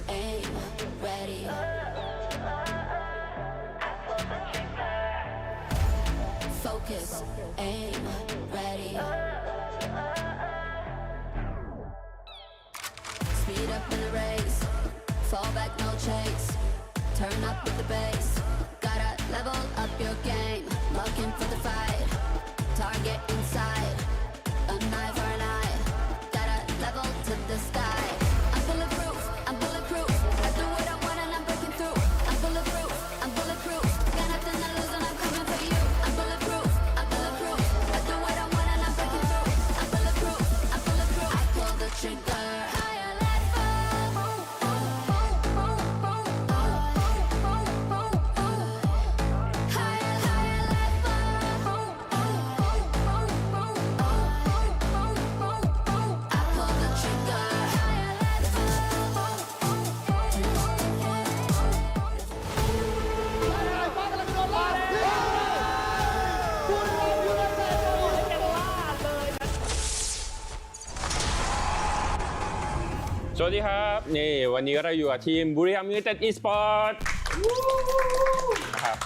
aim, ready. Focus, aim, ready. Speed up in the race, fall back, no chase. Turn up with the bass, gotta level up your game. Looking for the fight, target inside. A knife or an eye, gotta level to the sky. I'm bulletproof, I'm bulletproof. I do what I want and I'm breaking through. I'm bulletproof, I'm bulletproof. Got nothing to lose and I'm coming for you. I'm bulletproof, I'm bulletproof. I do what I want and I'm breaking through. I'm bulletproof, I'm bulletproof. I pull the trigger. Higher level. Higher, higher level. I pull the trigger. Higher level. สวัสดีครับนี่วันนี้เราอยู่กับทีมบุรีรัมย์ยูไนเต็ด Esports นะครับ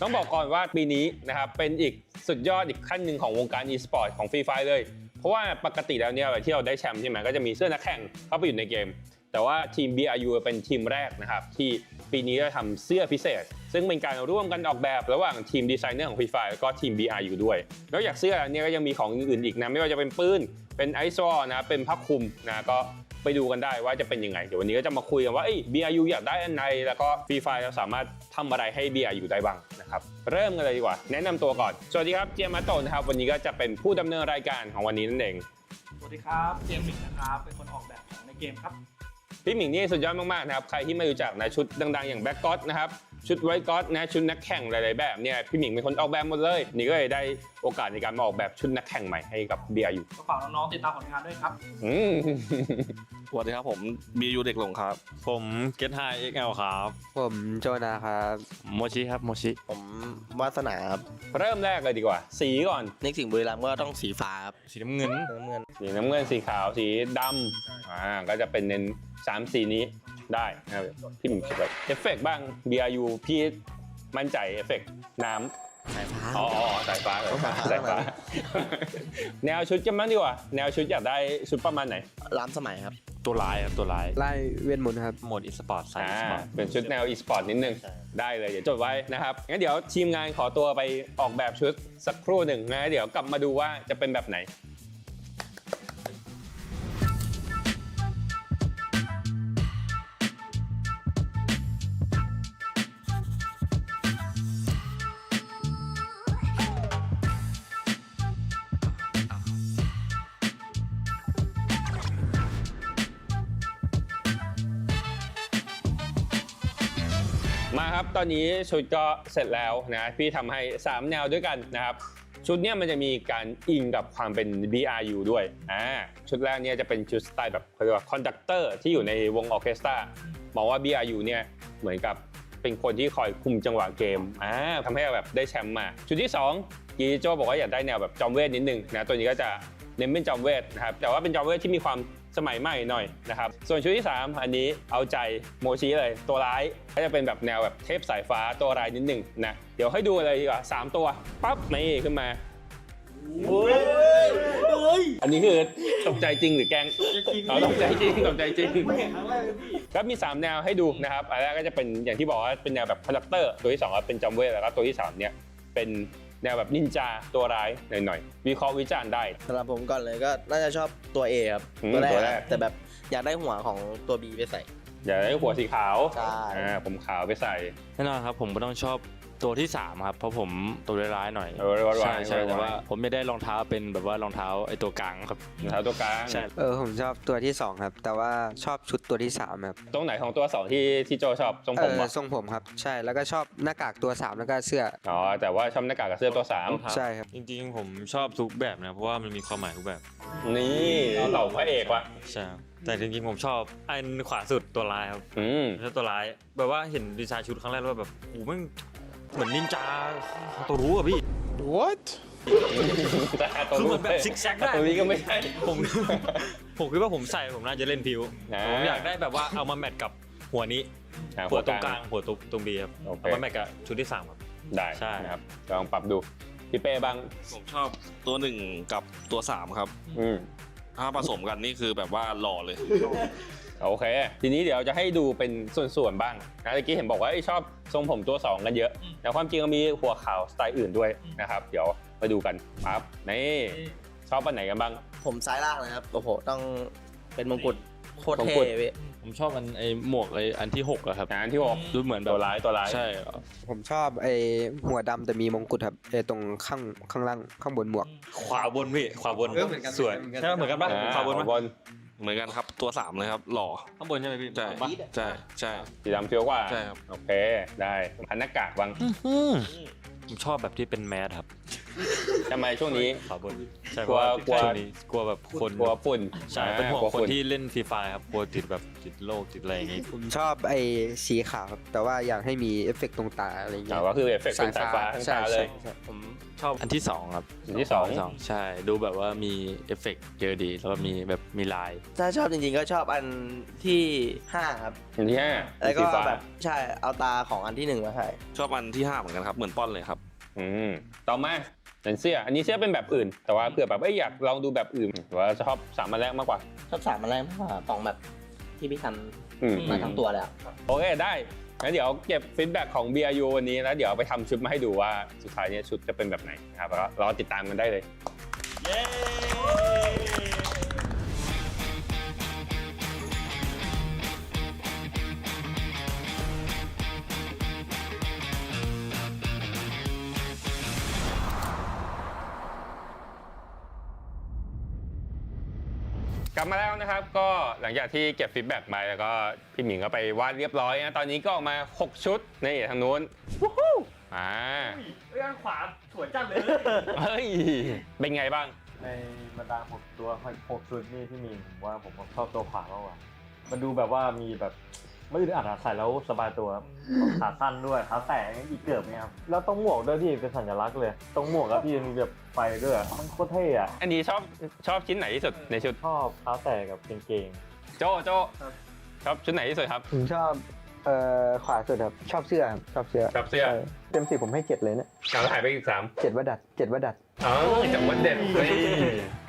ต้องบอกก่อนว่าปีนี้นะครับเป็นอีกสุดยอดอีกขั้นหนึ่งของวงการ Esports ของ Free Fire เลยเพราะว่าปกติแล้วเนี่ยที่เราได้แชมป์ใช่ไหมก็จะมีเสื้อนักแข่งเข้าไปอยู่ในเกมแต่ว่าทีม BRU เป็นทีมแรกนะครับที่ปีนี้ได้ทำเสื้อพิเศษซึ่งเป็นการร่วมกันออกแบบระหว่างทีมดีไซเนอร์ของ Free Fire แล้วก็ทีม BRU ด้วยนอกจากเสื้อเนี่ยก็ยังมีของอื่นๆอีกนะไม่ว่าจะเป็นปืนเป็นไอซ์วอลนะเป็นผ้าคลุมนะก็ไปดูกันได้ว่าจะเป็นยังไงเดี๋ยววันนี้ก็จะมาคุยกันว่าBRU อยากได้อันไหนแล้วก็ Free Fire เราสามารถทำอะไรให้ BRU ได้บ้างนะครับเริ่มกันเลยดีกว่าแนะนำตัวก่อนสวัสดีครับเจมส์มาโตะนะครับวันนี้ก็จะเป็นผู้ดำเนินรายการของวันนี้นั่นเองสวัสดีครับเจมส์มิกนะครับเป็นคนออกแบบของในเกมครับพี่หมิงนี่สุดยอดมากๆนะครับใครที่ไม่รู้จักนะชุดดังๆอย่างแบ็คก็อตนะครับชุดไวท์ก็อตนะชุดนักแข่งหลายๆแบบเนี่ยพี่หมิงเป็นคนออกแบบหมดเลยนี่ก็เลยได้โอกาสในการมาออกแบบชุดนักแข่งใหม่ให้กับ BRU ก็ฝากน้องๆติดตามผลงานด้วยครับสวัสดีครับผมBRUเด็กหลงครับผมเกตไฮ XL ครับผมโจนาครับโมชิครับโมชิผมวาสนาครับเริ่มแรกเลยดีกว่าสีก่อนนึกถึงบุรีรัมย์ก็ต้องสีฟ้าครับสีน้ำเงินสีน้ำเงินสีขาวสีดำก็จะเป็นเน้น3สีนี้ได้นะครับพี่หมิงคิดไว้เอฟเฟกต์บ้าง BRU พี่มั่นใจเอฟเฟกต์น้ำสายฟ้าสายฟ้าแนวชุดกันบ้างดีกว่าแนวชุดอยากได้ชุดประมาณไหนล้ำสมัยครับตัวร้ายครับตัวร้ายไล่เวียนมนต์ครับโหมดอีสปอร์ตใส่เป็นชุดแนวอีสปอร์ตนิดนึงได้เลยเดี๋ยวจดไว้นะครับงั้นเดี๋ยวทีมงานขอตัวไปออกแบบชุดสักครู่หนึ่งนะเดี๋ยวกลับมาดูว่าจะเป็นแบบไหนมาครับตอนนี้ชุดก็เสร็จแล้วนะพี่ทำให้3แนวด้วยกันนะครับชุดเนี้ยมันจะมีการอิงกับความเป็น BRU ด้วยชุดแรกเนี่ยจะเป็นชุดสไตล์แบบเขาเรียกว่าคอนดักเตอร์ที่อยู่ในวงออร์เคสตรามองว่า BRU เนี่ยเหมือนกับเป็นคนที่คอยคุมจังหวะเกมทำให้แบบได้แชมป์มาชุดที่2กีโจบอกว่าอยากได้แนวแบบจอมเวทนิดนึงนะตัวนี้ก็จะเน้นเป็นจอมเวทนะครับแต่ว่าเป็นจอมเวทที่มีความสมัยใหม่หน่อยนะครับส่วนชุดที่3อันนี้เอาใจโมชิเลยตัวร้ายก็จะเป็นแบบแนวแบบเทพสายฟ้าตัวร้ายนิดนึงนะเดี๋ยวให้ดูเลยดีกว่า3ตัวปั๊บนี่ขึ้นมาอันนี้คือตกใจจริงหรือแกล้งตกใจจริงก็มี3แนวให้ดูนะครับอันแรกก็จะเป็นอย่างที่บอกว่าเป็นแนวแบบคอนดักเตอร์ตัวที่2เป็นจอมเวทแล้วก็ตัวที่3เนี่ยเป็นแนวแบบนินจาตัวร้ายหน่อยๆวิเคราะห์วิจารณ์ได้สำหรับผมก่อนเลยก็น่าจะชอบตัว A ครับตัวแรกแต่แบบอยากได้หัวของตัว B ไปใส่อยากได้หัวสีขาวใช่ผมขาวไปใส่แน่นอนครับผมก็ต้องชอบตัวที่3ครับเพราะผมตัวร้ายหน่อยใช่แต่ว่าผมไม่ได้รองเท้าเป็นแบบว่ารองเท้าไอ้ตัวกลางครับรองเท้าตัวกลางใช่ผมชอบตัวที่2ครับแต่ว่าชอบชุดตัวที่3ครับตรงไหนของตัว2ที่โจชอบทรงผมทรงผมครับใช่แล้วก็ชอบหน้ากากตัว3แล้วก็เสื้อแต่ว่าชอบหน้ากากกับเสื้อตัว3ใช่ครับจริงๆผมชอบทุกแบบนะเพราะว่ามันมีความหมายทุกแบบนี่เหล่าพระเอกว่ะใช่แต่จริงๆผมชอบอันขวาสุดตัวร้ายครับแล้วตัวร้ายแบบว่าเห็นดีไซน์ชุดครั้งแรกแล้วแบบโอ้มันเหมือนนินจาตัวรู้อะพี่ What คือเหมือนแบบซิกแซกได้ ตัวนี้ก็ไม่ใช่ ผมคิดว่าผมใส่ผมน่าจะเล่นพิวผมอยากได้แบบว่าเอามาแมทกับหัวนี้หัวตรงกลางหัวตรงบีครับเอามาแมทกับชุดที่3ครับได้ ใช่ นะครับลองปรับดูพี่เป้บ้าง ผมชอบตัว1กับตัว3ครับถ้าผสมกันนี่คือแบบว่าหล่อเลย โอเค ทีนี้เดี๋ยวจะให้ดูเป็นส่วนๆบ้างนะเมื่อกี้เห็นบอกว่าชอบทรงผมตัว2กันเยอะแต่ความจริงก็มีหัวขาวสไตล์อื่นด้วยนะครับเดี๋ยวมาดูกันปั๊บนี่ชอบอันไหนกันบ้าง ผมซ้ายล่างนะครับโอ้โหต้องเป็นมงกุฎโคตรเท่พี่ ผมชอบไอ้หมวกอันที่6อะครับ อันที่6ดูเหมือนแบบ ตัวร้ายใช่ผมชอบไอ้หัวดำแต่มีมงกุฎครับไอ้ตรงข้างล่างข้างบนหมวก ขวาบนพี่ขวาบนสวยใช่เหมือนกันปะขวาบน เหมือนกันครับตัว3เลยครับหล่อ ข้างบนใช่ไหมพี่ ใช่ใช่ สีดำเฟี้ยวกว่า ใช่ครับ โอเคได้พันหน้ากากบ้าง ผมชอบแบบที่เป็นแมสครับ ทำไมช่วงนี้ ขวาบนใช่ กลัว ช่วงนี้กลัวแบบคน กลัวฝุ่น ใช่เป็นห่วง กลัว คน ฝุ่ ที่เล่นฟรีไฟครับกลัวติดแบบติดโรคติดอะไรอย่างงี้ ผมชอบไอ้สีขาวครับแต่ว่าอยากให้มีเอฟเฟกต์ตรงตาอะไรอย่างเงี้ย ก็คือเอฟเฟกต์เป็นสายฟ้าทั้งตาเลย ใช่ ผมชอบอันที่2ครับ อันที่2 ใช่ดูแบบว่ามีเอฟเฟกต์เยอะดีแล้วก็มีแบบมีลาย ถ้าชอบจริงๆก็ชอบอันที่5ครับ อันที่5 แล้วก็ สีฟ้า แบบใช่เอาตาของอันที่1มาใส่ ชอบอันที่5เหมือนกันครับเหมือนป้อนเลยครับ ต่อมาเป็นเสื้ออันนี้เสื้อเป็นแบบอื่น แต่ว่าเผื่อแบบอยากลองดูแบบอื่นหรือว่าชอบ3อันแรกมากกว่า ชอบ3มันแรกมากกว่าของแบบที่พี่ท อืม ำมาทั้งตัวแล้ว โอเคได้งั้นเดี๋ยวเก็บฟีดแบ็กของ BRU วันนี้แล้วเดี๋ยวไปทำชุดมาให้ดูว่าสุดท้ายเนี่ยชุดจะเป็นแบบไหนนะครับแล้วรอติดตามกันได้เลย กลับมาแล้วนะครับก็หลังจากที่เก็บฟีดแบ็กไปแล้วก็พี่หมิงก็ไปวาดเรียบร้อยนะตอนนี้ก็ออกมา6ชุดนี่ทางนู้นวู้ฮู้ด้านขวาสวยจังเลย เฮ้ยเป็นไงบ้าง ในบรรดา6ตัว6ชุดนี่ที่มีผมว่าผมชอบตัวขวามากกว่ามันดูแบบว่ามีแบบไม่อึดอัดใส่แล้วสบายตัวขาสั้นด้วยขาแตกอีกเกือบเนี่ยครับแล้วต้องหมวกด้วยพี่เป็นสัญลักษณ์เลยตรงหมวกแล้วพี่มีแบบไฟด้วยมันโคตรเท่อะ อันนี้ชอบชิ้นไหนที่สุดในชุด ชอบขาแตกกับกางเกง โจชอบชุดไหนที่สุดครับ ผมชอบขวาสุดครับชอบเสื้อครับชอบเสื้อ ชอบเสื้อ เต็ม10ผมให้7เลยเนี่ย เราหายไปอีก3 7ว่าดัดอ๋อจากวันเด็ด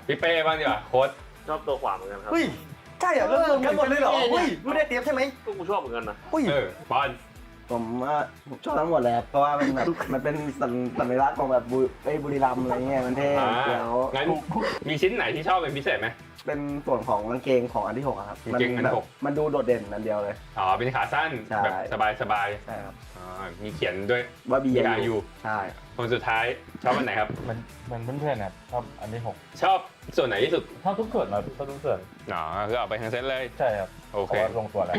พี่เป้บ้างดีกว่าโค้ด ชอบตัวขวาเหมือนกันครับ เฮ้ยใช่เหรอเริ่มต้นกันหมดเลยเหรอเฮ้ยรู้ได้เตรียมใช่ไหม ก็กูชอบเหมือนกันนะ บอล ผมว่าผมชอบทั้งหมดเลยครับเพราะว่ามันแบบ มันเป็นสัญลักษณ์ของแบบบุรีรัมย์อะไรเงี้ยมันเท่แล้ว งั้นมีชิ้นไหนที่ชอบเป็นพิเศษไหม เป็นส่วนของกางเกงของอันที่6อะครับ กางเกงอันที่หก มันดูโดดเด่นอันเดียวเลย อ๋อเป็นขาสั้น ใช่ แบบสบาย ใช่ครับ อ๋อมีเขียนด้วย ว่า BRU ใช่ คนสุดท้ายชอบอันไหนครับ มันเพื่อนๆนะชอบอันที่6ชอบส่วนไหนที่สุด ชอบทุกส่วนครับชอบทุกส่วน อ๋อคือเอาไปทั้งเซตเลย ใช่ครับ โอเค ลงตัวแล้ว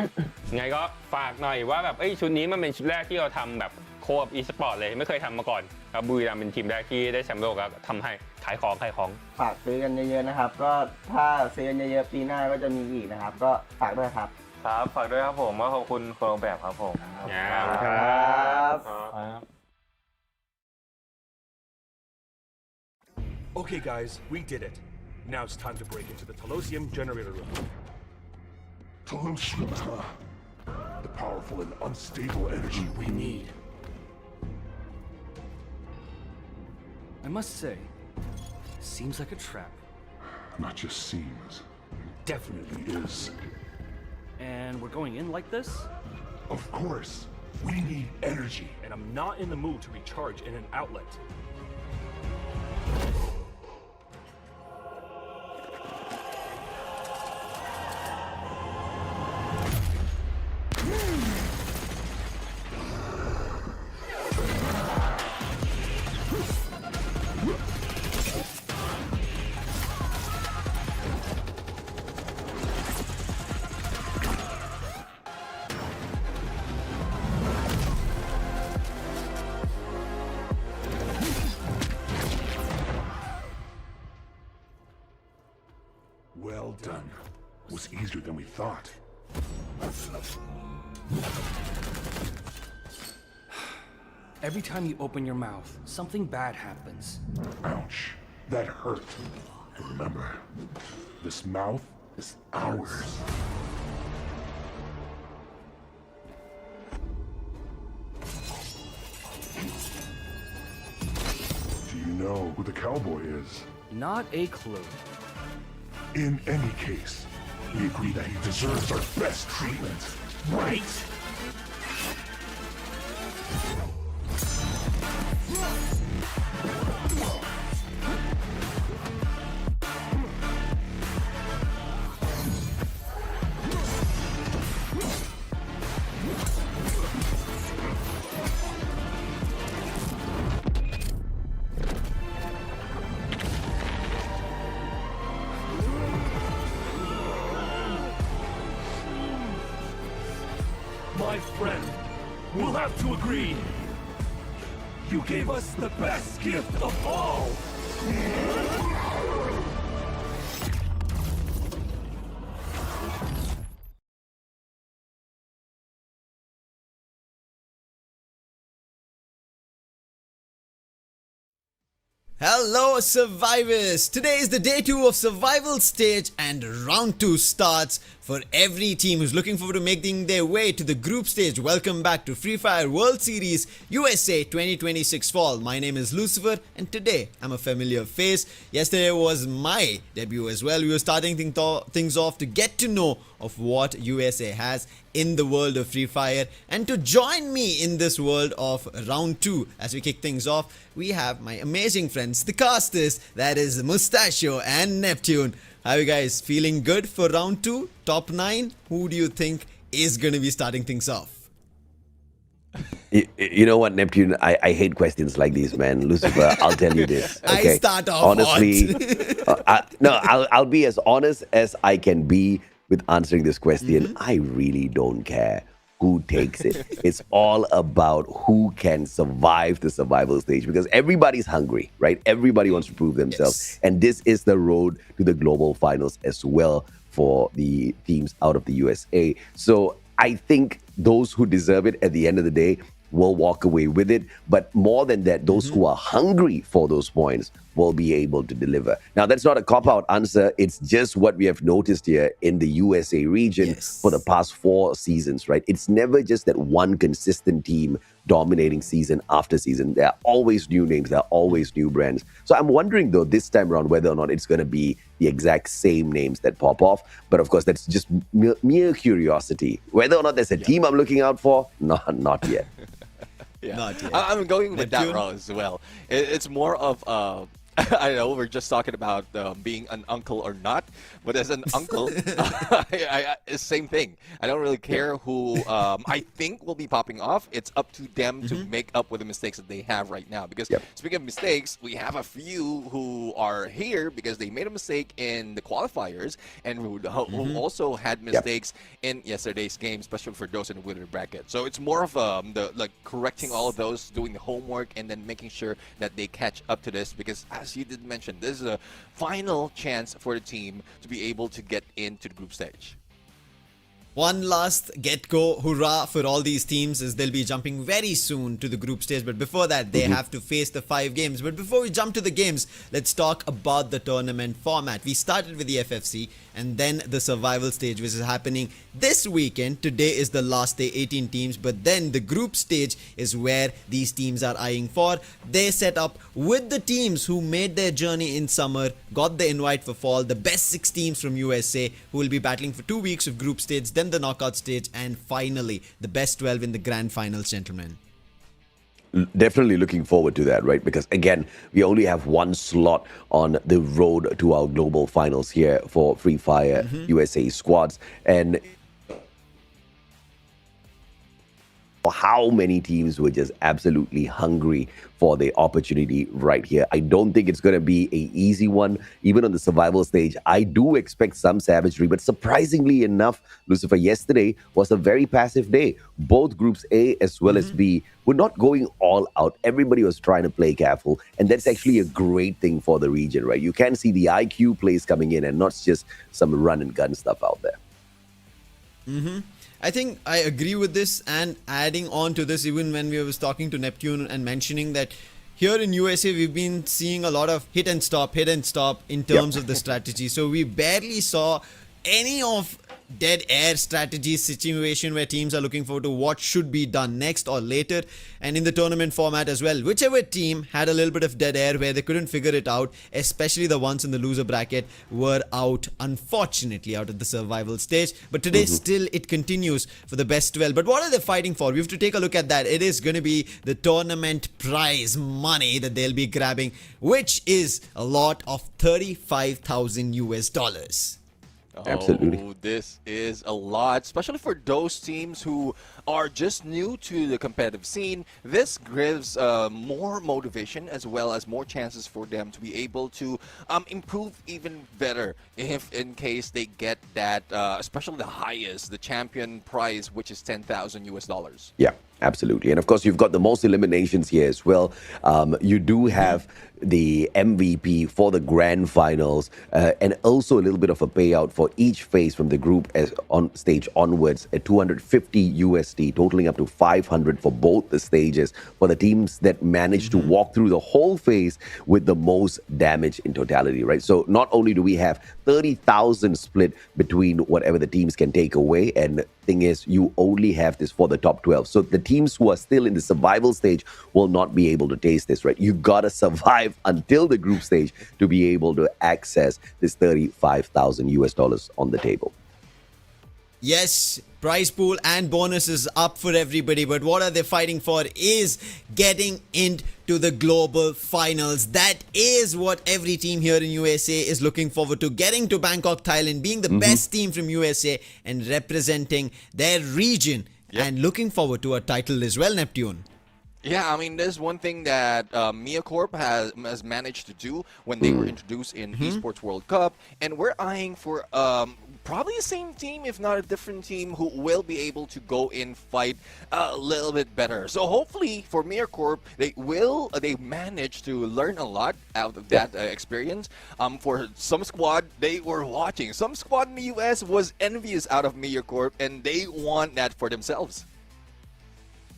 ไงก็ฝากหน่อยว่าแบบชุดนี้มันเป็นชุดแรกที่เราทำแบบโคกับ Esports เลยไม่เคยทำมาก่อนครับบุรีรัมย์เป็นทีมแรกที่ได้แชมป์โลกแล้วทำให้ขายของ ฝากซื้อกันเยอะๆนะครับ ก็ถ้าซื้อกันเยอะๆปีหน้าก็จะมีอีกนะครับ ก็ฝากด้วยครับ ครับฝากด้วยครับผมว่าขอบคุณคนออกแบบครับผม ครับ Okay, guys, we did it. Now it's time to break into the Telosium generator room. Telosium, huh? The powerful and unstable energy we need. I must say, seems like a trap. Not just seems. Definitely is. And we're going in like this? Of course. We need energy. And I'm not in the mood to recharge in an outlet. Well done. Was easier than we thought. Every time you open your mouth, something bad happens. Ouch. That hurt. And remember, this mouth is ours. Do you know who the cowboy is? Not a clue. In any case, we agree that he deserves our best treatment, right? My friend, we'll have to agree. You gave us the best gift of all. Hello survivors! Today is the day 2 of survival stage and round 2 starts for every team who's looking forward to making their way to the group stage. Welcome back to Free Fire World Series USA 2026 Fall. My name is Lucifer and today I'm a familiar face. Yesterday was my debut as well. We were starting things off to get to know of what USA has in the world of Free Fire, and to join me in this world of round 2 as we kick things off, we have my amazing friends, the casters, that is Mustachio and Neptune. How are you guys feeling good for round 2? Top 9? Who do you think is going to be starting things off? You know what, Neptune? I hate questions like these, man. Lucifer, I'll tell you this. Okay? I start off honestly. I'll be as honest as I can be with answering this question. I really don't care who takes it. It's all about who can survive the survival stage, because everybody's hungry, right? Everybody wants to prove themselves. And this is the road to the global finals as well for the teams out of the USA. So I think those who deserve it at the end of the day will walk away with it. But more than that, those who are hungry for those points will be able to deliver. Now, that's not a cop-out answer. It's just what we have noticed here in the USA region for the past 4 seasons, right? It's never just that one consistent team dominating season after season. There are always new names. There are always new brands. So I'm wondering, though, this time around, whether or not it's going to be the exact same names that pop off. But of course, that's just mere curiosity. Whether or not there's a team I'm looking out for, not yet. Yeah. I'm going with that route as well. It's more of I know we're just talking about being an uncle or not, but as an uncle, same thing. I don't really care who I think will be popping off. It's up to them to make up with the mistakes that they have right now. Because speaking of mistakes, we have a few who are here because they made a mistake in the qualifiers and who also had mistakes in yesterday's game, especially for those in the winner bracket. So it's more of correcting all of those, doing the homework, and then making sure that they catch up to this, because as you did mention, this is a final chance for the team to be able to get into the group stage. One last get-go hurrah for all these teams as they'll be jumping very soon to the group stage. But before that, they have to face the 5 games. But before we jump to the games, let's talk about the tournament format. We started with the FFC and then the survival stage, which is happening this weekend. Today is the last day, 18 teams. But then the group stage is where these teams are eyeing for. They set up with the teams who made their journey in summer, got the invite for fall, the best 6 teams from USA who will be battling for 2 weeks of group stage, then the knockout stage, and finally the best 12 in the grand finals, gentlemen. Definitely looking forward to that, right? Because again, we only have 1 slot on the road to our global finals here for Free Fire USA squads. And how many teams were just absolutely hungry for the opportunity right here. I don't think it's going to be an easy one. Even on the survival stage, I do expect some savagery, but surprisingly enough, Lucifer, yesterday was a very passive day. Both groups A as well as B were not going all out. Everybody was trying to play careful, and that's actually a great thing for the region, right? You can see the IQ plays coming in and not just some run and gun stuff out there. I think I agree with this, and adding on to this, even when we was talking to Neptune and mentioning that here in USA, we've been seeing a lot of hit and stop in terms of the strategy. So we barely saw any of dead air strategy situation where teams are looking forward to what should be done next or later, and in the tournament format as well, whichever team had a little bit of dead air where they couldn't figure it out, especially the ones in the loser bracket, were out, unfortunately, out of the survival stage. But today still it continues for the best 12. But what are they fighting for? We have to take a look at that. It is going to be the tournament prize money that they'll be grabbing, which is a lot of 35,000 US dollars. Absolutely. Oh, this is a lot, especially for those teams who are just new to the competitive scene. This gives more motivation as well as more chances for them to be able to improve even better if in case they get that, especially the highest, the champion prize, which is 10,000 US dollars. Yeah, absolutely. And of course, you've got the most eliminations here as well. You do have the MVP for the grand finals, and also a little bit of a payout for each phase from the group as on stage onwards at 250 USD, totaling up to 500 for both the stages for the teams that manage to walk through the whole phase with the most damage in totality, right? So not only do we have 30,000 split between whatever the teams can take away, and thing is, you only have this for the top 12. So the teams who are still in the survival stage will not be able to taste this, right? You gotta survive until the group stage to be able to access this 35,000 US dollars on the table. Yes, prize pool and bonuses up for everybody, but what are they fighting for is getting into the global finals. That is what every team here in USA is looking forward to, getting to Bangkok, Thailand, being the best team from USA and representing their region, and looking forward to a title as well, Neptune. Yeah, I mean, there's one thing that MiaCorp has managed to do when they were introduced in Esports World Cup, and we're eyeing for probably the same team, if not a different team, who will be able to go in fight a little bit better. So hopefully for MiaCorp, they manage to learn a lot out of that experience. For some squad, they were watching. Some squad in the US was envious out of MiaCorp, and they want that for themselves.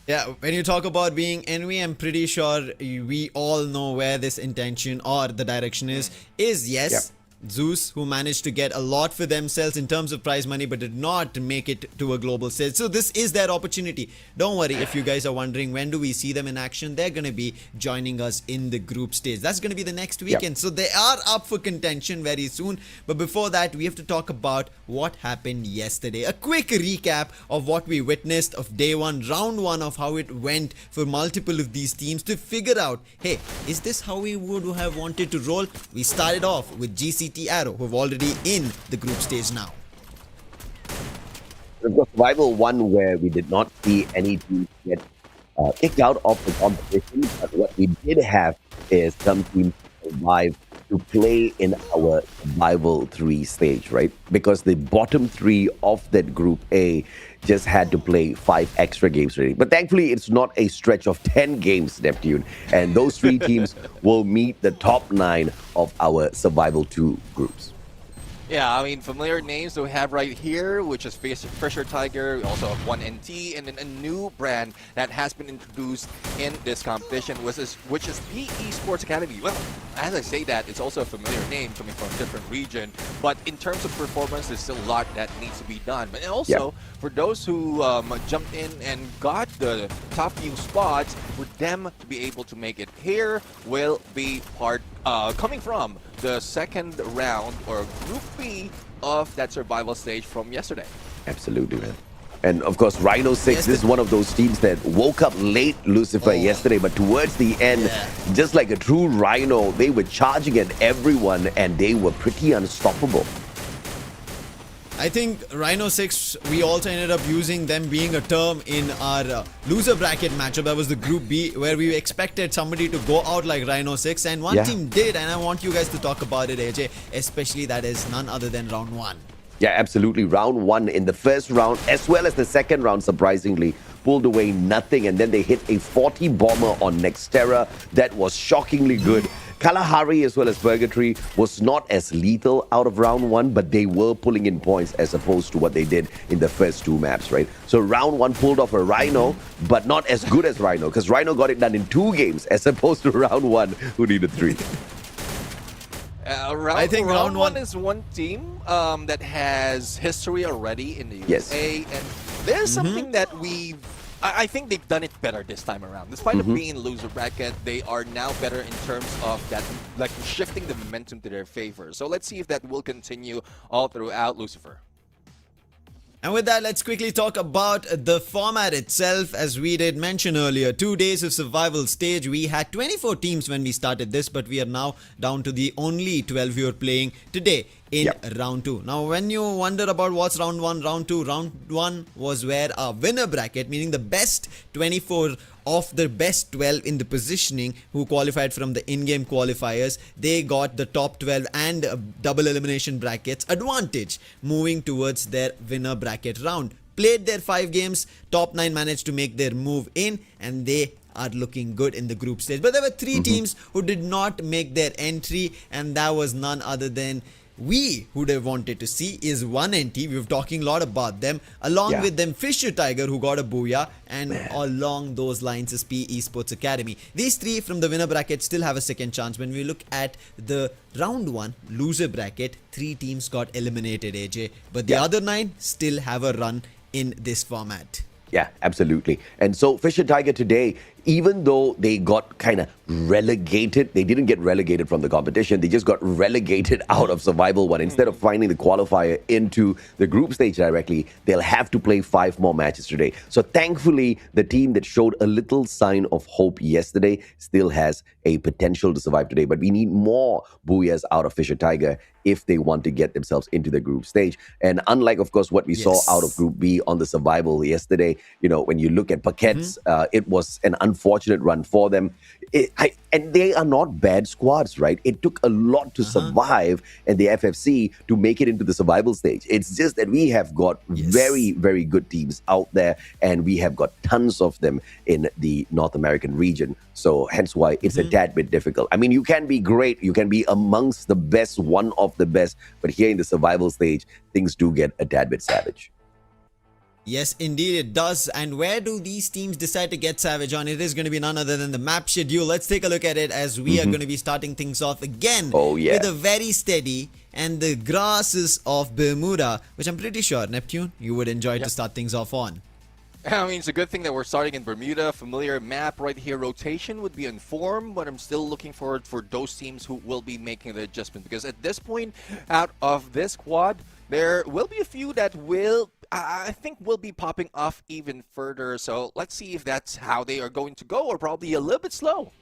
Yeah, when you talk about being envy, I'm pretty sure we all know where this intention or the direction is yes, Zeus, who managed to get a lot for themselves in terms of prize money but did not make it to a global stage. So this is their opportunity. Don't worry if you guys are wondering when do we see them in action. They're going to be joining us in the group stage. That's going to be the next weekend. So they are up for contention very soon. But before that, we have to talk about what happened yesterday. A quick recap of what we witnessed of day one, round one, of how it went for multiple of these teams to figure out, hey, is this how we would have wanted to roll? We started off with GCT Arrow, who are already in the group stage now. We've got Survival 1, where we did not see any teams get kicked out of the competition, but what we did have is some teams survive to play in our Survival 3 stage, right? Because the bottom 3 of that Group A just had to play 5 extra games already. But thankfully, it's not a stretch of 10 games, Neptune. And those 3 teams will meet the top 9 of our Survival 2 groups. Yeah, I mean, familiar names that we have right here, which is Fisher Tiger. We also have 1NT, and then a new brand that has been introduced in this competition, which is the Esports Academy. Well, as I say that, it's also a familiar name coming from a different region, but in terms of performance, there's still a lot that needs to be done. But also, for those who jumped in and got the top few spots, for them to be able to make it here will be coming from the second round or Group B of that survival stage from yesterday. Absolutely, man. And of course, Rhino 6, this is one of those teams that woke up late, Lucifer, yesterday, but towards the end, just like a true Rhino, they were charging at everyone and they were pretty unstoppable. I think Rhino 6, we also ended up using them being a term in our loser bracket matchup. That was the Group B, where we expected somebody to go out like Rhino 6, and one team did, and I want you guys to talk about it, AJ, especially that is none other than round 1. Yeah, absolutely. Round 1 in the first round, as well as the second round, surprisingly, pulled away nothing, and then they hit a 40 bomber on Nextera that was shockingly good. Kalahari as well as Purgatory was not as lethal out of round one, but they were pulling in points as opposed to what they did in the first two maps, right? So round one pulled off a Rhino, but not as good as Rhino, because Rhino got it done in 2 games as opposed to round one, who needed 3. I think round one is one team that has history already in the USA, and there's something that I think they've done it better this time around. Despite of being in loser bracket, they are now better in terms of that, like shifting the momentum to their favor. So let's see if that will continue all throughout Lucifer. And with that, let's quickly talk about the format itself. As we did mention earlier, 2 days of survival stage. We had 24 teams when we started this, but we are now down to the only 12 who are playing today in round 2. Now, when you wonder about what's round 1, round 2, round 1 was where our winner bracket, meaning the best 24 of the best 12 in the positioning who qualified from the in-game qualifiers, they got the top 12 and double elimination brackets advantage moving towards their winner bracket round. Played their 5 games, top 9 managed to make their move in, and they are looking good in the group stage. But there were 3 teams who did not make their entry, and that was none other than we would have wanted to see is 1NT. We were talking a lot about them. Along with them, Fisher Tiger, who got a booyah, and along those lines is P Esports Academy. These 3 from the winner bracket still have a second chance. When we look at the round 1 loser bracket, 3 teams got eliminated, AJ, but the other 9 still have a run in this format. Yeah, absolutely. And so Fisher Tiger today, even though they got kind of relegated, they didn't get relegated from the competition. They just got relegated out of Survival 1. Instead of finding the qualifier into the group stage directly, they'll have to play 5 more matches today. So thankfully, the team that showed a little sign of hope yesterday still has a potential to survive today. But we need more booyahs out of Fisher Tiger if they want to get themselves into the group stage. And unlike, of course, what we saw out of Group B on the Survival yesterday, you know, when you look at Paquettes, it was an unfortunate run for them. And they are not bad squads, right? It took a lot to survive in the FFC to make it into the survival stage. It's just that we have got very, very good teams out there, and we have got tons of them in the North American region. So hence why it's a tad bit difficult. I mean, you can be great, you can be amongst the best, one of the best, but here in the survival stage, things do get a tad bit savage. Yes, indeed it does. And where do these teams decide to get savage on? It is going to be none other than the map schedule. Let's take a look at it as we are going to be starting things off again with a very steady and the grasses of Bermuda, which I'm pretty sure, Neptune, you would enjoy to start things off on. I mean, it's a good thing that we're starting in Bermuda. Familiar map right here. Rotation would be in form, but I'm still looking forward for those teams who will be making the adjustment, because at this point, out of this quad, there will be a few that will, I think, will be popping off even further. So let's see if that's how they are going to go, or probably a little bit slow.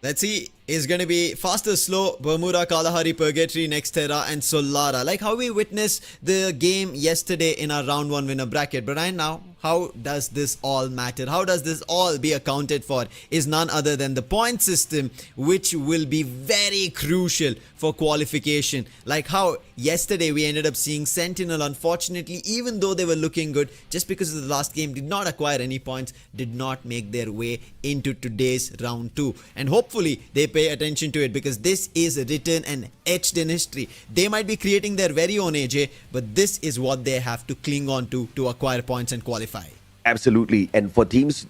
Let's see. It's going to be faster, slow, Bermuda, Kalahari, Purgatory, Nextera, and Solara. Like how we witnessed the game yesterday in our round 1 winner bracket. But right now, how does this all matter? How does this all be accounted for? Is none other than the point system, which will be very crucial for qualification. Like how yesterday we ended up seeing Sentinel, unfortunately, even though they were looking good, just because of the last game, did not acquire any points, did not make their way into today's round 2. And hopefully they pay attention to it, because this is written and etched in history. They might be creating their very own AJ, but this is what they have to cling on to acquire points and qualify. Absolutely. And for teams,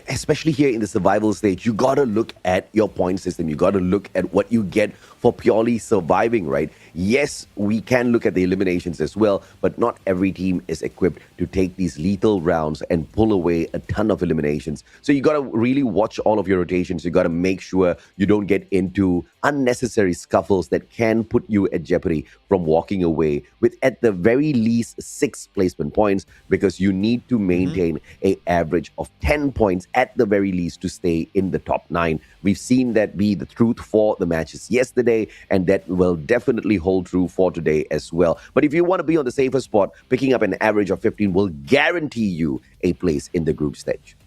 especially here in the survival stage, you got to look at your point system. You got to look at what you get for purely surviving, right? Yes, we can look at the eliminations as well, but not every team is equipped to take these lethal rounds and pull away a ton of eliminations. So you got to really watch all of your rotations. You got to make sure you don't get into unnecessary scuffles that can put you at jeopardy from walking away with at the very least 6 placement points, because you need to maintain an average of 10 points at the very least to stay in the top 9. We've seen that be the truth for the matches yesterday, and that will definitely hold true for today as well. But if you want to be on the safer spot, picking up an average of 15 will guarantee you a place in the group stage.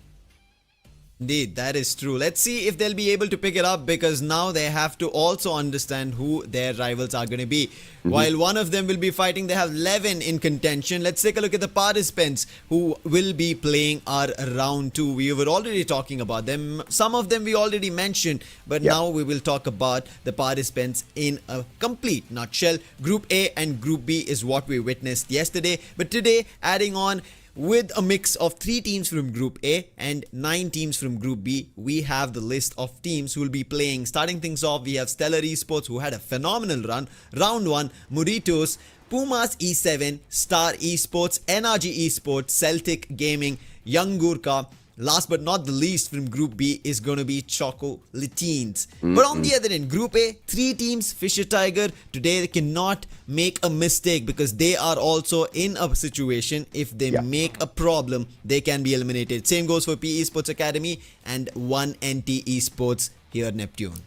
Indeed, that is true. Let's see if they'll be able to pick it up, because now they have to also understand who their rivals are going to be. While one of them will be fighting, they have 11 in contention. Let's take a look at the participants who will be playing our round 2. We were already talking about them. Some of them we already mentioned, but now we will talk about the participants in a complete nutshell. Group A and Group B is what we witnessed yesterday, but today, adding on with a mix of 3 teams from Group A and 9 teams from Group B, we have the list of teams who will be playing. Starting things off, we have Stellar Esports, who had a phenomenal run. Round 1, Muritos, Pumas E7, Star Esports, NRG Esports, Celtic Gaming, Young Gurkha. Last but not the least from Group B is going to be Choco Latines. But on the other end, Group A, 3 teams, Fisher Tiger. Today they cannot make a mistake, because they are also in a situation, if they make a problem, they can be eliminated. Same goes for P Esports Academy and 1NT Esports here at Neptune.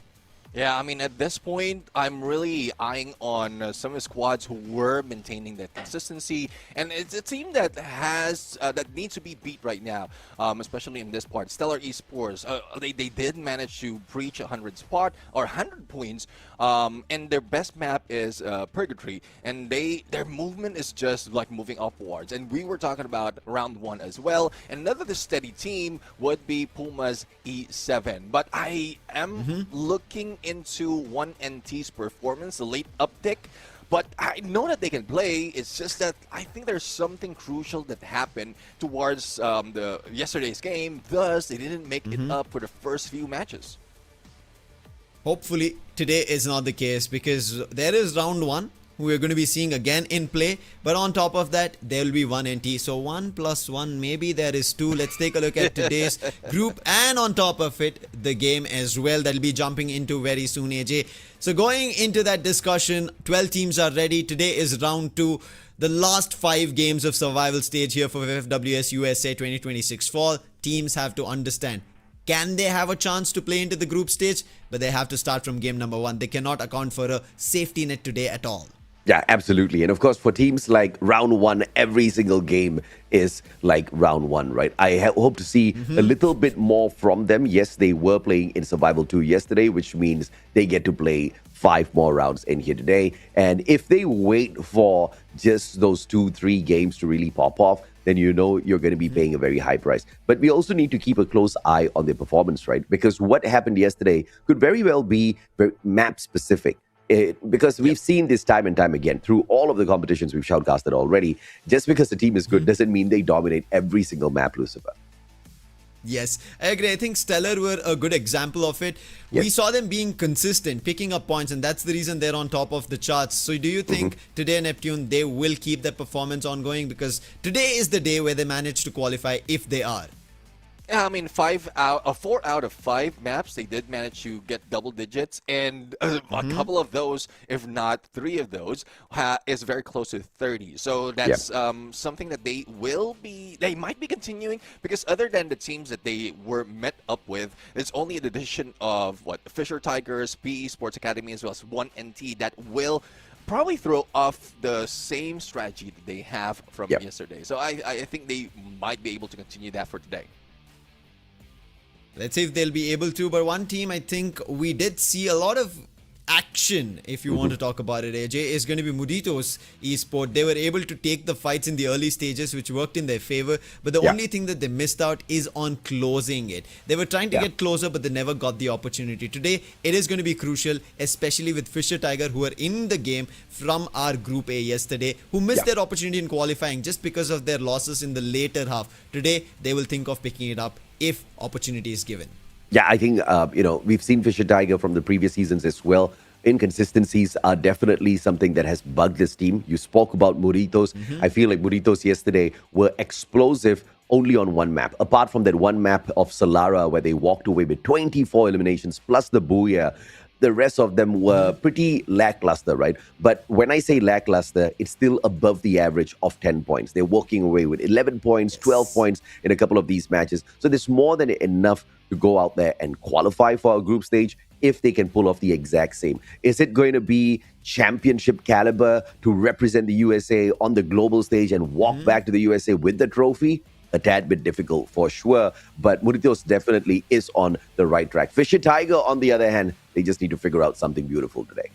Yeah, I mean, at this point, I'm really eyeing on some of the squads who were maintaining that consistency, and it's a team that has that needs to be beat right now, especially in this part. Stellar Esports, they did manage to breach 100 spot or 100 points, and their best map is Purgatory, and their movement is just like moving upwards. And we were talking about round 1 as well. And another steady team would be Pumas E7, but I am looking into 1NT's performance, the late uptick. But I know that they can play. It's just that I think there's something crucial that happened towards the yesterday's game. Thus, they didn't make it up for the first few matches. Hopefully, today is not the case, because there is round 1. We're going to be seeing again in play, but on top of that, there will be 1NT. So 1 plus 1, maybe there is 2. Let's take a look at today's group, and on top of it, the game as well that will be jumping into very soon, AJ. So going into that discussion, 12 teams are ready. Today is round 2. The last 5 games of survival stage here for FFWS USA 2026 Fall. Teams have to understand, can they have a chance to play into the group stage? But they have to start from game number 1. They cannot account for a safety net today at all. Yeah, absolutely. And of course, for teams like round 1, every single game is like round 1, right? I hope to see a little bit more from them. Yes, they were playing in Survival 2 yesterday, which means they get to play 5 more rounds in here today. And if they wait for just those 2-3 games to really pop off, then you know you're going to be paying a very high price. But we also need to keep a close eye on their performance, right? Because what happened yesterday could very well be map specific. Because we've seen this time and time again through all of the competitions we've shoutcasted already. Just because the team is good doesn't mean they dominate every single map, Lucifer. Yes, I agree. I think Stellar were a good example of it. Yes. We saw them being consistent, picking up points, and that's the reason they're on top of the charts. So do you think today, Neptune, they will keep their performance ongoing? Because today is the day where they manage to qualify, if they are. Yeah, I mean, 4 out of 5 maps, they did manage to get double digits, and a couple of those, if not 3 of those, is very close to 30. So that's something that they might be continuing, because other than the teams that they were met up with, it's only an addition of Fisher Tigers, P Esports Academy, as well as 1NT that will probably throw off the same strategy that they have from yesterday. So I think they might be able to continue that for today. Let's see if they'll be able to. But one team I think we did see a lot of action, if you want to talk about it, AJ, is going to be Muritos Esports. They were able to take the fights in the early stages, which worked in their favor. But the only thing that they missed out is on closing it. They were trying to get closer, but they never got the opportunity. Today, it is going to be crucial, especially with Fisher Tiger, who are in the game from our Group A yesterday, who missed their opportunity in qualifying just because of their losses in the later half. Today, they will think of picking it up if opportunity is given. Yeah, I think, we've seen Fisher Tiger from the previous seasons as well. Inconsistencies are definitely something that has bugged this team. You spoke about Muritos. I feel like Muritos yesterday were explosive only on one map. Apart from that one map of Solara where they walked away with 24 eliminations plus the Booyah, the rest of them were pretty lackluster, right? But when I say lackluster, it's still above the average of 10 points. They're walking away with 11 points, 12 points in a couple of these matches. So there's more than enough to go out there and qualify for a group stage if they can pull off the exact same. Is it going to be championship caliber to represent the USA on the global stage and walk back to the USA with the trophy? a tad bit difficult for sure. But Mauritius definitely is on the right track. Fisher Tiger, on the other hand, they just need to figure out something beautiful today.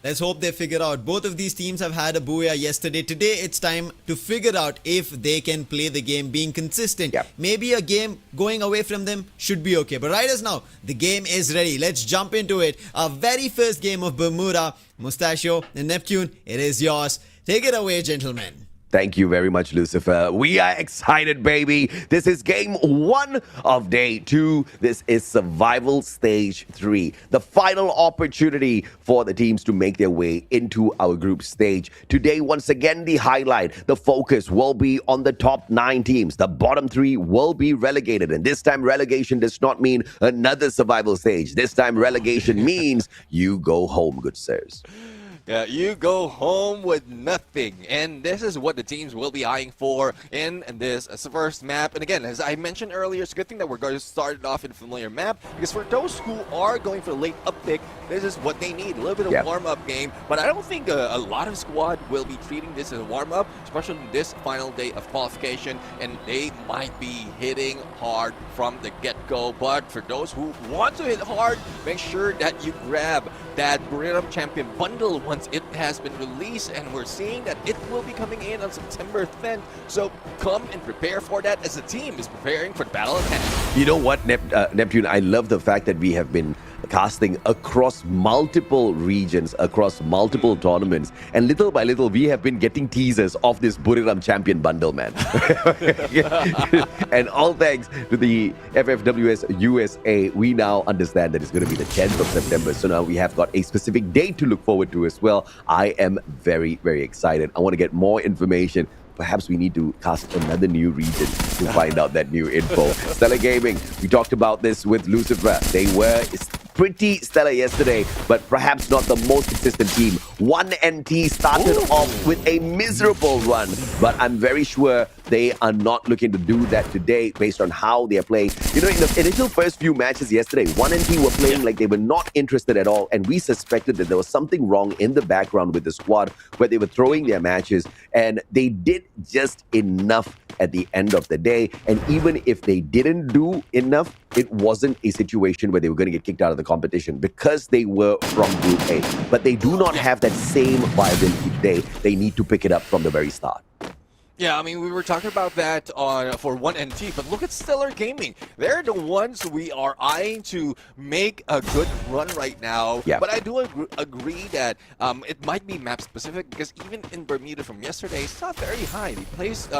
Let's hope they figure out. Both of these teams have had a booyah yesterday. Today, it's time to figure out if they can play the game being consistent. Maybe a game going away from them should be okay. But right as now, the game is ready. Let's jump into it. Our very first game of Bermuda. Mustachio and Neptune, it is yours. Take it away, gentlemen. Thank you very much, Lucifer. We are excited, baby. This is game 1 of day 2. This is survival stage 3. The final opportunity for the teams to make their way into our group stage. Today, once again, the highlight, the focus will be on the top 9 teams. The bottom 3 will be relegated. And this time, relegation does not mean another survival stage. This time, relegation means you go home, good sirs. Yeah, you go home with nothing. And this is what the teams will be eyeing for in this first map. And again, as I mentioned earlier, it's a good thing that we're going to start it off in a familiar map, because for those who are going for late uptick, this is what they need, a little bit of warm-up game. But I don't think a lot of squad will be treating this as a warm-up, especially in this final day of qualification, and they might be hitting hard from the get-go. But for those who want to hit hard, make sure that you grab that Buriram Champion bundle once it has been released, and we're seeing that it will be coming in on September 10th. So come and prepare for that as the team is preparing for the battle at hand. You know what, Neptune, I love the fact that we have been casting across multiple regions, across multiple tournaments, and little by little we have been getting teasers of this Buriram Champion bundle, man. And all thanks to the FFWS USA, we now understand that it's going to be the 10th of September. So now we have got a specific date to look forward to as well. I am very, very excited. I want to get more information. Perhaps we need to cast another new region to find out that new info. Stellar Gaming, we talked about this with Lucifer. They were pretty stellar yesterday, but perhaps not the most consistent team. 1NT started off with a miserable run, but I'm very sure they are not looking to do that today based on how they are playing. You know, in the initial first few matches yesterday, 1NT were playing like they were not interested at all, and we suspected that there was something wrong in the background with the squad where they were throwing their matches, and they did just enough at the end of the day. And even if they didn't do enough, it wasn't a situation where they were going to get kicked out of the competition because they were from Group A. But they do not have that same viability today. They need to pick it up from the very start. Yeah, I mean, we were talking about that for 1NT, but look at Stellar Gaming. They're the ones we are eyeing to make a good run right now. Yeah. But I do agree that it might be map specific, because even in Bermuda from yesterday, it's not very high. They placed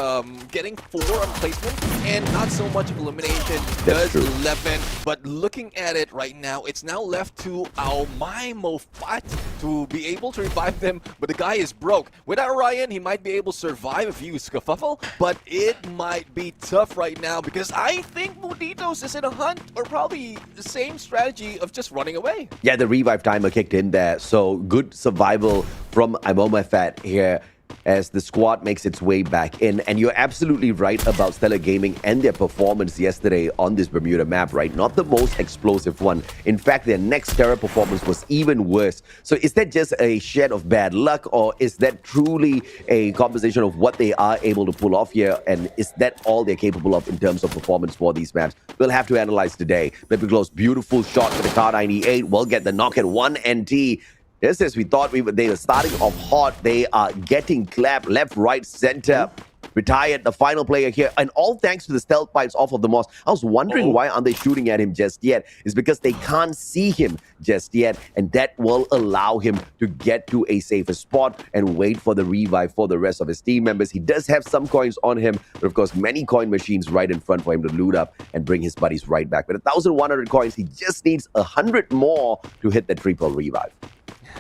getting 4 on placement and not so much of elimination. Does 11. But looking at it right now, it's now left to our Mofat to be able to revive them, but the guy is broke. Without Ryan, he might be able to survive a few scuffle, but it might be tough right now, because I think Monitos is in a hunt, or probably the same strategy of just running away. Yeah, the revive timer kicked in there, so good survival from Imomafat here as the squad makes its way back in. And you're absolutely right about Stellar Gaming and their performance yesterday on this Bermuda map, right? Not the most explosive one. In fact, their next Terra performance was even worse. So is that just a shed of bad luck, or is that truly a composition of what they are able to pull off here? And is that all they're capable of in terms of performance for these maps? We'll have to analyze today. Pepe Close, beautiful shot for the Car 98. Will get the knock at 1NT. Just as we thought they were starting off hot, they are getting clapped left, right, center. Retired, the final player here, and all thanks to the stealth pipes off of the Moss. I was wondering why aren't they shooting at him just yet? It's because they can't see him just yet, and that will allow him to get to a safer spot and wait for the revive for the rest of his team members. He does have some coins on him, but of course many coin machines right in front for him to loot up and bring his buddies right back. With 1,100 coins, he just needs 100 more to hit the triple revive.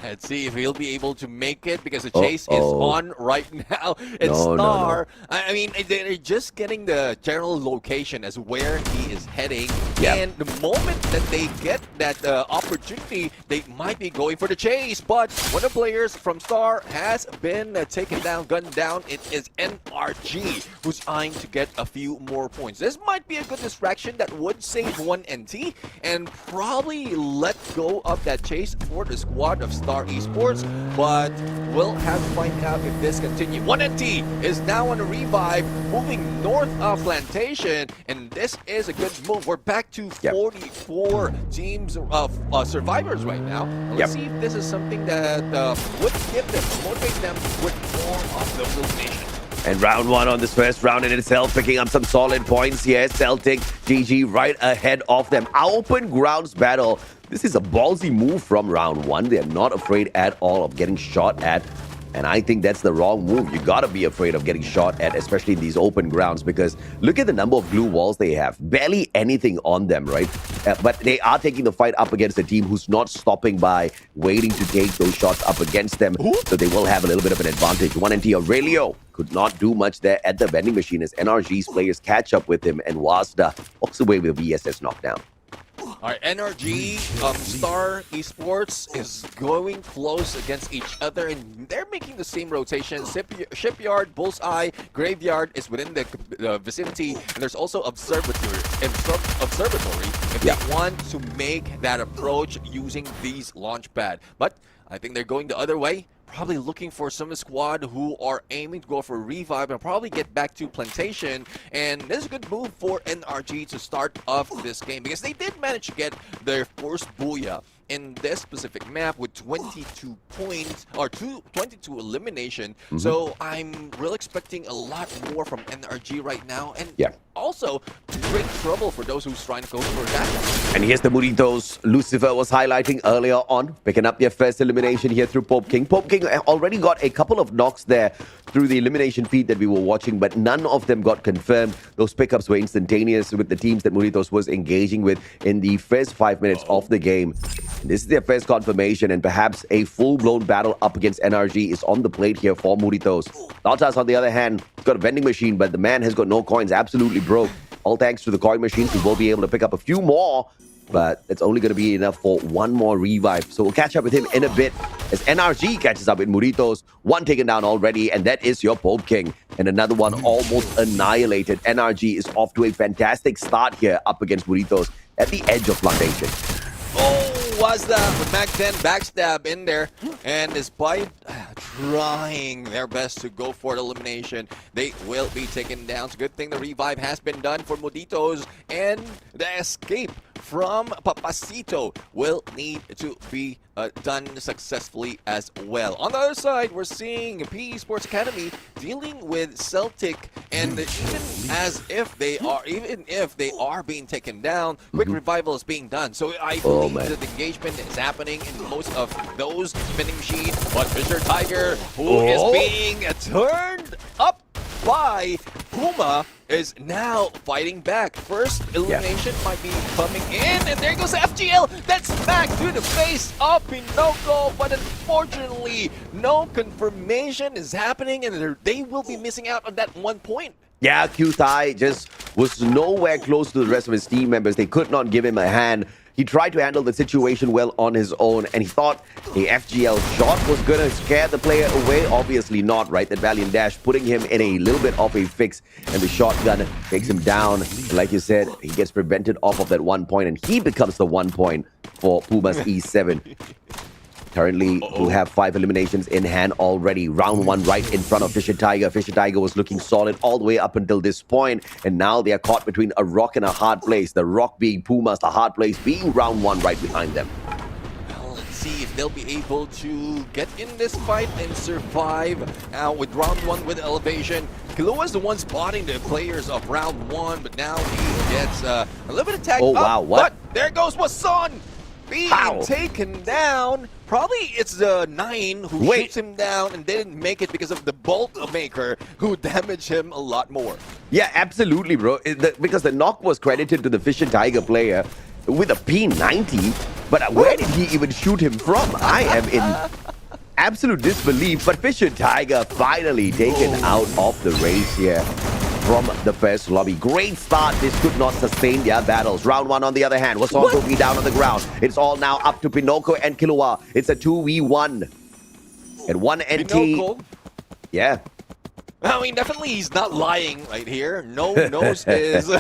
Let's see if he'll be able to make it, because the chase is on right now. And Star, I mean, they're just getting the general location as where he is heading. Yep. And the moment that they get that opportunity, they might be going for the chase. But one of the players from Star has been taken down, gunned down. It is NRG, who's eyeing to get a few more points. This might be a good distraction that would save 1NT and probably let go of that chase for the squad of Star. Star Esports, but we'll have to find out if this continues. 1NT is now on a revive, moving north of Plantation, and this is a good move. We're back to 44 teams of survivors right now. Let's see if this is something that would give them, motivate them with more of those eliminations. And round one on this first round in itself, picking up some solid points here. Celtic, GG right ahead of them. Open grounds battle. This is a ballsy move from round one. They're not afraid at all of getting shot at. And I think that's the wrong move. You gotta be afraid of getting shot at, especially in these open grounds, because look at the number of glue walls they have. Barely anything on them, right? But they are taking the fight up against a team who's not stopping by, waiting to take those shots up against them. So they will have a little bit of an advantage. 1NT Aurelio could not do much there at the vending machine as NRG's players catch up with him, and Wazda walks away with a VSS knockdown. All right, NRG, Star Esports is going close against each other, and they're making the same rotation. Shipyard, Bullseye, Graveyard is within the vicinity, and there's also Observatory if they want to make that approach using these launch pad. But I think they're going the other way. Probably looking for some squad who are aiming to go for a revive and probably get back to Plantation. And this is a good move for NRG to start off this game, because they did manage to get their first booyah in this specific map with 22 points or 22 elimination. So I'm really expecting a lot more from NRG right now, and also great trouble for those who's trying to go for that. And here's the Muritos Lucifer was highlighting earlier on, picking up their first elimination here through Pope King. Pope King already got a couple of knocks there through the elimination feed that we were watching, but none of them got confirmed. Those pickups were instantaneous with the teams that Muritos was engaging with in the first 5 minutes of the game. This is their first confirmation, and perhaps a full-blown battle up against NRG is on the plate here for Muritos. Lautas, on the other hand, got a vending machine, but the man has got no coins, absolutely broke. All thanks to the coin machines, he will be able to pick up a few more, but it's only going to be enough for one more revive. So we'll catch up with him in a bit as NRG catches up with Muritos. One taken down already, and that is your Pope King. And another one almost annihilated. NRG is off to a fantastic start here up against Muritos at the edge of Plantation. Was the Mac 10 backstab in there, and despite trying their best to go for the elimination, they will be taken down. It's a good thing the revive has been done for Moditos, and the escape from Papacito will need to be done successfully as well. On the other side, we're seeing PE Sports Academy dealing with Celtic, and even if they are being taken down, quick revival is being done. So I believe that the engagement is happening in most of those vending machines. But Fisher Tiger, who is being turned up by Puma, is now fighting back. First elimination might be coming in, and there goes FGL. That's back to the face of Pinocchio, but unfortunately, no confirmation is happening, and they will be missing out on that 1 point. Yeah, Q-Thai just was nowhere close to the rest of his team members. They could not give him a hand. He tried to handle the situation well on his own, and he thought a FGL shot was going to scare the player away. Obviously not, right? That Valiant Dash putting him in a little bit of a fix, and the shotgun takes him down. And like you said, he gets prevented off of that 1 point, and he becomes the 1 point for Puma's E7. Currently, we'll have 5 eliminations in hand already. Round 1 right in front of Fisher Tiger. Fisher Tiger was looking solid all the way up until this point, and now they are caught between a rock and a hard place. The rock being Pumas, the hard place being round 1 right behind them. Well, let's see if they'll be able to get in this fight and survive. Now with round 1 with elevation, Kilua is the one spotting the players of round 1, but now he gets a little bit of tag. Oh, wow, what? But there goes Wason being taken down. Probably it's the 9 who shoots him down and didn't make it because of the bolt maker who damaged him a lot more. Yeah, absolutely, bro. Because the knock was credited to the Fisher Tiger player with a P90, but where did he even shoot him from? I am in absolute disbelief, but Fisher Tiger finally taken out of the race here from the first lobby. Great start. This could not sustain their battles. Round 1 on the other hand was also be down on the ground. It's all now up to Pinocchio and Kilua. It's a 2v1. And 1NT. Pinocchio. Yeah. I mean, definitely he's not lying right here. No nose is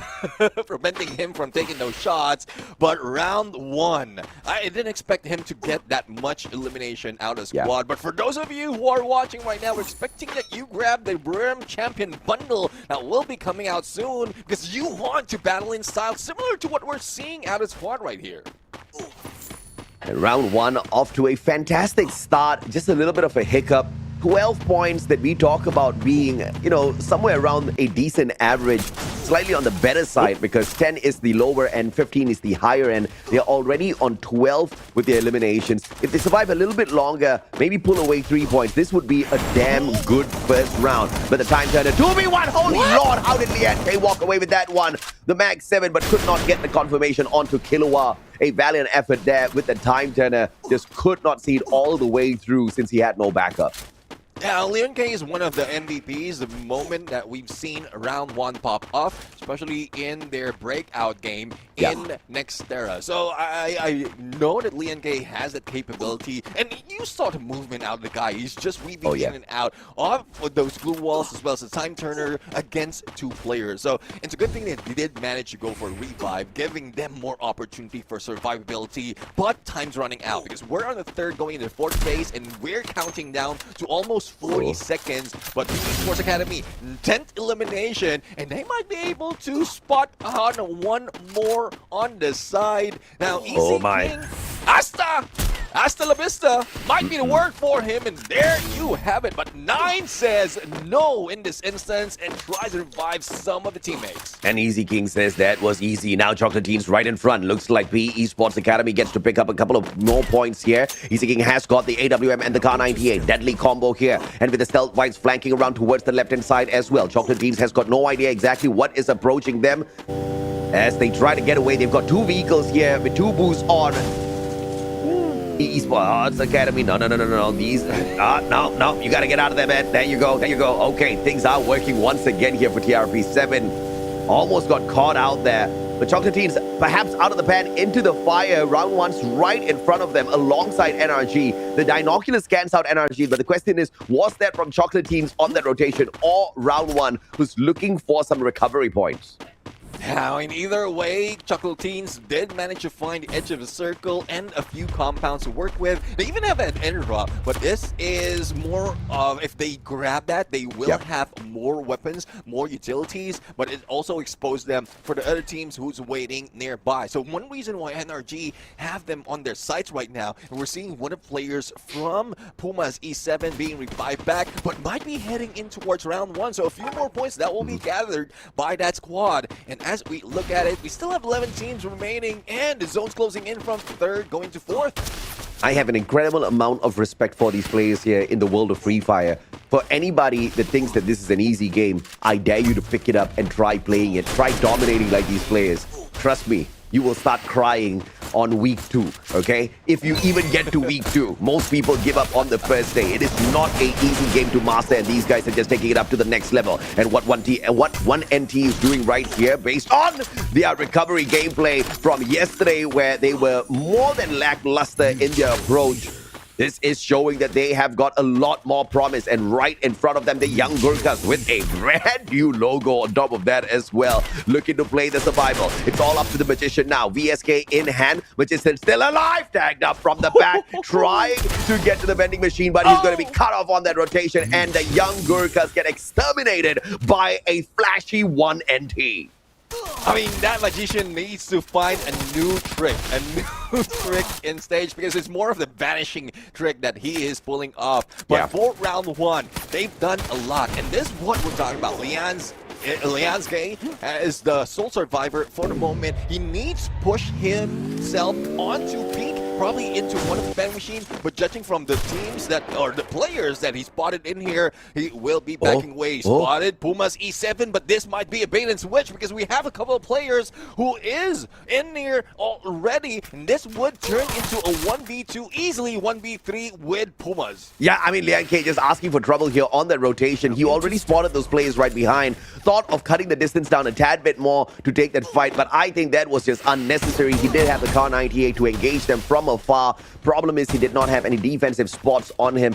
preventing him from taking those shots. But round 1, I didn't expect him to get that much elimination out of squad. But for those of you who are watching right now, we're expecting that you grab the Brim Champion bundle that will be coming out soon because you want to battle in style similar to what we're seeing out of squad right here. And round 1 off to a fantastic start. Just a little bit of a hiccup. 12 points that we talk about being, somewhere around a decent average, slightly on the better side because 10 is the lower end, 15 is the higher end. They're already on 12 with their eliminations. If they survive a little bit longer, maybe pull away 3 points, this would be a damn good first round. But the time turner, 2v1, holy lord, how did Lian walk away with that one? The Mag 7, but could not get the confirmation onto Killua. A valiant effort there with the time turner, just could not see it all the way through since he had no backup. Yeah, Leon K is one of the MVPs the moment that we've seen round 1 pop off, especially in their breakout game in Nextera. So I know that Leon K has that capability, and you saw the movement out of the guy. He's just weaving in and out of those glue walls as well as the time turner against 2 players. So it's a good thing that he did manage to go for a revive, giving them more opportunity for survivability, but time's running out because we're on the 3rd going into the 4th phase, and we're counting down to almost 40 seconds, but the Esports Academy 10th elimination, and they might be able to spot on one more on the side. Now, Easy King, Hasta la vista might be the word for him, and there you have it. But 9 says no in this instance and tries to revive some of the teammates. And Easy King says that was easy. Now Chocolate Team's right in front. Looks like PE Esports Academy gets to pick up a couple of more points here. Easy King has got the AWM and the Kar98. Deadly combo here. And with the Stealth Whites flanking around towards the left-hand side as well. Chocolate Teams has got no idea exactly what is approaching them. As they try to get away, they've got 2 vehicles here with 2 boosts on. Esports Academy, no, these, no, you gotta get out of there, man. There you go. Okay, things are working once again here for TRP7. Almost got caught out there. The Chocolate Teams perhaps out of the pan into the fire. Round 1's right in front of them alongside NRG. The Dinocular scans out NRG, but the question is, was that from Chocolate Teams on that rotation or Round 1 who's looking for some recovery points? Now, in either way, Chocolate Teens did manage to find the edge of the circle and a few compounds to work with. They even have an ender drop, but this is more of, if they grab that, they will have more weapons, more utilities, but it also exposed them for the other teams who's waiting nearby. So one reason why NRG have them on their sights right now, and we're seeing one of the players from Puma's E7 being revived back, but might be heading in towards round 1. So a few more points that will be gathered by that squad. And as we look at it, we still have 11 teams remaining, and the zone's closing in from 3rd going to 4th. I have an incredible amount of respect for these players here in the world of Free Fire. For anybody that thinks that this is an easy game, I dare you to pick it up and try playing it. Try dominating like these players. Trust me, you will start crying on week 2, okay? If you even get to week 2, most people give up on the first day. It is not an easy game to master, and these guys are just taking it up to the next level. And what one NT is doing right here, based on their recovery gameplay from yesterday, where they were more than lackluster in their approach, this is showing that they have got a lot more promise. And right in front of them, the young Gurkhas with a brand new logo on top of that as well, looking to play the survival. It's all up to the Magician now. VSK in hand. Magician still alive, tagged up from the back, trying to get to the vending machine, but he's going to be cut off on that rotation, and the young Gurkhas get exterminated by a flashy 1 NT. I mean, that Magician needs to find a new trick in stage, because it's more of the vanishing trick that he is pulling off. But for round 1, they've done a lot, and this is what we're talking about. Lian's game is the sole survivor for the moment. He needs to push himself onto peak, probably into one of the vending machines, but judging from the teams that, or the players that he spotted in here, he will be backing away. Spotted Puma's E7, but this might be a bait and switch, because we have a couple of players who is in here already, and this would turn into a 1v2, easily 1v3 with Pumas. Yeah, I mean, Lian K just asking for trouble here on that rotation. He already spotted those players right behind. Thought of cutting the distance down a tad bit more to take that fight, but I think that was just unnecessary. He did have the Kar98 to engage them from from afar. Problem is he did not have any defensive spots on him,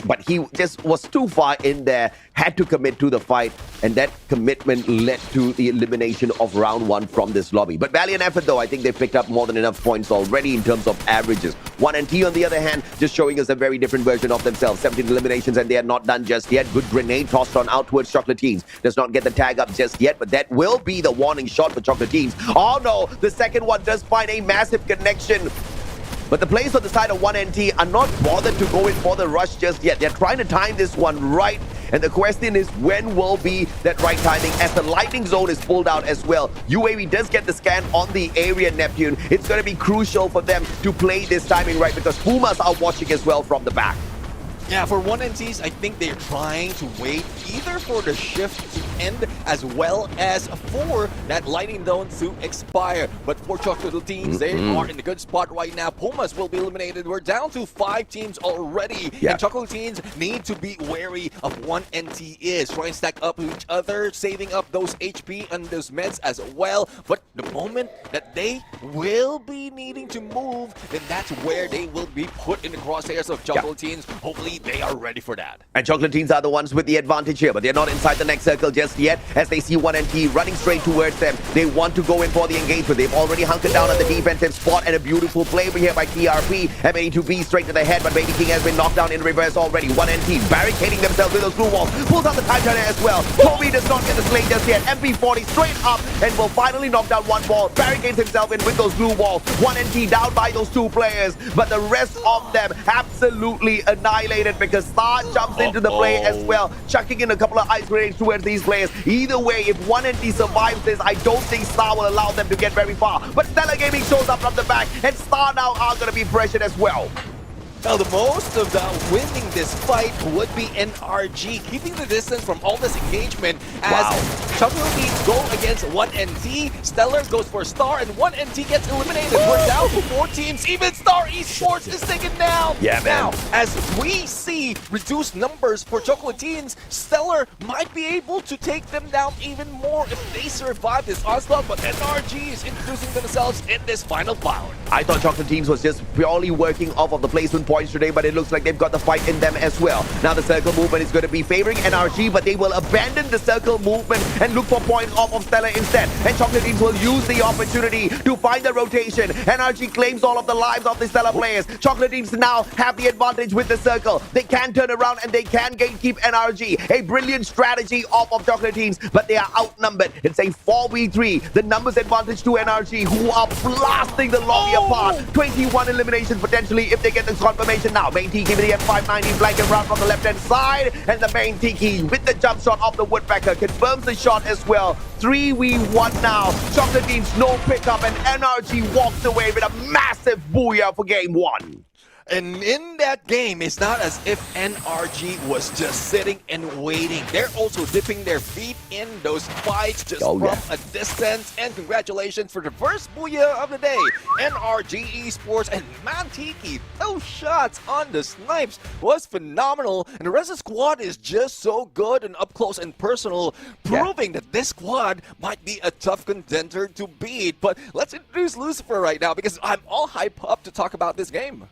but he just was too far in there, had to commit to the fight, and that commitment led to the elimination of round 1 from this lobby. But valiant effort though, I think they've picked up more than enough points already in terms of averages. 1NT on the other hand, just showing us a very different version of themselves. 17 eliminations and they are not done just yet. Good grenade tossed on out towards Chocolatines. Does not get the tag up just yet, but that will be the warning shot for Chocolatines. Oh no, the second one does find a massive connection. But the players on the side of 1NT are not bothered to go in for the rush just yet. They're trying to time this one right. And the question is, when will be that right timing as the lightning zone is pulled out as well? UAV does get the scan on the area, Neptune. It's going to be crucial for them to play this timing right because Pumas are watching as well from the back. Yeah, for 1NTs, I think they're trying to wait either for the shift to end as well as for that lightning zone to expire. But for Chocolatines, they are in a good spot right now. Pumas will be eliminated. We're down to 5 teams already. Yeah. And Chocolatines need to be wary of 1NT is. Try and stack up with each other, saving up those HP and those meds as well. But the moment that they will be needing to move, then that's where they will be put in the crosshairs of Chocolatines. Hopefully, they are ready for that. And Chocolatines are the ones with the advantage here, but they're not inside the next circle just yet as they see 1NT running straight towards them. They want to go in for the engagement. They've already hunkered down at the defensive spot, and a beautiful play here by TRP. M82B straight to the head, but Baby King has been knocked down in reverse already. 1NT barricading themselves with those blue walls. Pulls out the time turner as well. Toby does not get the slay just yet. MP40 straight up and will finally knock down one wall. Barricades himself in with those blue walls. 1NT down by those 2 players, but the rest of them absolutely annihilated because Star jumps into the play as well, chucking in a couple of ice grenades towards these players. Either way, if 1NT survives this, I don't think Star will allow them to get very far. But Stellar Gaming shows up from the back, and Star now are going to be pressured as well. Now, the most of the winning this fight would be NRG, keeping the distance from all this engagement as Chocolatines go against 1NT, Stellar goes for Star, and 1NT gets eliminated. We're down to 4 teams. Even Star Esports is taken down. Yeah, man. Now, as we see reduced numbers for Chocolatines, Stellar might be able to take them down even more if they survive this onslaught, but NRG is introducing themselves in this final bout. I thought Chocolatines was just purely working off of the placement points today, but it looks like they've got the fight in them as well. Now the circle movement is going to be favoring NRG, but they will abandon the circle movement and look for points off of Stellar instead. And Chocolatines will use the opportunity to find the rotation. NRG claims all of the lives of the Stellar players. Chocolatines now have the advantage with the circle. They can turn around and they can gatekeep NRG. A brilliant strategy off of Chocolatines, but they are outnumbered. It's a 4v3. The numbers advantage to NRG, who are blasting the lobby apart. 21 eliminations potentially if they get this confirmation now. Main Tiki with the M590 flanking around from the left-hand side, and the main Tiki with the jump shot of the Woodpecker confirms the shot as well. 3v1 now. Chocolatines no pickup, and NRG walks away with a massive booyah for game 1. And in that game, it's not as if NRG was just sitting and waiting. They're also dipping their feet in those fights just from a distance. And congratulations for the first booyah of the day. NRG Esports and Mantiki. Those shots on the snipes was phenomenal. And the rest of the squad is just so good and up close and personal, proving that this squad might be a tough contender to beat. But let's introduce Lucifer right now because I'm all hyped up to talk about this game.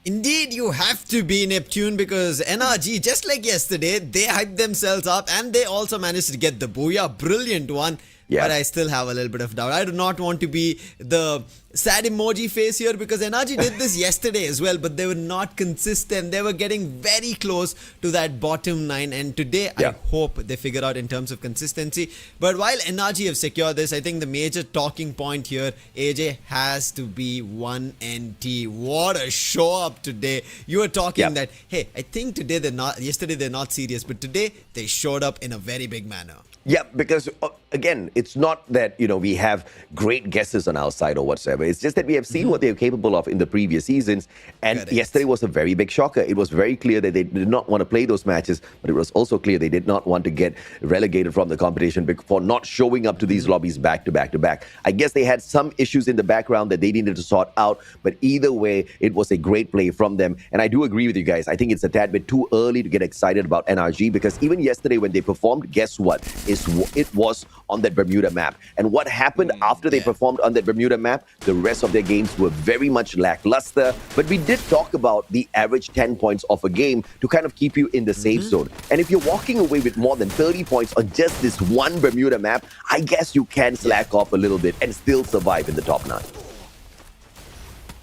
Indeed, you have to be, Neptune, because NRG, just like yesterday, they hyped themselves up and they also managed to get the booyah. Brilliant one. But I still have a little bit of doubt. I do not want to be the sad emoji face here because NRG did this yesterday as well, but they were not consistent. They were getting very close to that bottom 9, and today I hope they figure out in terms of consistency. But while NRG have secured this, I think the major talking point here, AJ, has to be 1NT. What a show up today. You were talking that, hey, I think today yesterday they're not serious, but today they showed up in a very big manner. Yeah, because again, it's not that, we have great guesses on our side or whatsoever. It's just that we have seen what they're capable of in the previous seasons. And yesterday was a very big shocker. It was very clear that they did not want to play those matches, but it was also clear they did not want to get relegated from the competition for not showing up to these lobbies back to back to back. I guess they had some issues in the background that they needed to sort out, but either way, it was a great play from them. And I do agree with you guys. I think it's a tad bit too early to get excited about NRG because even yesterday when they performed, guess what? it was on that Bermuda map. And what happened after they performed on that Bermuda map, the rest of their games were very much lackluster. But we did talk about the average 10 points of a game to kind of keep you in the safe zone. And if you're walking away with more than 30 points on just this one Bermuda map, I guess you can slack off a little bit and still survive in the top 9.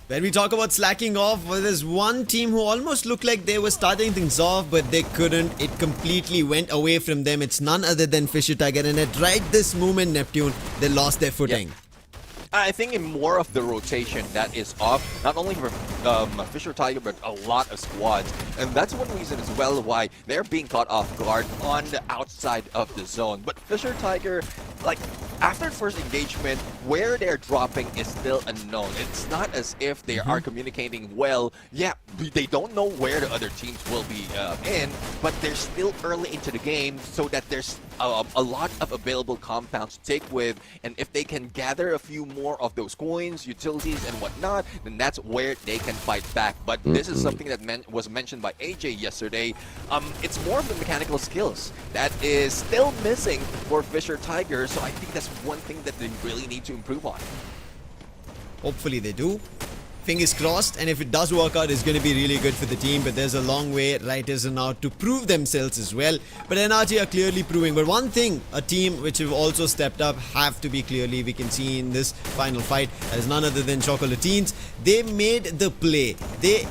When we talk about slacking off, well, there's one team who almost looked like they were starting things off, but they couldn't. It completely went away from them. It's none other than Fisher Tiger, and at right this moment, Neptune, they lost their footing. I think in more of the rotation that is off, not only for Fisher Tiger, but a lot of squads. And that's one reason as well why they're being caught off guard on the outside of the zone. But Fisher Tiger, like, after first engagement, where they're dropping is still unknown. It's not as if they are communicating well. Yeah, they don't know where the other teams will be in, but they're still early into the game, so that there's a lot of available compounds to take with, and if they can gather a few more of those coins, utilities, and whatnot, then that's where they can fight back. But this is something that was mentioned by AJ yesterday. It's more of the mechanical skills that is still missing for Fisher Tiger, so I think that's one thing that they really need to improve on. Hopefully they do. Fingers crossed, and if it does work out, it's going to be really good for the team, but there's a long way right as of now to prove themselves as well. But NRG are clearly proving. But one thing, a team which have also stepped up, have to be clearly, we can see in this final fight, as none other than Chocolatines. They made the play. They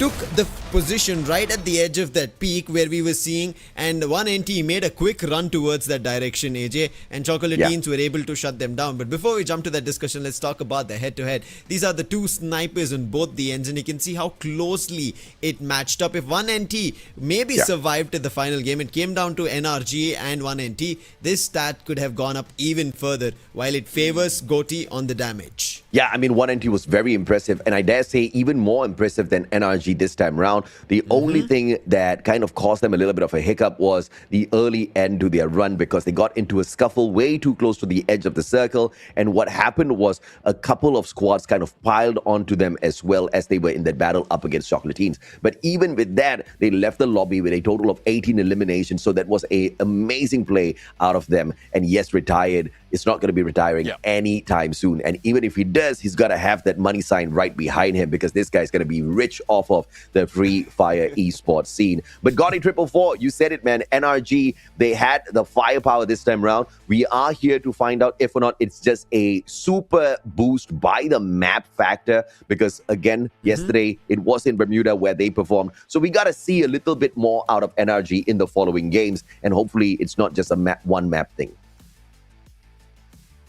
took the position right at the edge of that peak where we were seeing, and one NT made a quick run towards that direction, AJ, and Chocolatines were able to shut them down. But before we jump to that discussion, let's talk about the head-to-head. These are the two snipers on both the ends, and you can see how closely it matched up. If one NT maybe survived to the final game, it came down to NRG and one NT, this stat could have gone up even further, while it favors Goti on the damage. Yeah, I mean, 1NT was very impressive, and I dare say even more impressive than NRG this time round. The only thing that kind of caused them a little bit of a hiccup was the early end to their run, because they got into a scuffle way too close to the edge of the circle, and what happened was a couple of squads kind of piled onto them as well as they were in that battle up against Chocolatines. But even with that, they left the lobby with a total of 18 eliminations, so that was an amazing play out of them. And yes, retired. It's not going to be retiring anytime soon. And even if he does, he's got to have that money sign right behind him, because this guy's going to be rich off of the Free Fire esports scene. But Gotti 444, you said it, man. NRG, they had the firepower this time around. We are here to find out if or not it's just a super boost by the map factor, because again, yesterday it was in Bermuda where they performed. So we got to see a little bit more out of NRG in the following games, and hopefully it's not just a one map thing.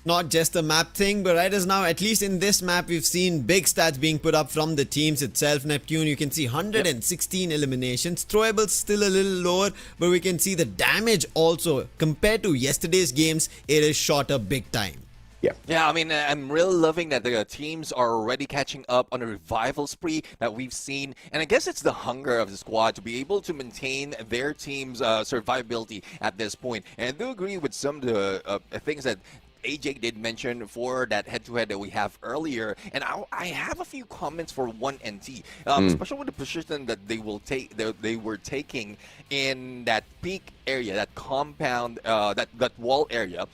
Not just a map thing, but right as now, at least in this map, we've seen big stats being put up from the teams itself. Neptune, you can see 116 eliminations. Throwables still a little lower, but we can see the damage also. Compared to yesterday's games, it is shot up big time. Yeah, I mean, I'm really loving that the teams are already catching up on a revival spree that we've seen. And I guess it's the hunger of the squad to be able to maintain their team's survivability at this point. And I do agree with some of the things that AJ did mention for that head-to-head that we have earlier, and I have a few comments for 1NT, especially with the position that they were taking in that peak area, that compound, that wall area.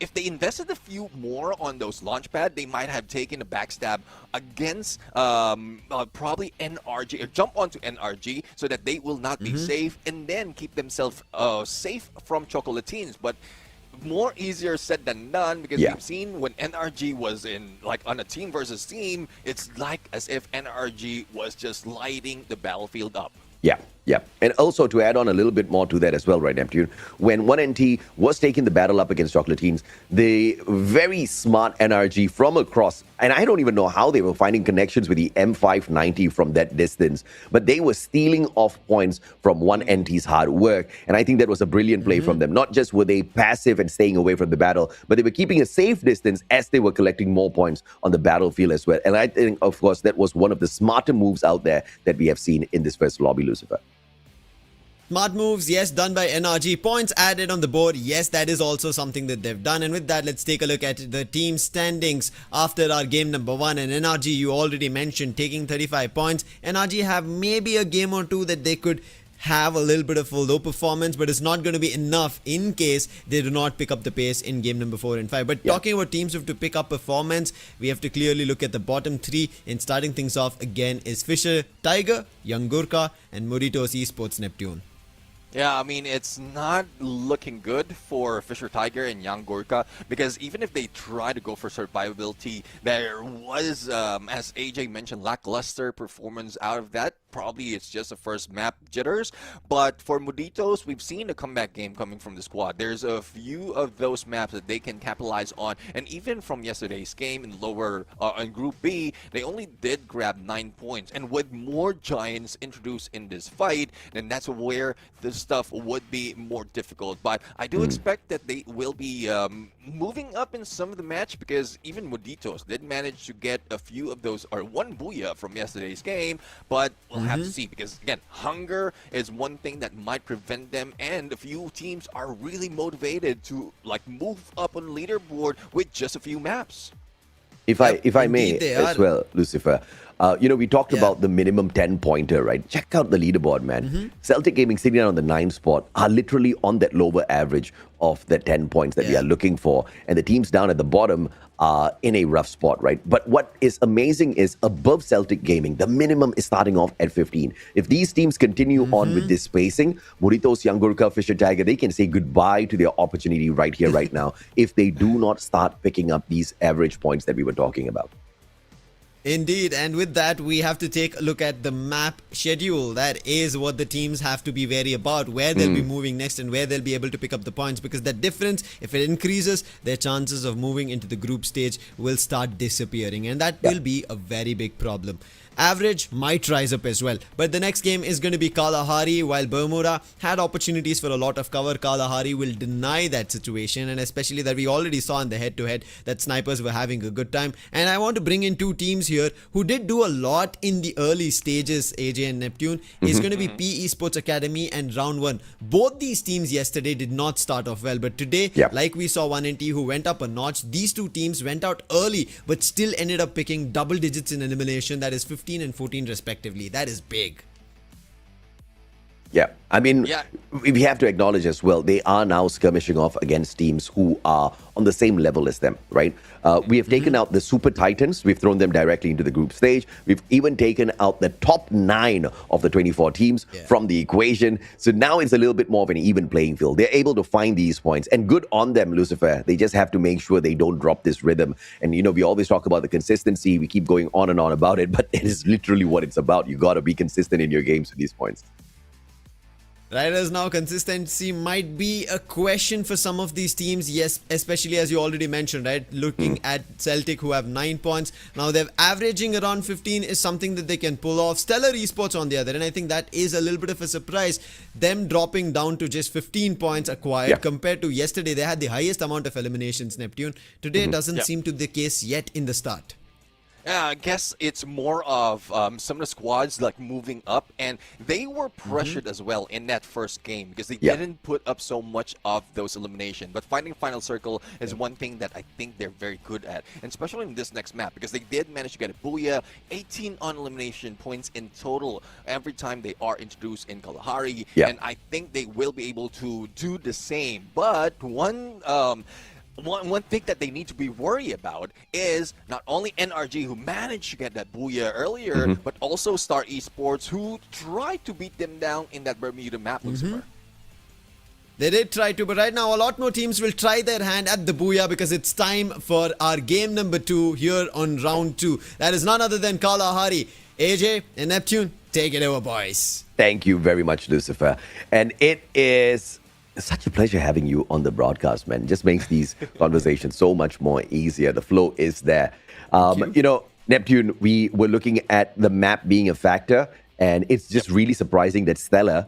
If they invested a few more on those launch pad, they might have taken a backstab against probably NRG, or jump onto NRG so that they will not be safe, and then keep themselves safe from Chocolatines. But more easier said than done, because we've seen when NRG was in, like, on a team versus team, it's like as if NRG was just lighting the battlefield up. Yeah. And also to add on a little bit more to that as well, right, Neptune? When 1NT was taking the battle up against Chocolatines, the very smart NRG from across, and I don't even know how they were finding connections with the M590 from that distance, but they were stealing off points from 1NT's hard work. And I think that was a brilliant play from them. Not just were they passive and staying away from the battle, but they were keeping a safe distance as they were collecting more points on the battlefield as well. And I think, of course, that was one of the smarter moves out there that we have seen in this first lobby, Lucifer. Smart moves, yes, done by NRG. Points added on the board, yes, that is also something that they've done. And with that, let's take a look at the team standings after our game number 1. And NRG, you already mentioned, taking 35 points. NRG have maybe a game or two that they could have a little bit of a low performance, but it's not going to be enough in case they do not pick up the pace in game number 4 and 5. But talking about teams who have to pick up performance, we have to clearly look at the bottom 3. In starting things off again is Fisher Tiger, Young Gurkha, and Moritos Esports Neptune. Yeah, I mean, it's not looking good for Fisher Tiger and Young Gurkha because even if they try to go for survivability, there was, as AJ mentioned, lackluster performance out of that. Probably it's just the first map jitters. But for Moritos, we've seen a comeback game coming from the squad. There's a few of those maps that they can capitalize on. And even from yesterday's game in in Group B, they only did grab 9 points. And with more giants introduced in this fight, then that's where this stuff would be more difficult. But I do expect that they will be moving up in some of the match because even Moritos did manage to get a few of those, or one booyah from yesterday's game. But we'll have to see because, again, hunger is one thing that might prevent them, and a few teams are really motivated to move up on the leaderboard with just a few maps. If I may as well, Lucifer, we talked about the minimum 10-pointer, right? Check out the leaderboard, man. Celtic Gaming sitting down on the 9th spot are literally on that lower average of the 10 points that we are looking for. And the teams down at the bottom are in a rough spot, right? But what is amazing is above Celtic Gaming, the minimum is starting off at 15. If these teams continue on with this spacing, Moritos, Young Gurkha, Fisher Tiger, they can say goodbye to their opportunity right here, right now, if they do not start picking up these average points that we were talking about. Indeed, and with that, we have to take a look at the map schedule. That is what the teams have to be wary about, where they'll be moving next and where they'll be able to pick up the points, because that difference, if it increases, their chances of moving into the group stage will start disappearing, and that will be a very big problem. Average might rise up as well, but the next game is going to be Kalahari. While Bermuda had opportunities for a lot of cover, Kalahari will deny that situation, and especially that we already saw in the head-to-head that snipers were having a good time. And I want to bring in two teams here who did do a lot in the early stages, AJ and Neptune. Is going to be P Esports Academy and Round 1. Both these teams yesterday did not start off well, but today, like we saw 1NT who went up a notch, these two teams went out early but still ended up picking double digits in elimination, that is 15 and 14 respectively. That is big. Yeah, I mean, we have to acknowledge as well, they are now skirmishing off against teams who are on the same level as them, right? We have taken out the Super Titans. We've thrown them directly into the group stage. We've even taken out the top 9 of the 24 teams from the equation. So now it's a little bit more of an even playing field. They're able to find these points, and good on them, Lucifer. They just have to make sure they don't drop this rhythm. And, we always talk about the consistency. We keep going on and on about it, but it is literally what it's about. You got to be consistent in your games with these points. Riders, now consistency might be a question for some of these teams, yes, especially as you already mentioned, right? Looking at Celtic, who have 9 points. Now they're averaging around 15 is something that they can pull off. Stellar Esports on the other, and I think that is a little bit of a surprise. Them dropping down to just 15 points acquired compared to yesterday. They had the highest amount of eliminations, Neptune. Today doesn't seem to be the case yet in the start. Yeah, I guess it's more of some of the squads moving up, and they were pressured as well in that first game because they didn't put up so much of those eliminations. But finding final circle is one thing that I think they're very good at, and especially in this next map because they did manage to get a booyah, 18 on elimination points in total every time they are introduced in Kalahari, and I think they will be able to do the same. But one thing that they need to be worried about is not only NRG, who managed to get that booyah earlier, but also Star Esports, who tried to beat them down in that Bermuda map, Lucifer. They did try to, but right now a lot more teams will try their hand at the booyah because it's time for our game number 2 here on round 2. That is none other than Kalahari. AJ and Neptune, take it over, boys. Thank you very much, Lucifer. And it is such a pleasure having you on the broadcast, man. It just makes these conversations so much more easier. The flow is there. Neptune, we were looking at the map being a factor, and it's just really surprising that Stellar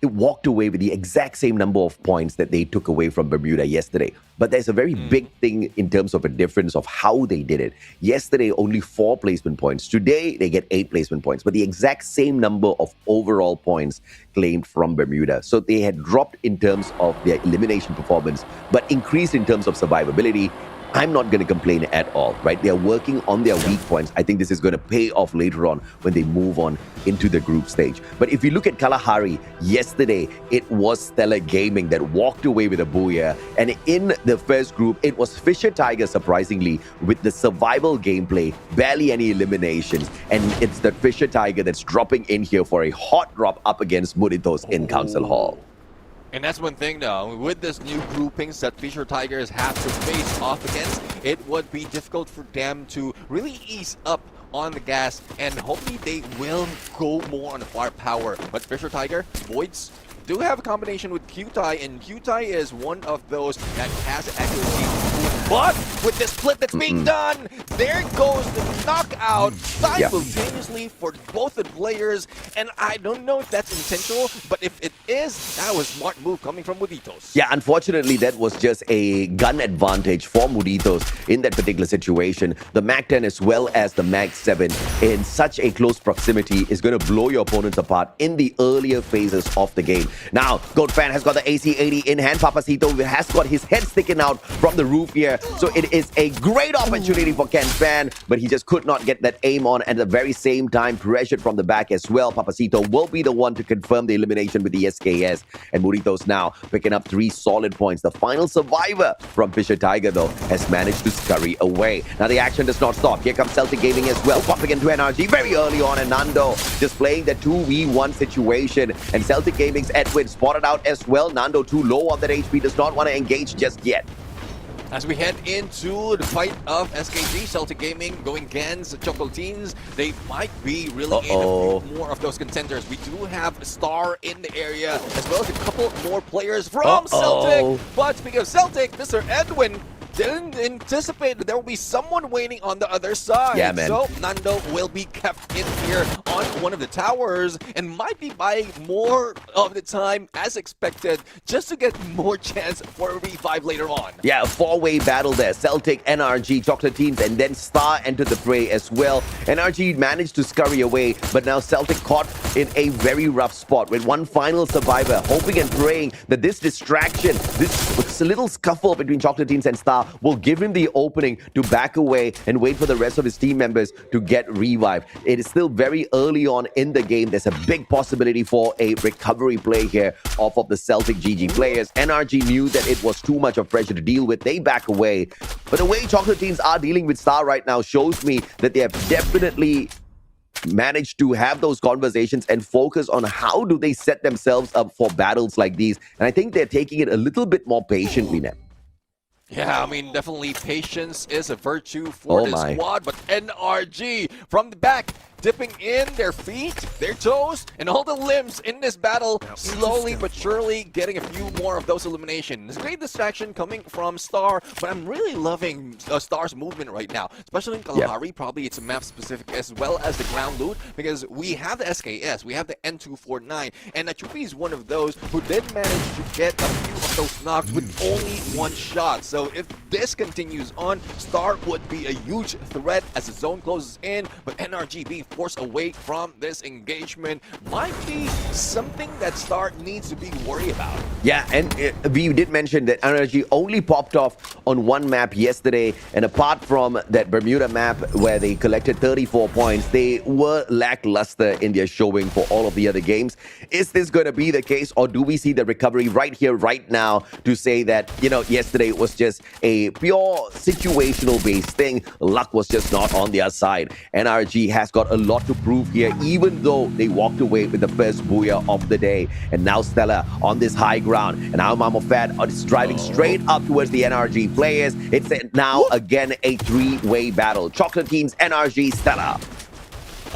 walked away with the exact same number of points that they took away from Bermuda yesterday. But there's a very big thing in terms of a difference of how they did it. Yesterday, only 4 placement points. Today, they get 8 placement points, but the exact same number of overall points claimed from Bermuda. So they had dropped in terms of their elimination performance, but increased in terms of survivability. I'm not going to complain at all, right? They're working on their weak points. I think this is going to pay off later on when they move on into the group stage. But if you look at Kalahari, yesterday, it was Stellar Gaming that walked away with a booyah. And in the first group, it was Fisher Tiger, surprisingly, with the survival gameplay, barely any eliminations. And it's the Fisher Tiger that's dropping in here for a hot drop up against Muritos in Council Hall. And that's one thing though, with this new groupings that Fisher Tigers have to face off against, it would be difficult for them to really ease up on the gas, and hopefully they will go more on the firepower. But Fisher Tiger, Voids, do have a combination with Q-Tai, and Q-Tai is one of those that has accuracy. But with the split that's being done, there goes the knockout simultaneously for both the players. And I don't know if that's intentional, but if it is, that was a smart move coming from Muritos. Yeah, unfortunately, that was just a gun advantage for Muritos in that particular situation. The Mag-10 as well as the Mag-7 in such a close proximity is going to blow your opponents apart in the earlier phases of the game. Now, Goldfan has got the AC-80 in hand. Papacito has got his head sticking out from the roof here. So it is a great opportunity for Ken Fan, but he just could not get that aim on. And at the very same time, pressured from the back as well. Papacito will be the one to confirm the elimination with the SKS. And Muritos now picking up 3 solid points. The final survivor from Fisher Tiger, though, has managed to scurry away. Now, the action does not stop. Here comes Celtic Gaming as well, popping into NRG very early on. And Nando just playing the 2v1 situation. And Celtic Gaming's Edwin spotted out as well. Nando too low on that HP, does not want to engage just yet. As we head into the fight of SKG, Celtic Gaming going against Chocolatines, they might be really in a few more of those contenders. We do have a Star in the area, as well as a couple more players from Celtic. But speaking of Celtic, Mr. Edwin didn't anticipate that there will be someone waiting on the other side. Yeah, man. So Nando will be kept in here on one of the towers and might be buying more of the time as expected just to get more chance for a revive later on. Yeah, a 4-way battle there. Celtic, NRG, Chocolatines, and then Star entered the fray as well. NRG managed to scurry away, but now Celtic caught in a very rough spot with one final survivor, hoping and praying that this distraction, this little scuffle between Chocolatines and Star will give him the opening to back away and wait for the rest of his team members to get revived. It is still very early on in the game. There's a big possibility for a recovery play here off of the Celtic GG players. NRG knew that it was too much of pressure to deal with. They back away. But the way Chocolatines are dealing with Star right now shows me that they have definitely managed to have those conversations and focus on how do they set themselves up for battles like these. And I think they're taking it a little bit more patiently now. Yeah, I mean, definitely patience is a virtue for this squad, but NRG from the back, dipping in their feet, their toes, and all the limbs in this battle, slowly but surely getting a few more of those eliminations. Great distraction coming from Star, but I'm really loving Star's movement right now, especially in Kalahari. Probably it's map specific as well as the ground loot, because we have the SKS, we have the N249, and Achupi is one of those who did manage to get a few of those knocks with only one shot. So if this continues on, Star would be a huge threat as the zone closes in, but NRG being forced away from this engagement might be something that Star needs to be worried about. Yeah, and we did mention that NRG only popped off on one map yesterday, and apart from that Bermuda map where they collected 34 points, they were lackluster in their showing for all of the other games. Is this going to be the case, or do we see the recovery right here, right now, to say that, you know, yesterday was just a pure situational based thing? Luck was just not on their side. NRG has got a lot to prove here, even though they walked away with the first booyah of the day. And now Stella on this high ground, and now Mamo Fat is driving straight up towards the NRG players. It's now again a 3-way battle. Chocolatines, NRG, Stella.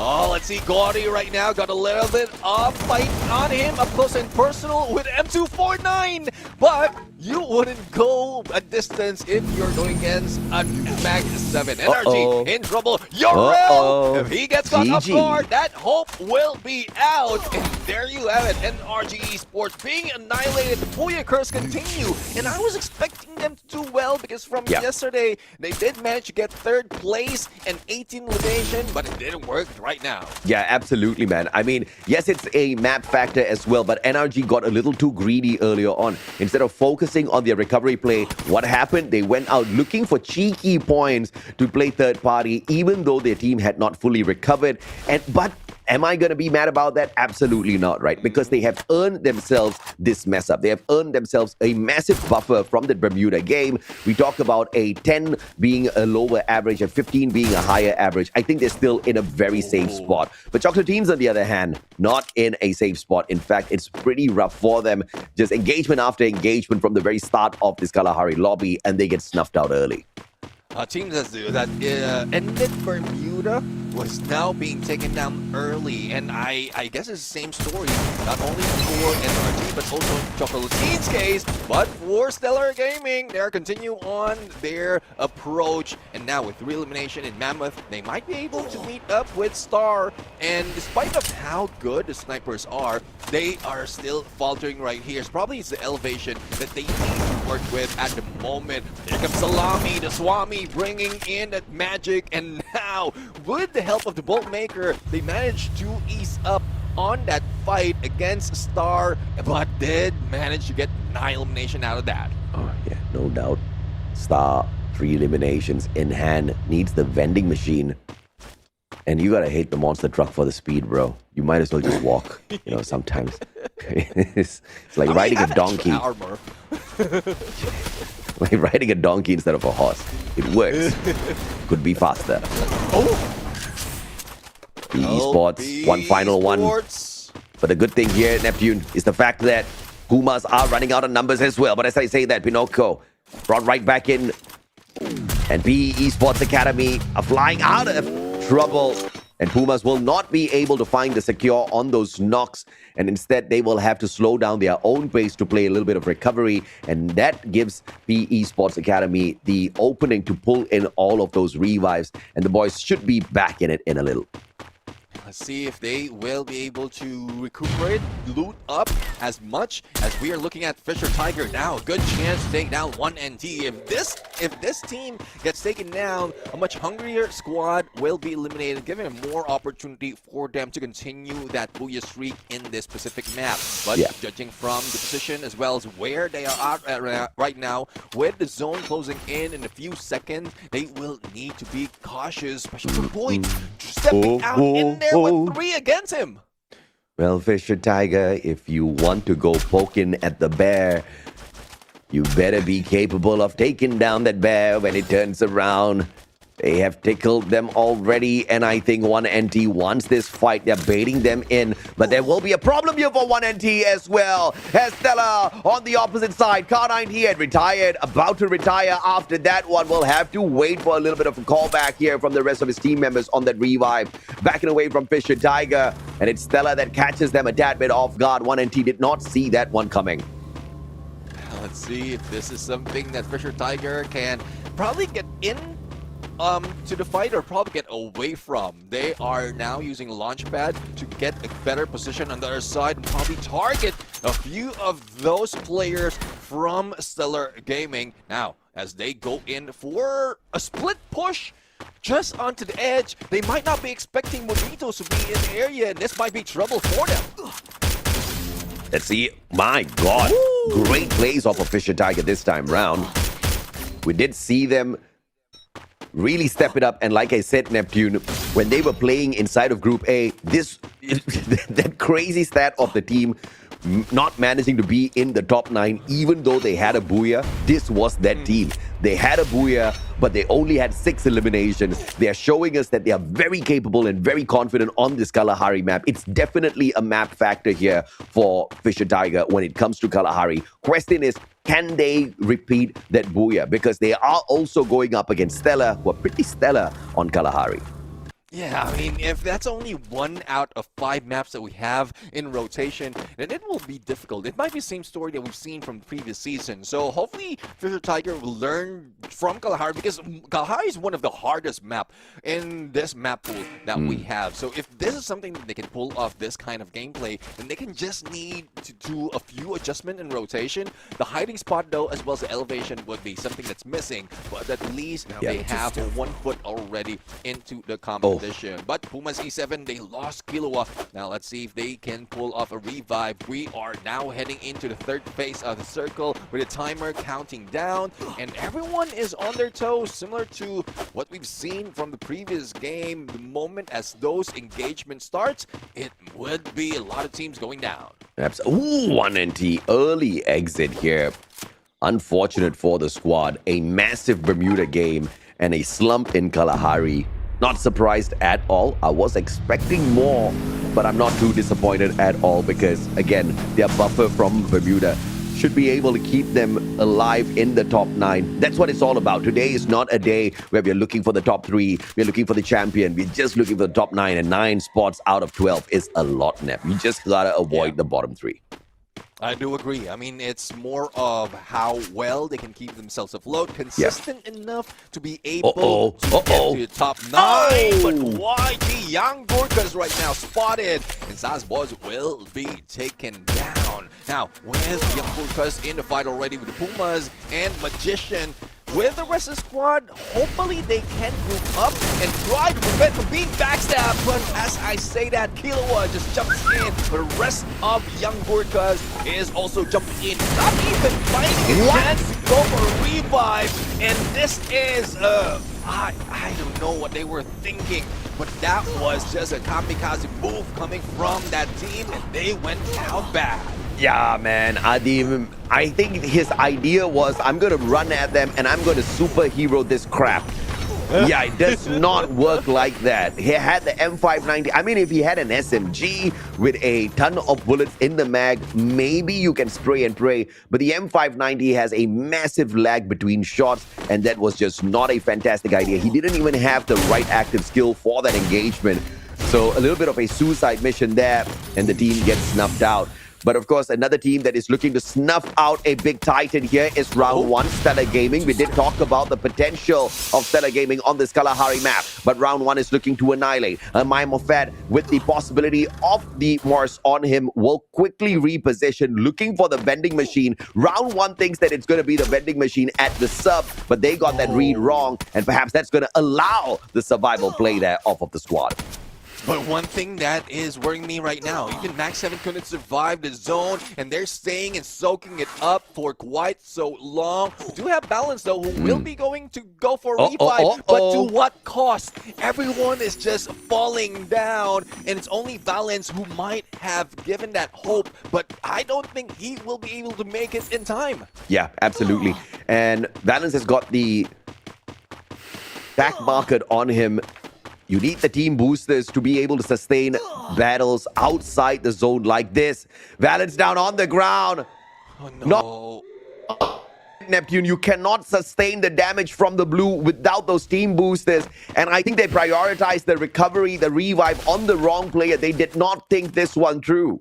Oh, let's see, Gordy right now got a little bit of fight on him up close and personal with M249, but you wouldn't go a distance if you're going against a Mag-7. NRG in trouble. Yorel, if he gets caught off guard, that hope will be out. And there you have it, NRG Esports being annihilated. The Booyah curse continue, and I was expecting them to do well because from yesterday, they did manage to get 3rd place and 18 elimination, but it didn't work right now. Yeah, absolutely, man. I mean, yes, it's a map factor as well, but NRG got a little too greedy earlier on. Instead of focusing focusing on their recovery play. What happened? They went out looking for cheeky points to play third party, even though their team had not fully recovered. But am I going to be mad about that? Absolutely not, right? Because they have earned themselves this mess up. They have earned themselves a massive buffer from the Bermuda game. We talked about a 10 being a lower average and 15 being a higher average. I think they're still in a very safe spot. But Chocolate Teams, on the other hand, not in a safe spot. In fact, it's pretty rough for them. Just engagement after engagement from the very start of this Kalahari lobby, and they get snuffed out early. Teams that ended Bermuda was now being taken down early, and I guess it's the same story, not only for NRG but also in Chocolatein's case, but for Stellar Gaming. They're continue on their approach, and now with 3 elimination in Mammoth, they might be able to meet up with Star, and despite of how good the snipers are, they are still faltering right here. So probably it's the elevation that they need to work with at the moment. Here comes Salami, the Swami, bringing in that magic, and now with the help of the Bolt Maker, they managed to ease up on that fight against Star, but did manage to get 9 elimination out of that. Oh yeah, no doubt. Star, 3 eliminations in hand, needs the vending machine. And you gotta hate the monster truck for the speed, bro. You might as well just walk, you know, sometimes. It's like riding a donkey. Like riding a donkey instead of a horse. It works. Could be faster. Oh! The Esports, one final one. But the good thing here, Neptune, is the fact that Pumas are running out of numbers as well. But as I say that, Pinocchio brought right back in. And PE Esports Academy are flying out of trouble. And Pumas will not be able to find the secure on those knocks. And instead, they will have to slow down their own pace to play a little bit of recovery. And that gives PE Sports Academy the opening to pull in all of those revives. And the boys should be back in it in a little. Let's see if they will be able to recuperate, loot up as much as we are looking at Fisher Tiger now. A good chance to take down 1NT. If this team gets taken down, a much hungrier squad will be eliminated, giving a more opportunity for them to continue that booyah streak in this specific map. But judging from the position as well as where they are at right now, with the zone closing in a few seconds, they will need to be cautious, especially for Boyd stepping out in there with 3 against him. Well, Fisher Tiger, if you want to go poking at the bear, you better be capable of taking down that bear when it turns around. They have tickled them already, and I think 1NT wants this fight. They're baiting them in, but there will be a problem here for 1NT as well. As Stella on the opposite side, Car9 he had retired, about to retire after that one. Will have to wait for a little bit of a callback here from the rest of his team members on that revive. Backing away from Fisher Tiger, and it's Stella that catches them a tad bit off guard. 1NT did not see that one coming. Let's see if this is something that Fisher Tiger can probably get in to the fight or probably get away from. They are now using Launchpad to get a better position on the other side and probably target a few of those players from Stellar Gaming. Now, as they go in for a split push just onto the edge, they might not be expecting Monitos to be in the area, and this might be trouble for them. Let's see. My God. Ooh. Great plays off of Fisher Tiger this time round. We did see them really step it up, and like I said, Neptune, when they were playing inside of Group A, that crazy stat of the team not managing to be in the top 9, even though they had a booyah, this was that team. They had a booyah, but they only had 6 eliminations. They are showing us that they are very capable and very confident on this Kalahari map. It's definitely a map factor here for Fisher Tiger when it comes to Kalahari. Question is, can they repeat that booyah? Because they are also going up against Stella, who are pretty stellar on Kalahari. Yeah, I mean, if that's only 1 out of 5 maps that we have in rotation, then it will be difficult. It might be the same story that we've seen from the previous season. So hopefully Fisher Tiger will learn from Kalahari, because Kalahari is one of the hardest map in this map pool that we have. So if this is something that they can pull off this kind of gameplay, then they can just need to do a few adjustments in rotation. The hiding spot, though, as well as the elevation would be something that's missing, but at least they have 1 foot already into the combo. addition. But Pumas E7, they lost Killua. Now let's see if they can pull off a revive. We are now heading into the third phase of the circle with a timer counting down, and everyone is on their toes, similar to what we've seen from the previous game. The moment as those engagements starts, it would be a lot of teams going down. Ooh, 1NT early exit here. Unfortunate for the squad. A massive Bermuda game and a slump in Kalahari. Not surprised at all. I was expecting more, but I'm not too disappointed at all because, again, their buffer from Bermuda should be able to keep them alive in the top 9. That's what it's all about. Today is not a day where we're looking for the top 3. We're looking for the champion. We're just looking for the top 9, and 9 spots out of 12 is a lot, Nep. You just gotta avoid the bottom 3. I do agree. I mean, it's more of how well they can keep themselves afloat, consistent enough to be able to get to the top 9. But YG Young Gorkas right now spotted, and Zaz Boys will be taken down. Now, with Young Gorkas in the fight already with the Pumas and Magician, with the rest of the squad, hopefully they can move up and try to prevent from being backstabbed. But as I say that, Killua just jumps in. The rest of Young Gorkas is also jumping in. Not even finding a chance to go for a revive. And this is, I don't know what they were thinking, but that was just a kamikaze move coming from that team, and they went down bad. Yeah, man, Adim, I think his idea was, I'm going to run at them and I'm going to superhero this crap. Yeah, it does not work like that. He had the M590. I mean, if he had an SMG with a ton of bullets in the mag, maybe you can spray and pray. But the M590 has a massive lag between shots, and that was just not a fantastic idea. He didn't even have the right active skill for that engagement. So a little bit of a suicide mission there, and the team gets snuffed out. But of course, another team that is looking to snuff out a big titan here is Round 1, Stellar Gaming. We did talk about the potential of Stellar Gaming on this Kalahari map, but Round 1 is looking to annihilate. Maimofed, with the possibility of the Morse on him, will quickly reposition, looking for the vending machine. Round 1 thinks that it's going to be the vending machine at the sub, but they got that read wrong, and perhaps that's going to allow the survival play there off of the squad. But one thing that is worrying me right now, even Max 7 couldn't survive the zone, and they're staying and soaking it up for quite so long. We do have Balance, though, who will be going to go for a revive, but to what cost? Everyone is just falling down, and it's only Balance who might have given that hope, but I don't think he will be able to make it in time. Yeah, absolutely. And Balance has got the back market on him. You need the team boosters to be able to sustain battles outside the zone like this. Valence down on the ground. Oh, no. Not Neptune, you cannot sustain the damage from the blue without those team boosters. And I think they prioritized the recovery, the revive on the wrong player. They did not think this one through.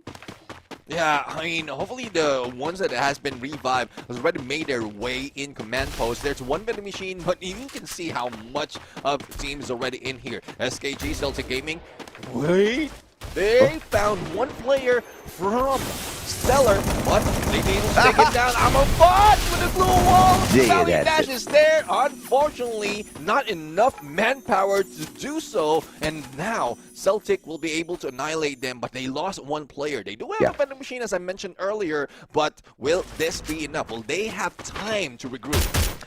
Yeah, I mean, hopefully the ones that has been revived has already made their way in command post. There's one vending machine, but you can see how much of the team is already in here. SKG, Celtic Gaming. Wait, they found one player from Stellar, but they didn't take it down. I'm a bot with the blue wall. Sally Dash is there. Unfortunately, not enough manpower to do so. And now Celtic will be able to annihilate them, but they lost one player. They do have a vending machine, as I mentioned earlier, but will this be enough? Will they have time to regroup?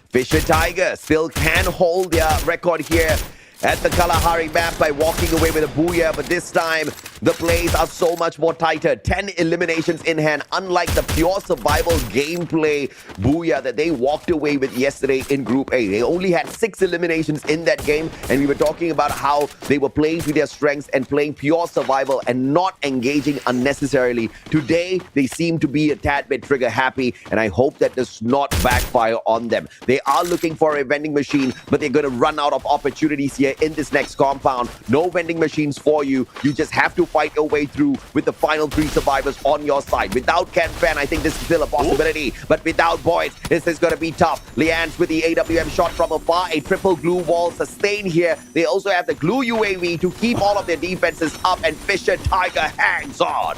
Fisher Tiger still can hold their record here at the Kalahari map by walking away with a booyah, but this time the plays are so much more tighter. 10 eliminations in hand, unlike the pure survival gameplay booyah that they walked away with yesterday in Group A. They only had 6 eliminations in that game, and we were talking about how they were playing to their strengths and playing pure survival and not engaging unnecessarily. Today, they seem to be a tad bit trigger happy, and I hope that does not backfire on them. They are looking for a vending machine, but they're going to run out of opportunities here in this next compound. No vending machines for you. You just have to fight your way through with the final 3 survivors on your side. Without Ken Fan, I think this is still a possibility, but without Boyd, this is going to be tough. Lian's with the AWM shot from afar, a triple glue wall sustained here. They also have the glue UAV to keep all of their defenses up, and Fisher Tiger hangs on.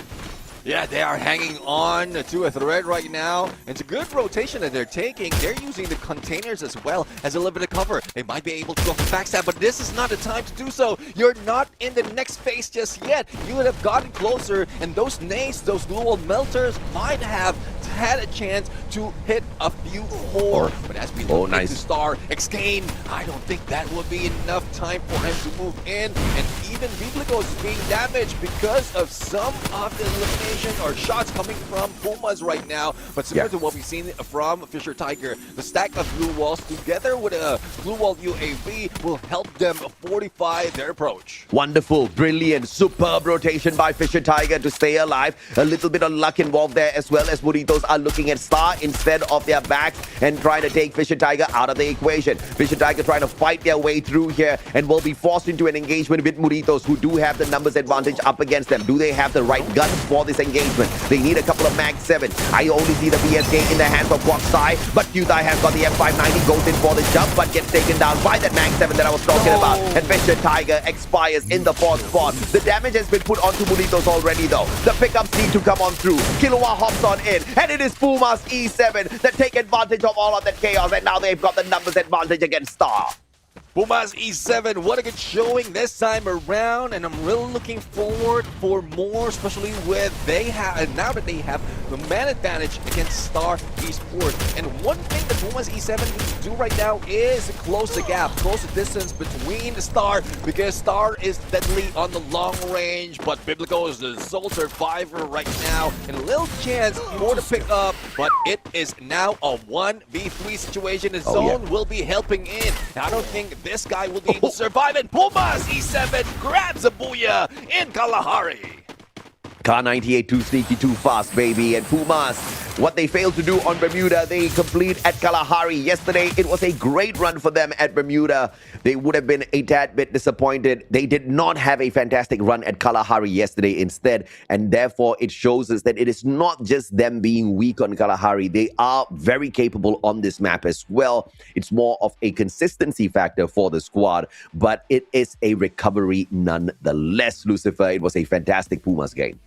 Yeah, they are hanging on to a thread right now. It's a good rotation that they're taking. They're using the containers as well as a little bit of cover. They might be able to go for backstab, but this is not the time to do so. You're not in the next phase just yet. You would have gotten closer, and those nades, those glue wall melters might have had a chance to hit a few more. But as we look into Star, Xkane, I don't think that will be enough time for him to move in. And even Biblico is being damaged because of some of the elimination or shots coming from Pumas right now. But similar to what we've seen from Fisher Tiger, the stack of glue walls together with a glue wall UAV will help them fortify their approach. Wonderful, brilliant, superb rotation by Fisher Tiger to stay alive. A little bit of luck involved there as well, as Burritos are looking at Star instead of their backs and trying to take Fisher Tiger out of the equation. Fisher Tiger trying to fight their way through here and will be forced into an engagement with Burritos, who do have the numbers advantage up against them. Do they have the right guns for this engagement? They need a couple of Mag 7. I only see the BSK in the hands of Quacksai, but Qthai has got the M590, goes in for the jump, but gets taken down by that Mag 7 that I was talking about. And Fisher Tiger expires in the 4th spot. The damage has been put onto Burritos already though. The pickups need to come on through. Killua hops on in, and it is Puma's E7 that take advantage of all of that chaos, and now they've got the numbers advantage against Star. Pumas E7, what a good showing this time around, and I'm really looking forward for more, especially with now that they have the man advantage against Star Esports. And one thing that Pumas E7 needs to do right now is close the gap, close the distance between Star, because Star is deadly on the long range, but Biblico is the sole survivor right now, and a little chance more to pick up, but it is now a 1v3 situation. The zone will be helping in. I don't think this guy will be able to survive it. Pumas E7 grabs a booyah in Kalahari. Car 98 too sneaky, too fast, baby. And Pumas, what they failed to do on Bermuda, they complete at Kalahari. Yesterday, it was a great run for them at Bermuda. They would have been a tad bit disappointed. They did not have a fantastic run at Kalahari yesterday instead. And therefore, it shows us that it is not just them being weak on Kalahari. They are very capable on this map as well. It's more of a consistency factor for the squad. But it is a recovery nonetheless, Lucifer. It was a fantastic Pumas game.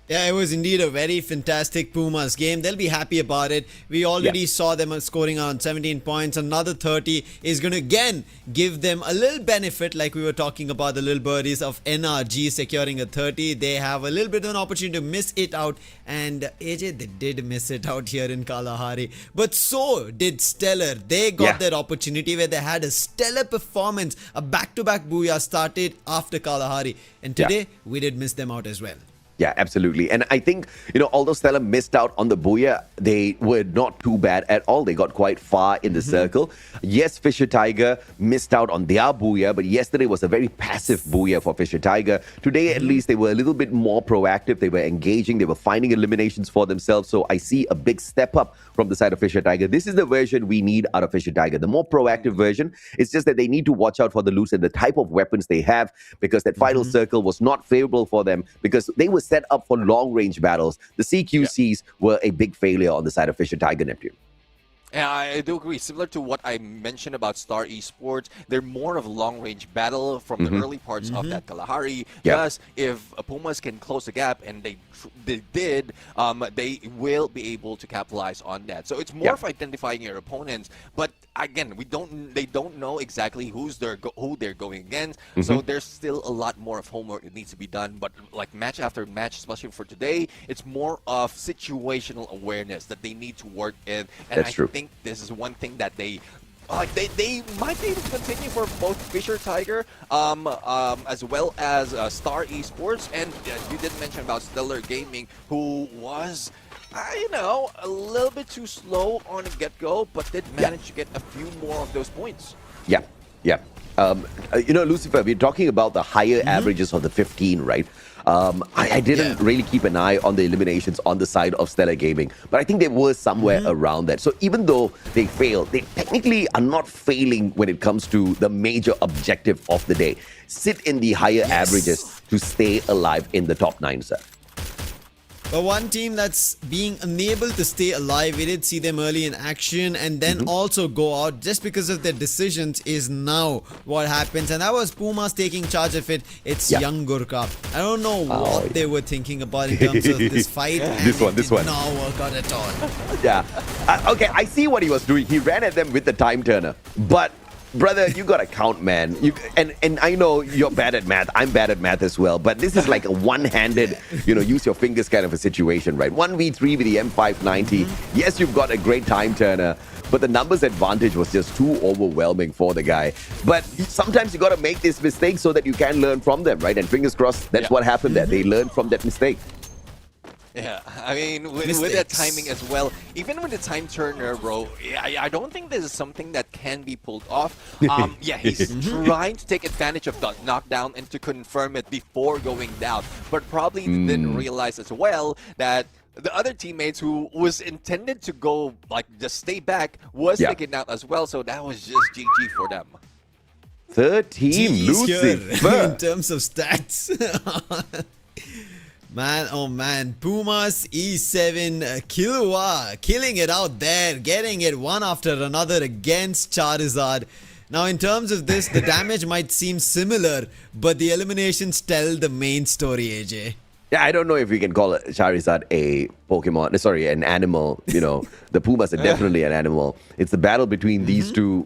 Yeah, it was indeed a very fantastic Pumas game. They'll be happy about it. We already saw them scoring around 17 points. Another 30 is going to again give them a little benefit, like we were talking about the little birdies of NRG securing a 30. They have a little bit of an opportunity to miss it out. And AJ, they did miss it out here in Kalahari. But so did Stellar. They got that opportunity where they had a stellar performance. A back-to-back booyah started after Kalahari. And today, we did miss them out as well. Yeah, absolutely. And I think, although Stella missed out on the booyah, they were not too bad at all. They got quite far in the circle. Yes, Fisher Tiger missed out on their booyah, but yesterday was a very passive booyah for Fisher Tiger. Today, at least, they were a little bit more proactive. They were engaging. They were finding eliminations for themselves. So I see a big step up from the side of Fisher Tiger. This is the version we need out of Fisher Tiger. The more proactive version. It's just that they need to watch out for the loose and the type of weapons they have, because that final circle was not favorable for them, because they were set up for long-range battles. The CQCs were a big failure on the side of Fisher Tiger Neptune. Yeah, I do agree. Similar to what I mentioned about Star Esports, they're more of a long-range battle from the early parts of that Kalahari. Thus, if Pumas can close the gap, and they did, they will be able to capitalize on that. So it's more of identifying your opponents. But again, they don't know exactly who they're going against. So there's still a lot more of homework that needs to be done. But like match after match, especially for today, it's more of situational awareness that they need to work in. And That's true. I think this is one thing that they might be able to continue for both Fisher Tiger as well as Star Esports. And you did mention about Stellar Gaming, who was a little bit too slow on the get-go, but did manage to get a few more of those points. Yeah. Lucifer, we're talking about the higher averages of the 15, right? I didn't really keep an eye on the eliminations on the side of Stellar Gaming, but I think they were somewhere around that. So even though they failed, they technically are not failing when it comes to the major objective of the day. Sit in the higher averages to stay alive in the top 9, sir. But one team that's being unable to stay alive, we did see them early in action and then also go out just because of their decisions is now what happens. And that was Pumas taking charge of it. It's young Gurkha. I don't know what they were thinking about in terms of this fight. And This one. It did not work out at all. Yeah. Okay, I see what he was doing. He ran at them with the time turner. But brother, you gotta count, man. And I know you're bad at math. I'm bad at math as well. But this is like a one-handed, use your fingers kind of a situation, right? 1v3 with the M590. Yes, you've got a great time turner, but the numbers advantage was just too overwhelming for the guy. But sometimes you gotta make these mistakes so that you can learn from them, right? And fingers crossed, that's what happened there. They learned from that mistake. Yeah, I mean, with that timing as well, even with the time turner, bro, I don't think this is something that can be pulled off. Yeah, he's trying to take advantage of the knockdown and to confirm it before going down, but probably didn't realize as well that the other teammates who was intended to go, like, just stay back was taken out as well, so that was just GG for them. Third team losing in terms of stats. Man, oh man, Pumas E7 Killua killing it out there, getting it one after another against Charizard. Now in terms of this, the damage might seem similar, but the eliminations tell the main story, AJ. Yeah, I don't know if we can call Charizard a Pokemon, sorry, an animal. The Pumas are definitely an animal. It's the battle between these two,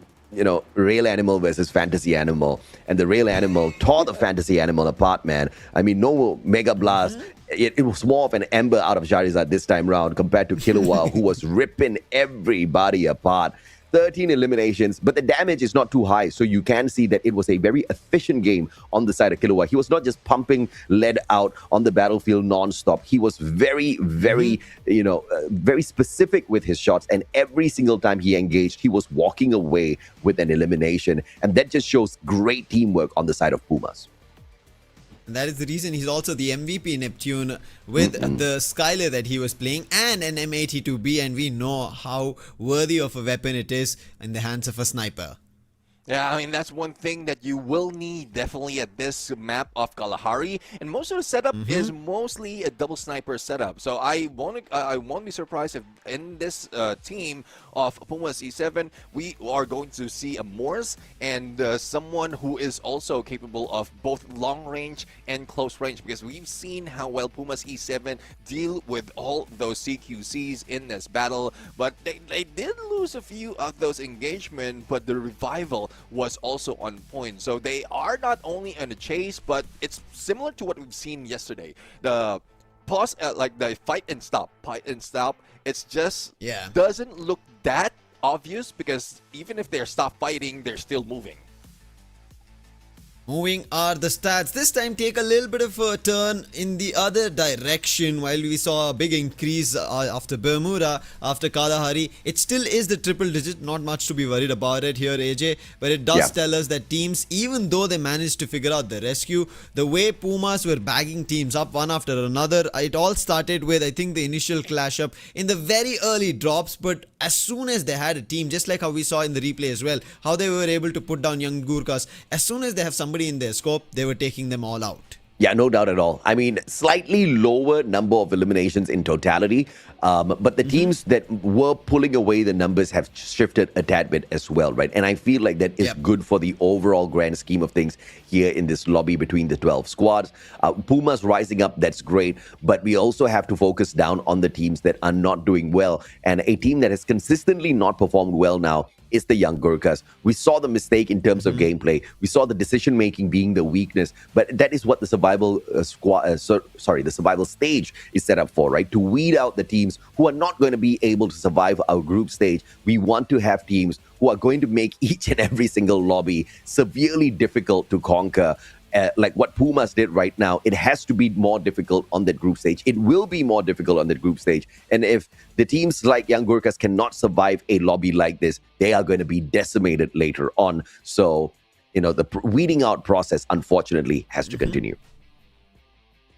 real animal versus fantasy animal. And the real animal tore the fantasy animal apart, man. I mean, no Mega Blast. It was more of an ember out of Charizard this time round compared to Killua, who was ripping everybody apart. 13 eliminations, but the damage is not too high, so you can see that it was a very efficient game on the side of Killua. He was not just pumping lead out on the battlefield non-stop. He was very, very, very specific with his shots, and every single time he engaged, he was walking away with an elimination, and that just shows great teamwork on the side of Pumas. And that is the reason he's also the MVP Neptune with the Skylar that he was playing and an M82B, and we know how worthy of a weapon it is in the hands of a sniper. Yeah, I mean, that's one thing that you will need definitely at this map of Kalahari. And most of the setup is mostly a double sniper setup. So I won't be surprised if in this team of Pumas E7, we are going to see a Morse and someone who is also capable of both long range and close range, because we've seen how well Pumas E7 deal with all those CQCs in this battle. But they did lose a few of those engagements, but the revival was also on point. So they are not only on the chase, but it's similar to what we've seen yesterday. The pause, like the fight and stop, it's just doesn't look that obvious, because even if they're stopped fighting, they're still moving. Moving are the stats. This time take a little bit of a turn in the other direction. While we saw a big increase after Bermuda, after Kalahari, it still is the triple digit. Not much to be worried about it here, AJ. But it does tell us that teams, even though they managed to figure out the rescue, the way Pumas were bagging teams up one after another, it all started with, I think, the initial clash up in the very early drops. But as soon as they had a team, just like how we saw in the replay as well, how they were able to put down young Gurkhas, as soon as they have somebody in their scope, they were taking them all out. Yeah, no doubt at all. I mean, slightly lower number of eliminations in totality, but the teams that were pulling away the numbers have shifted a tad bit as well, right? And I feel like that is good for the overall grand scheme of things here in this lobby between the 12 squads. Pumas rising up, that's great, but we also have to focus down on the teams that are not doing well. And a team that has consistently not performed well now is the young Gurkhas. We saw the mistake in terms of gameplay. We saw the decision-making being the weakness, but that is what the survival the survival stage is set up for, right? To weed out the teams who are not going to be able to survive our group stage. We want to have teams who are going to make each and every single lobby severely difficult to conquer. Like what Pumas did right now, it has to be more difficult on that group stage. It will be more difficult on that group stage. And if the teams like Young Gurkhas cannot survive a lobby like this, they are going to be decimated later on. So, the weeding out process, unfortunately, has to continue.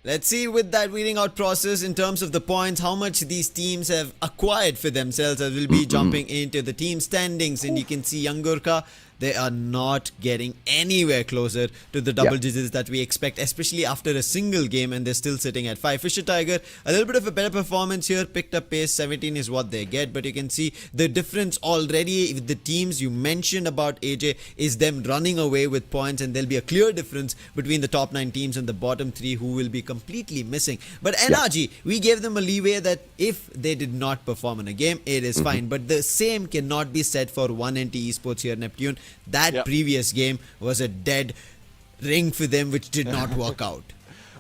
Let's see with that weeding out process in terms of the points, how much these teams have acquired for themselves, as we'll be jumping into the team standings. And you can see Young Gurkha, they are not getting anywhere closer to the double digits that we expect, especially after a single game, and they're still sitting at 5. Fisher Tiger, a little bit of a better performance here, picked up pace. 17 is what they get, but you can see the difference already with the teams you mentioned about AJ is them running away with points, and there'll be a clear difference between the top 9 teams and the bottom 3 who will be completely missing. But NRG, we gave them a leeway that if they did not perform in a game, it is fine. But the same cannot be said for 1NT Esports here, Neptune. That previous game was a dead ring for them, which did not work out.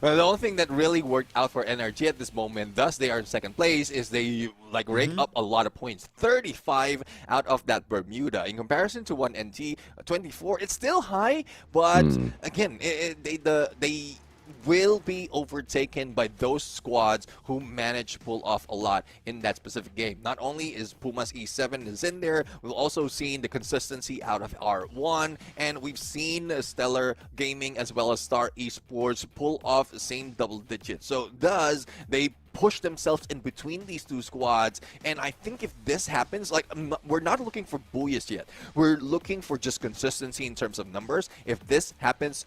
Well, the only thing that really worked out for NRG at this moment, thus they are in second place, is they rake up a lot of points. 35 out of that Bermuda. In comparison to 1NT, 24, it's still high, but again, they will be overtaken by those squads who manage to pull off a lot in that specific game. Not only is Pumas E7 is in there, we've also seen the consistency out of R1, and we've seen Stellar Gaming as well as Star Esports pull off the same double digits. So thus, they push themselves in between these two squads, and I think if this happens, like, we're not looking for booyahs yet. We're looking for just consistency in terms of numbers. If this happens,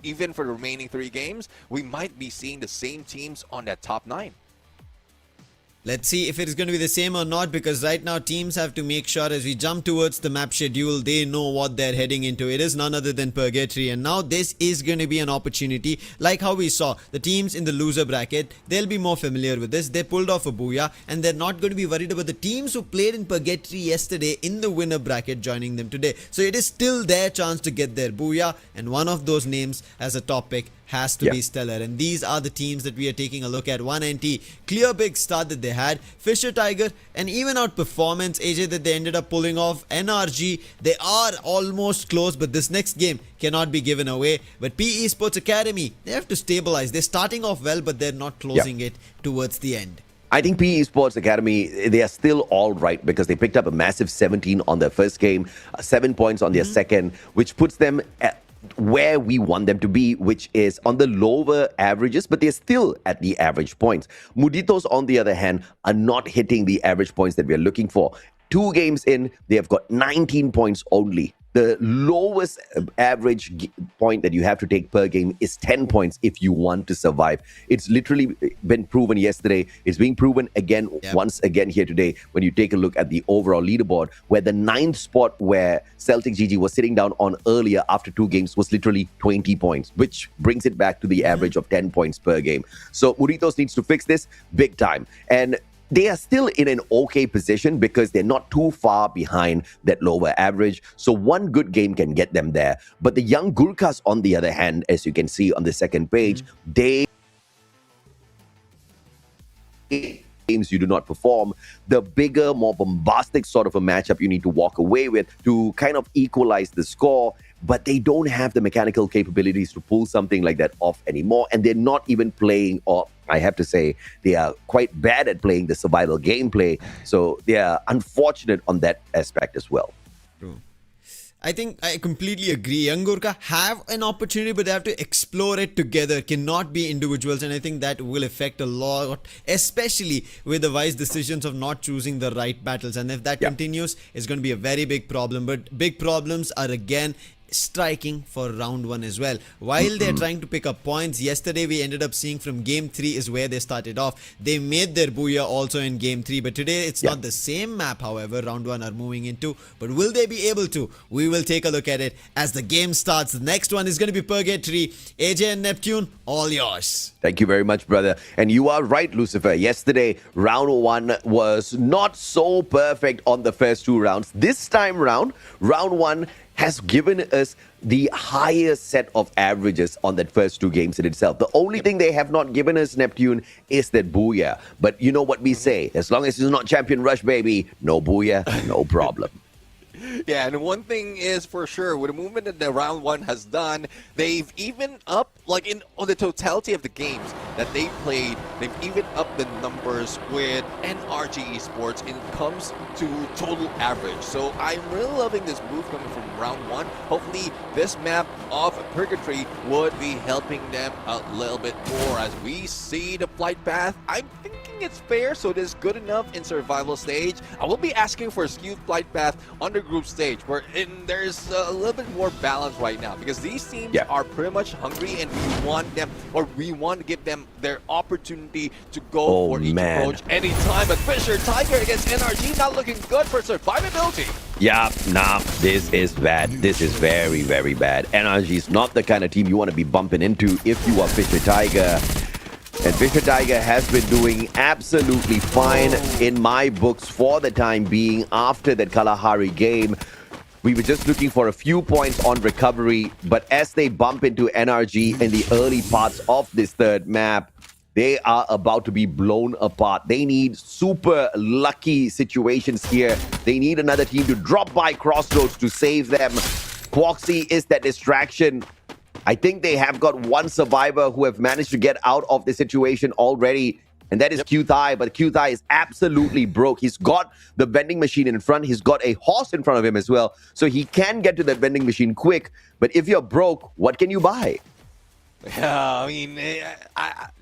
even for the remaining 3 games, we might be seeing the same teams on that top 9. Let's see if it is going to be the same or not, because right now teams have to make sure as we jump towards the map schedule, they know what they're heading into. It is none other than Purgatory, and now this is going to be an opportunity. Like how we saw the teams in the loser bracket, they'll be more familiar with this. They pulled off a booyah, and they're not going to be worried about the teams who played in Purgatory yesterday in the winner bracket joining them today. So it is still their chance to get their booyah, and one of those names as a top pick has to be Stellar. And these are the teams that we are taking a look at. 1NT, clear big start that they had. Fisher Tiger, an even out performance, AJ, that they ended up pulling off. NRG, they are almost close, but this next game cannot be given away. But PE Sports Academy, they have to stabilize. They're starting off well, but they're not closing it towards the end. I think PE Sports Academy, they are still all right because they picked up a massive 17 on their first game, 7 points on their second, which puts them at where we want them to be, which is on the lower averages, but they're still at the average points. Muditos, on the other hand, are not hitting the average points that we're looking for. 2 games in, they have got 19 points only. The lowest average point that you have to take per game is 10 points if you want to survive. It's literally been proven yesterday. It's being proven again, once again here today, when you take a look at the overall leaderboard, where the 9th spot where Celtic GG was sitting down on earlier after 2 games was literally 20 points, which brings it back to the average of 10 points per game. So Muritos needs to fix this big time. And they are still in an okay position because they're not too far behind that lower average. So one good game can get them there. But the young Gurkhas, on the other hand, as you can see on the second page, they games you do not perform, the bigger, more bombastic sort of a matchup you need to walk away with to kind of equalize the score. But they don't have the mechanical capabilities to pull something like that off anymore. And they're not even playing, or I have to say, they are quite bad at playing the survival gameplay. So they are unfortunate on that aspect as well. True. I think I completely agree. Young Gurkha have an opportunity, but they have to explore it together. Cannot be individuals, and I think that will affect a lot, especially with the wise decisions of not choosing the right battles. And if that continues, it's going to be a very big problem. But big problems are again striking for round 1 as well. While they're trying to pick up points, yesterday we ended up seeing from game 3 is where they started off. They made their booyah also in game 3, but today it's not the same map, however, round 1 are moving into. But will they be able to? We will take a look at it as the game starts. The next one is going to be Purgatory. AJ and Neptune, all yours. Thank you very much, brother. And you are right, Lucifer. Yesterday, round 1 was not so perfect on the first 2 rounds. This time round, round 1 has given us the highest set of averages on that first 2 games in itself. The only thing they have not given us, Neptune, is that booyah. But you know what we say, as long as it's not Champion Rush, baby, no booyah, no problem. Yeah, and one thing is for sure, with the movement that the round 1 has done, they've even up, like on the totality of the games that they played, they've even upped the numbers with NRG Esports when it comes to total average. So I'm really loving this move coming from round 1. Hopefully this map of Purgatory would be helping them a little bit more as we see the flight path. I'm thinking think it's fair, so it is good enough in survival stage. I will be asking for a skewed flight path on the group stage, where there's a little bit more balance right now, because these teams are pretty much hungry, and we want to give them their opportunity to go for each approach anytime. But Fisher Tiger against NRG not looking good for survivability. Yeah, nah, this is bad. This is very, very bad. NRG is not the kind of team you want to be bumping into if you are Fisher Tiger. And Fisher Tiger has been doing absolutely fine in my books for the time being after that Kalahari game. We were just looking for a few points on recovery, but as they bump into NRG in the early parts of this third map, they are about to be blown apart. They need super lucky situations here. They need another team to drop by Crossroads to save them. Quoxy is that distraction. I think they have got one survivor who have managed to get out of the situation already, and that is Q-Thai. But Q-Thai is absolutely broke. He's got the vending machine in front. He's got a horse in front of him as well. So he can get to that vending machine quick. But if you're broke, what can you buy? Yeah, I mean,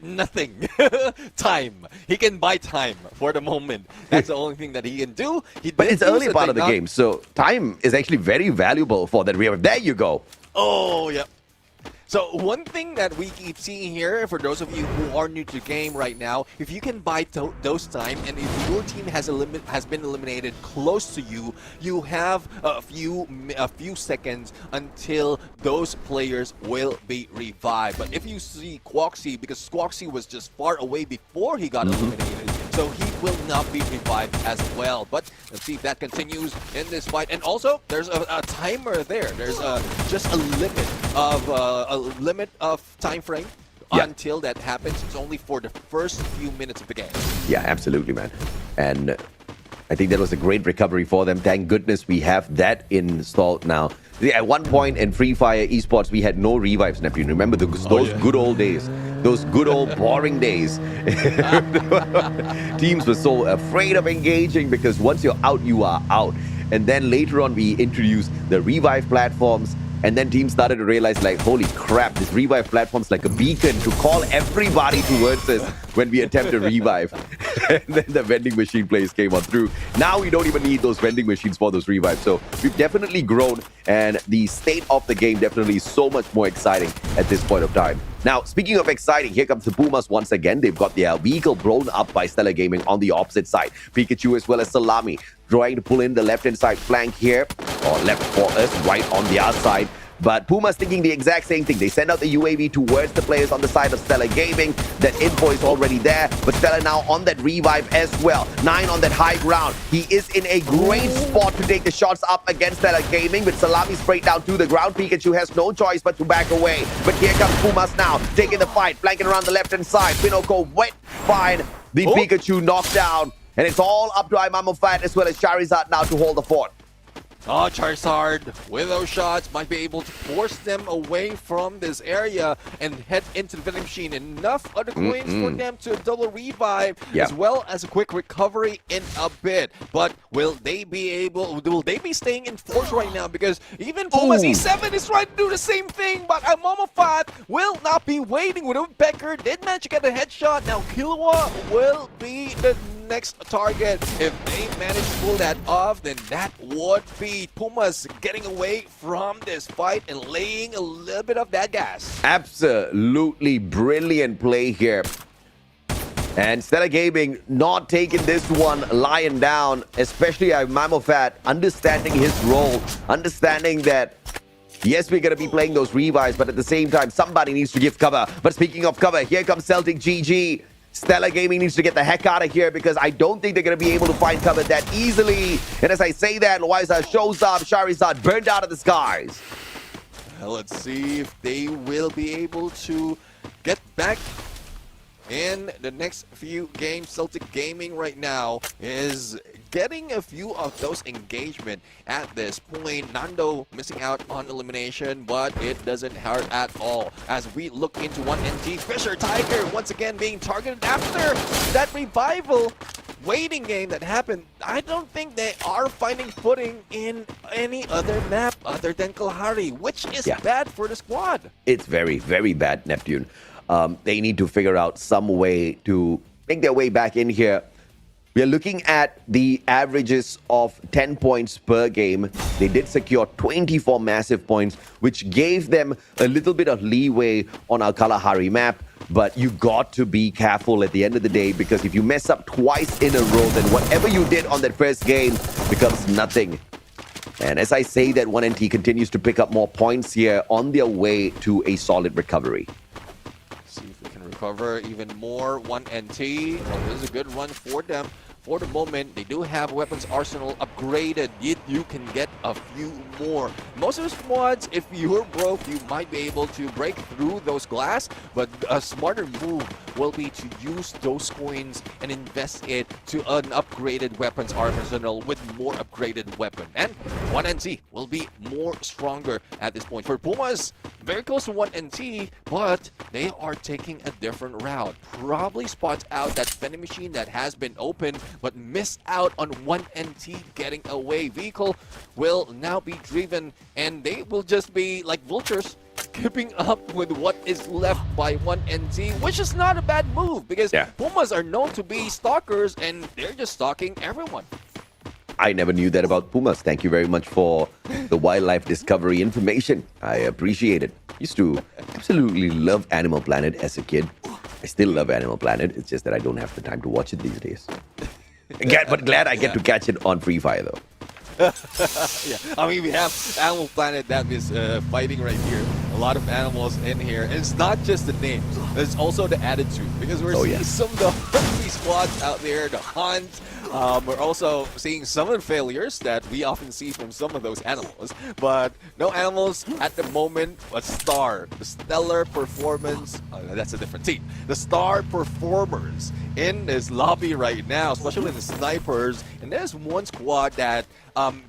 nothing. Time. He can buy time for the moment. That's the only thing that he can do. But it's early part of the game, so time is actually very valuable for that revive. There you go. Oh, yeah. So one thing that we keep seeing here, for those of you who are new to the game right now, if you can buy those time, and if your team has been eliminated close to you, you have a few seconds until those players will be revived. But if you see Quoxy, because Quoxy was just far away before he got eliminated, so he will not be revived as well. But let's see if that continues in this fight. And also, there's a timer there. There's just a limit of time frame until that happens. It's only for the first few minutes of the game. Yeah, absolutely, man. And I think that was a great recovery for them. Thank goodness we have that installed now. At one point in Free Fire Esports, we had no revives, Neptune. Remember those good old days? Those good old boring days. Teams were so afraid of engaging because once you're out, you are out. And then later on, we introduced the revive platforms. And then teams started to realize, like, holy crap, this revive platform's like a beacon to call everybody towards us when we attempt to revive. And then the vending machine plays came on through. Now we don't even need those vending machines for those revives. So we've definitely grown, and the state of the game definitely is so much more exciting at this point of time. Now, speaking of exciting, here comes the Pumas once again. They've got their vehicle blown up by Stellar Gaming on the opposite side. Pikachu as well as Salami trying to pull in the left-hand side flank here, or left for us, right on the outside. But Puma's thinking the exact same thing. They send out the UAV towards the players on the side of Stellar Gaming. That info is already there, but Stellar now on that revive as well. 9 on that high ground. He is in a great spot to take the shots up against Stellar Gaming, with Salami sprayed down to the ground. Pikachu has no choice but to back away. But here comes Pumas now, taking the fight, flanking around the left-hand side. Pinocchio wet fine. The Pikachu knocked down, and it's all up to Imamofat as well as Charizard now to hold the fort. Oh, Charizard with those shots might be able to force them away from this area and head into the vending machine. Enough of the coins for them to double revive, as well as a quick recovery in a bit. But will they be staying in force right now? Because even Pumas E7 is trying to do the same thing, but Imamofat will not be waiting. With Becker did manage to get a headshot. Now Killua will be the next target. If they manage to pull that off, then that would be Pumas getting away from this fight and laying a little bit of that gas. Absolutely brilliant play here. And Stellar Gaming not taking this one lying down, especially Imamofat understanding his role, understanding that yes, we're going to be playing those revives, but at the same time, somebody needs to give cover. But speaking of cover, here comes Celtic GG. Stellar Gaming needs to get the heck out of here, because I don't think they're going to be able to find cover that easily. And as I say that, Loiza shows up, Charizard burned out of the skies. Well, let's see if they will be able to get back in the next few games. Celtic Gaming right now is getting a few of those engagement at this point. Nando missing out on elimination, but it doesn't hurt at all. As we look into 1NT, Fisher Tiger once again being targeted after that revival waiting game that happened. I don't think they are finding footing in any other map other than Kalahari, which is bad for the squad. It's very, very bad, Neptune. They need to figure out some way to make their way back in here. We are looking at the averages of 10 points per game. They did secure 24 massive points, which gave them a little bit of leeway on our Kalahari map. But you got to be careful at the end of the day, because if you mess up twice in a row, then whatever you did on that first game becomes nothing. And as I say that, 1NT continues to pick up more points here on their way to a solid recovery. See if we can recover even more. 1NT. Well, this is a good run for them. For the moment, they do have weapons arsenal upgraded, yet you can get a few more. Most of the squads, if you're broke, you might be able to break through those glass, but a smarter move will be to use those coins and invest it to an upgraded weapons arsenal with more upgraded weapon. And 1NT will be more stronger at this point. For Pumas, very close to 1NT, but they are taking a different route. Probably spots out that vending machine that has been opened, but missed out on 1NT getting away. Vehicle will now be driven, and they will just be like vultures, keeping up with what is left by 1NT, which is not a bad move, because Pumas are known to be stalkers, and they're just stalking everyone. I never knew that about Pumas. Thank you very much for the wildlife discovery information. I appreciate it. Used to absolutely love Animal Planet as a kid. I still love Animal Planet. It's just that I don't have the time to watch it these days. But glad I get to catch it on Free Fire, though. Yeah, I mean, we have Animal Planet that is fighting right here. A lot of animals in here. And it's not just the names, it's also the attitude. Because we're seeing some of the hungry squads out there, the hunt. We're also seeing some of the failures that we often see from some of those animals. But no animals at the moment, but Star. The stellar performance, that's a different team. The star performers in this lobby right now, especially the snipers. And there's one squad that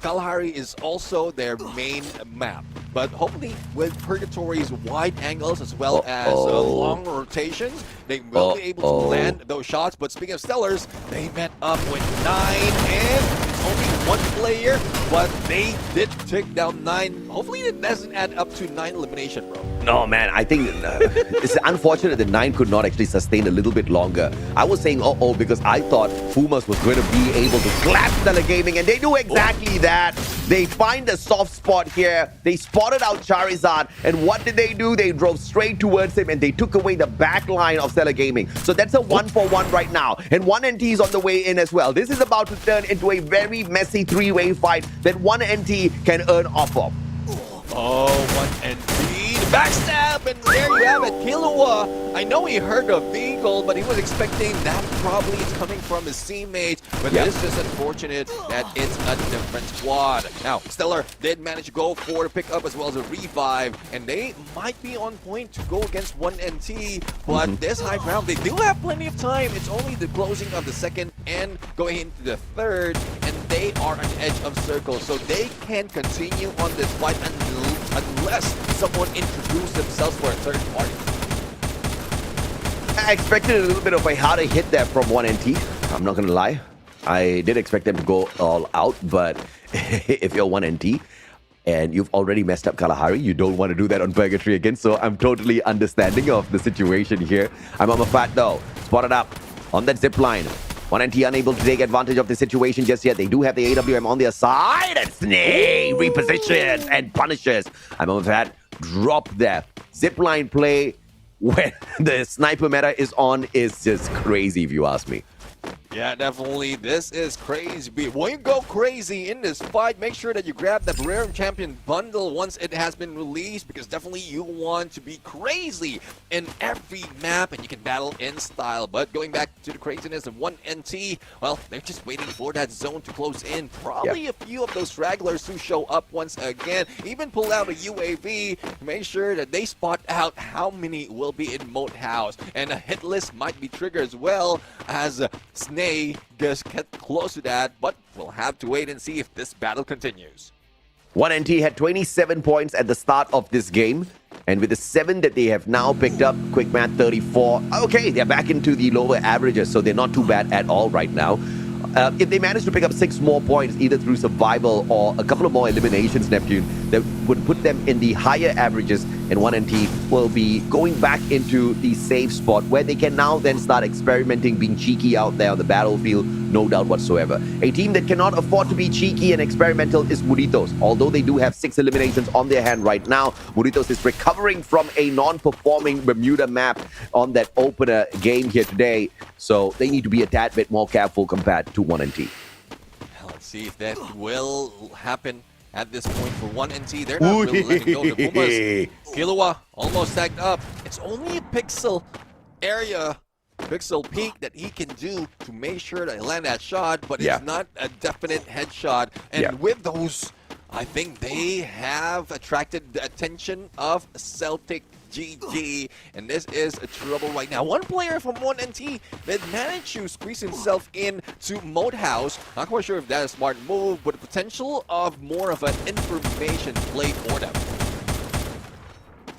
Kalahari is also their main map. But hopefully with Purgatory's wide angles as well as long rotations, they will be able to land those shots. But speaking of Stellars, they met up with 9, and it's only one player, but they did take down 9. Hopefully it doesn't add up to 9 elimination, bro. No, man, I think it's unfortunate that 9 could not actually sustain a little bit longer. I was saying because I thought Pumas was going to be able to collapse Stellar Gaming, and they do exactly that. They find a soft spot here. They spotted out Charizard, and what did they do? They drove straight towards him, and they took away the back line of Stellar Gaming. So that's a 1-for-1 right now, and 1NT is on the way in as well. This is about to turn into a very messy 3-way fight that 1NT can earn off of. Oh, 1NT. Backstab, and there you have it. Killua, I know he heard the vehicle, but he was expecting that probably is coming from his teammates. But it's just unfortunate that it's a different squad. Now, Stellar did manage to go for the pickup as well as a revive, and they might be on point to go against 1NT. But this high ground, they do have plenty of time. It's only the closing of the second and going into the third, and they are on the edge of circle, so they can continue on this fight unless someone introduces themselves for a third party. I expected a little bit of a harder hit there from 1NT. I'm not going to lie. I did expect them to go all out, but if you're 1NT and you've already messed up Kalahari, you don't want to do that on Purgatory again, so I'm totally understanding of the situation here. I'm on a fat though. Spotted up on that zip line. 1NT unable to take advantage of the situation just yet. They do have the AWM on their side, and Snake repositions and punishes. I'm on that drop there. Zipline play when the sniper meta is on is just crazy, if you ask me. Yeah, definitely. This is crazy. When you go crazy in this fight, make sure that you grab the Rare Champion bundle once it has been released, because definitely you want to be crazy in every map and you can battle in style. But going back to the craziness of 1NT, well, they're just waiting for that zone to close in. Probably a few of those stragglers who show up once again. Even pull out a UAV to make sure that they spot out how many will be in Moat House. And a hit list might be triggered as well, as Snay just get close to that, but we'll have to wait and see if this battle continues. 1NT had 27 points at the start of this game, and with the 7 that they have now picked up, quick math 34, okay, they're back into the lower averages, so they're not too bad at all right now. If they manage to pick up 6 more points, either through survival or a couple of more eliminations, Neptune, that would put them in the higher averages and 1NT will be going back into the safe spot where they can now then start experimenting, being cheeky out there on the battlefield, no doubt whatsoever. A team that cannot afford to be cheeky and experimental is Muritos. Although they do have 6 eliminations on their hand right now, Muritos is recovering from a non-performing Bermuda map on that opener game here today. So they need to be a tad bit more careful compared to 1NT. Let's see if that will happen at this point for 1NT. They're not really letting go. The Pumas, Killua almost tagged up. It's only a pixel area, pixel peak that he can do to make sure that he land that shot, but it's not a definite headshot. And with those, I think they have attracted the attention of Celtic GG, and this is a trouble right now. One player from 1NT that managed to squeeze himself in to Mode House. Not quite sure if that is a smart move, but the potential of more of an information play for them.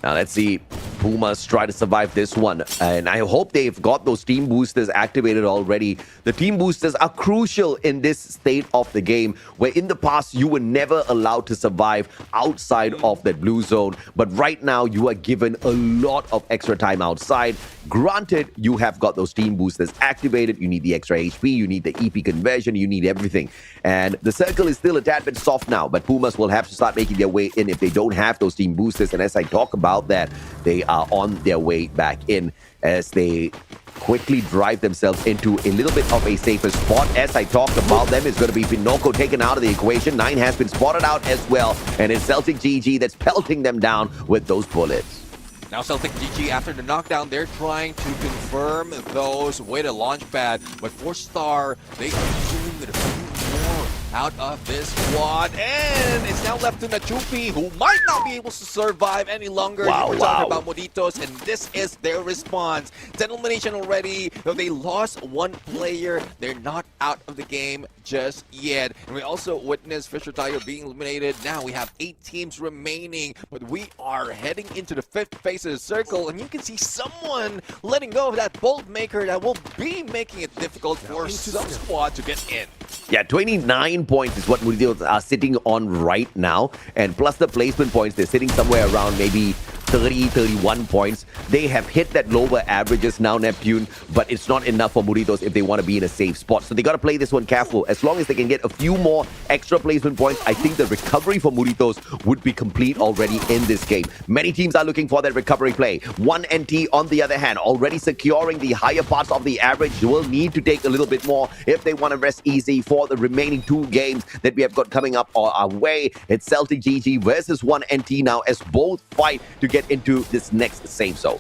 Now let's see Pumas try to survive this one, and I hope they've got those team boosters activated already. The team boosters are crucial in this state of the game, where in the past you were never allowed to survive outside of that blue zone, but right now you are given a lot of extra time outside. Granted, you have got those team boosters activated, you need the extra HP, you need the EP conversion, you need everything, and the circle is still a tad bit soft now, but Pumas will have to start making their way in if they don't have those team boosters. And as I talk about that, they are on their way back in as they quickly drive themselves into a little bit of a safer spot. As I talked about them, it's going to be Pinocchio taken out of the equation. 9 has been spotted out as well, and it's Celtic GG that's pelting them down with those bullets. Now Celtic GG, after the knockdown, they're trying to confirm those with a launch pad, but 4-star, they are doing it a few more out of this squad, and it's now left to Nachupi, who might not be able to survive any longer. We're talking about Moditos, and this is their response. 10 elimination already, though they lost 1 player. They're not out of the game just yet. And we also witnessed Fisher Tiger being eliminated. Now we have 8 teams remaining, but we are heading into the 5th phase of the circle, and you can see someone letting go of that bolt maker that will be making it difficult for some squad to get in. Yeah, 29 points is what Muritos are sitting on right now, and plus the placement points, they're sitting somewhere around maybe 30, 31 points. They have hit that lower averages now, Neptune, but it's not enough for Muritos if they want to be in a safe spot. So they got to play this one careful. As long as they can get a few more extra placement points, I think the recovery for Muritos would be complete already in this game. Many teams are looking for that recovery play. 1NT, on the other hand, already securing the higher parts of the average, will need to take a little bit more if they want to rest easy for the remaining 2 games that we have got coming up our way. It's Celtic GG versus 1NT now, as both fight to get into this next safe zone.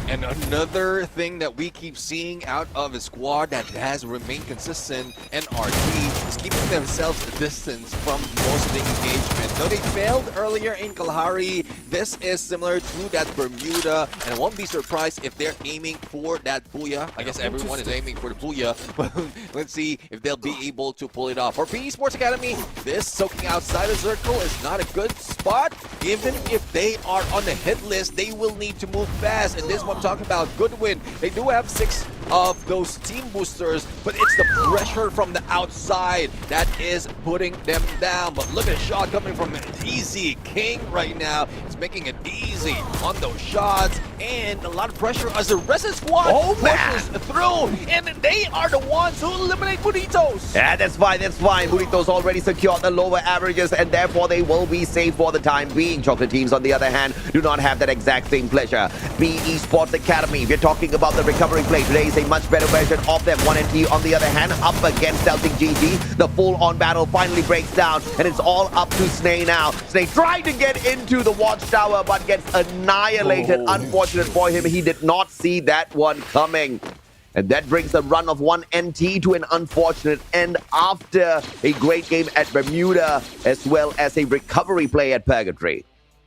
And another thing that we keep seeing out of a squad that has remained consistent, NRT, is keeping themselves a distance from most of the engagement. Though they failed earlier in Kalahari, this is similar to that Bermuda, and I won't be surprised if they're aiming for that Booyah. I guess everyone is aiming for the Booyah, but let's see if they'll be able to pull it off. For PE Sports Academy, this soaking outside the circle is not a good spot. Even if they are on the hit list, they will need to move fast, and this one talking about Goodwin. They do have 6 of those team boosters, but it's the pressure from the outside that is putting them down. But look at the shot coming from Easy King right now. It's making it easy on those shots, and a lot of pressure as the rest of the squad pushes through, and they are the ones who eliminate Muritos. Yeah, that's fine, that's fine. Muritos already secured the lower averages, and therefore they will be safe for the time being. Chocolate teams, on the other hand, do not have that exact same pleasure. Esports Academy, we're talking about the recovery play. Today is a much better version of them. 1NT, on the other hand, up against Celtic GG. The full-on battle finally breaks down, and it's all up to Snay now. Snay tried to get into the watchtower, but gets annihilated. Unfortunate for him, he did not see that one coming. And that brings the run of 1NT to an unfortunate end after a great game at Bermuda, as well as a recovery play at Purgatory.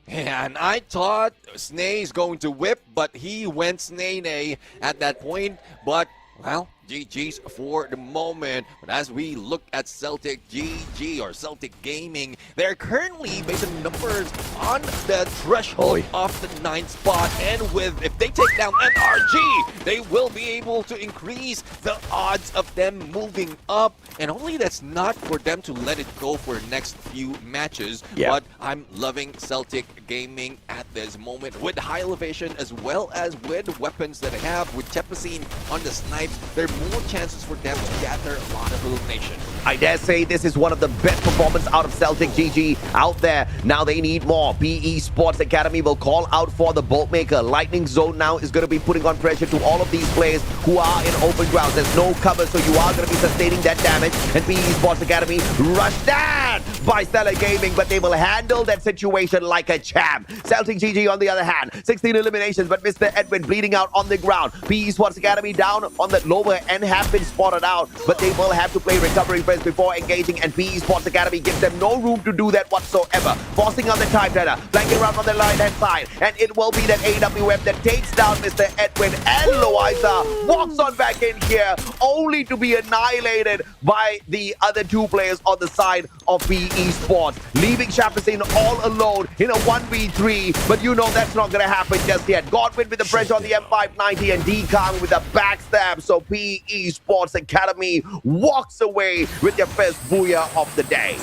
And I thought Snay is going to whip, but he went Snay-nay at that point. But, well, GG's for the moment. But as we look at Celtic GG or Celtic Gaming, they're currently, based on numbers, on the threshold of the 9th spot. And if they take down NRG, they will be able to increase the odds of them moving up. And hopefully that's not for them to let it go for the next few matches. But I'm loving Celtic Gaming at this moment with high elevation as well as with the weapons that they have. With Tepacine on the snipes, there are more chances for them to gather a lot of elimination. I dare say this is one of the best performances out of Celtic GG out there. Now they need more. PE Sports Academy will call out for the Boltmaker. Lightning Zone now is going to be putting on pressure to all of these players who are in open ground. There's no cover, so you are going to be sustaining that damage. And PE Sports Academy rushed down by Stellar Gaming, but they will handle that situation like a champ. Celtic GG on the other hand, 16 eliminations, but Mr. Edwin bleeding out on the ground. PE Sports Academy down on the lower end have been spotted out, but they will have to play recovery first before engaging, and PE Sports Academy gives them no room to do that whatsoever. Forcing on the time runner, flanking around on the right-hand side, and it will be that AWM that takes down Mr. Edwin, and Loiza walks on back in here, only to be annihilated by the other two players on the side of PE Sports, leaving Shapacine all alone in a 1v3, but you know that's not going to happen just yet. Godwin with the pressure on the M590 and D-Kong with the backstab, so PE Sports Academy walks away with their first booyah of the day.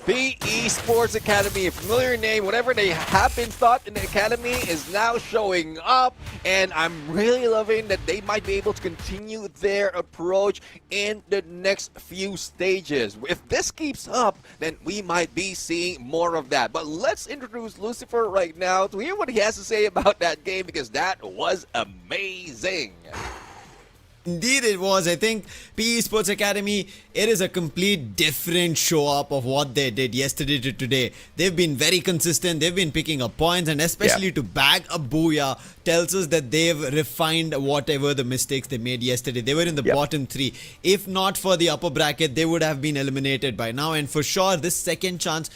PE Sports Academy, a familiar name, whatever they have been thought in the academy is now showing up, and I'm really loving that they might be able to continue their approach in the next few stages. If this keeps up, then we might be seeing more of that. But let's introduce Lucifer right now to hear what he has to say about that game, because that was amazing. Indeed it was. I think PE Sports Academy, it is a complete different show up of what they did yesterday to today. They've been very consistent. They've been picking up points, and especially to bag a booyah tells us that they've refined whatever the mistakes they made yesterday. They were in the bottom 3. If not for the upper bracket, they would have been eliminated by now. And for sure, this second chance,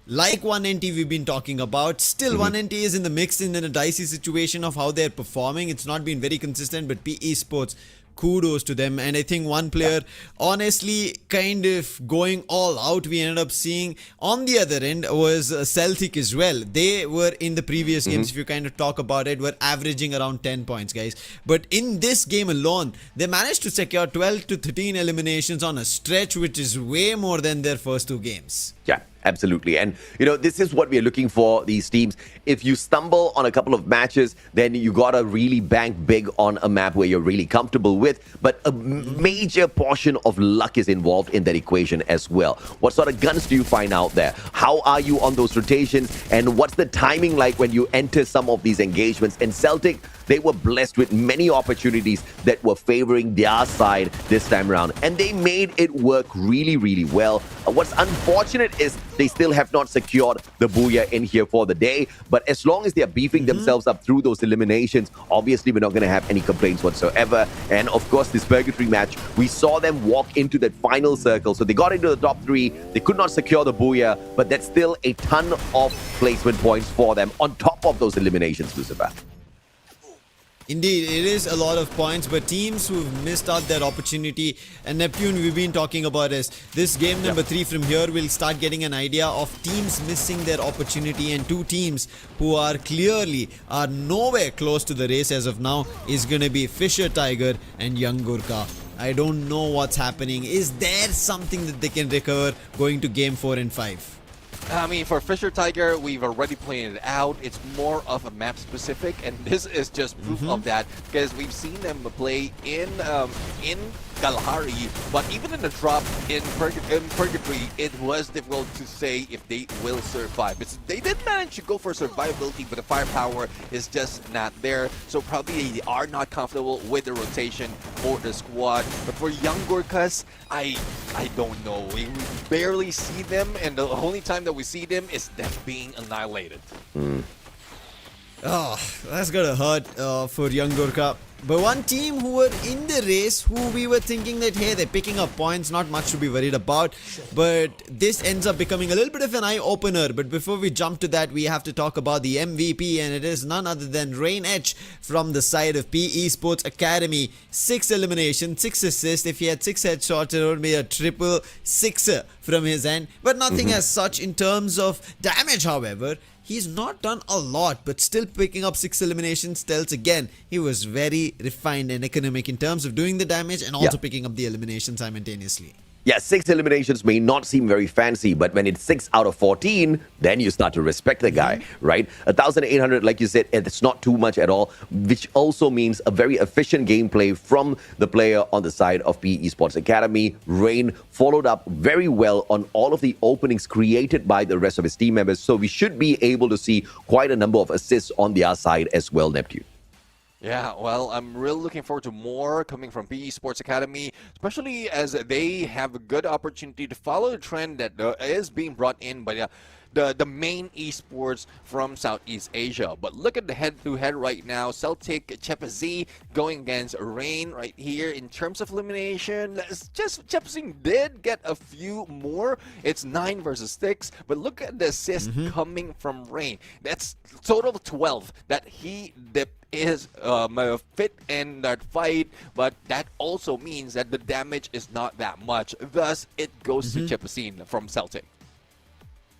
like 1NT we've been talking about, still 1NT is in the mix in a dicey situation of how they're performing. It's not been very consistent, but PE Sports, kudos to them. And I think one player honestly kind of going all out we ended up seeing on the other end was Celtic as well. They were in the previous games, if you kind of talk about it, were averaging around 10 points, guys. But in this game alone, they managed to secure 12 to 13 eliminations on a stretch, which is way more than their first 2 games. Yeah, absolutely. And, you know, this is what we're looking for, these teams. If you stumble on a couple of matches, then you got to really bank big on a map where you're really comfortable with. But a major portion of luck is involved in that equation as well. What sort of guns do you find out there? How are you on those rotations? And what's the timing like when you enter some of these engagements? And Celtic, they were blessed with many opportunities that were favoring their side this time around, and they made it work really, really well. What's unfortunate is they still have not secured the booyah in here for the day, but as long as they're beefing themselves up through those eliminations, obviously we're not going to have any complaints whatsoever. And of course, this Purgatory match, we saw them walk into that final circle, so they got into the top 3. They could not secure the booyah, but that's still a ton of placement points for them on top of those eliminations, Lucifer. Indeed, it is a lot of points, but teams who've missed out their opportunity, and Neptune we've been talking about is this game number 3 from here will start getting an idea of teams missing their opportunity, and 2 teams who are clearly are nowhere close to the race as of now is going to be Fisher Tiger and Young Gurkha. I don't know what's happening. Is there something that they can recover going to game 4 and 5? I mean, for Fisher Tiger, we've already played it out. It's more of a map specific, and this is just proof of that, because we've seen them play in Kalahari, but even in the drop in Purgatory, it was difficult to say if they will survive. They did manage to go for survivability, but the firepower is just not there. So probably they are not comfortable with the rotation for the squad. But for Young Gurkhas, I don't know. We barely see them, and the only time that we see them is them being annihilated. Oh, that's gonna hurt for young Gorkha. But one team who were in the race, who we were thinking that, hey, they're picking up points, not much to be worried about. But this ends up becoming a little bit of an eye-opener. But before we jump to that, we have to talk about the MVP, and it is none other than Rain H from the side of Esports Academy. 6 eliminations, 6 assists. If he had 6 headshots, it would be a triple sixer from his end. But nothing as such in terms of damage, however. He's not done a lot, but still picking up 6 eliminations tells again he was very refined and economic in terms of doing the damage and also picking up the elimination simultaneously. Yeah, 6 eliminations may not seem very fancy, but when it's 6 out of 14, then you start to respect the guy, right? 1,800, like you said, it's not too much at all, which also means a very efficient gameplay from the player on the side of PE Esports Academy. Rain followed up very well on all of the openings created by the rest of his team members, so we should be able to see quite a number of assists on their side as well, Neptune. Yeah, well, I'm really looking forward to more coming from PE Sports Academy, especially as they have a good opportunity to follow the trend that is being brought in by the main esports from Southeast Asia. But look at the head-to-head right now. Celtic Chepazzi going against Rain right here in terms of elimination. Just Chepazzi did get a few more. It's 9 versus 6. But look at the assist coming from Rain. That's total of 12 that he dipped is fit in that fight, but that also means that the damage is not that much. Thus, it goes to Chepazzi from Celtic.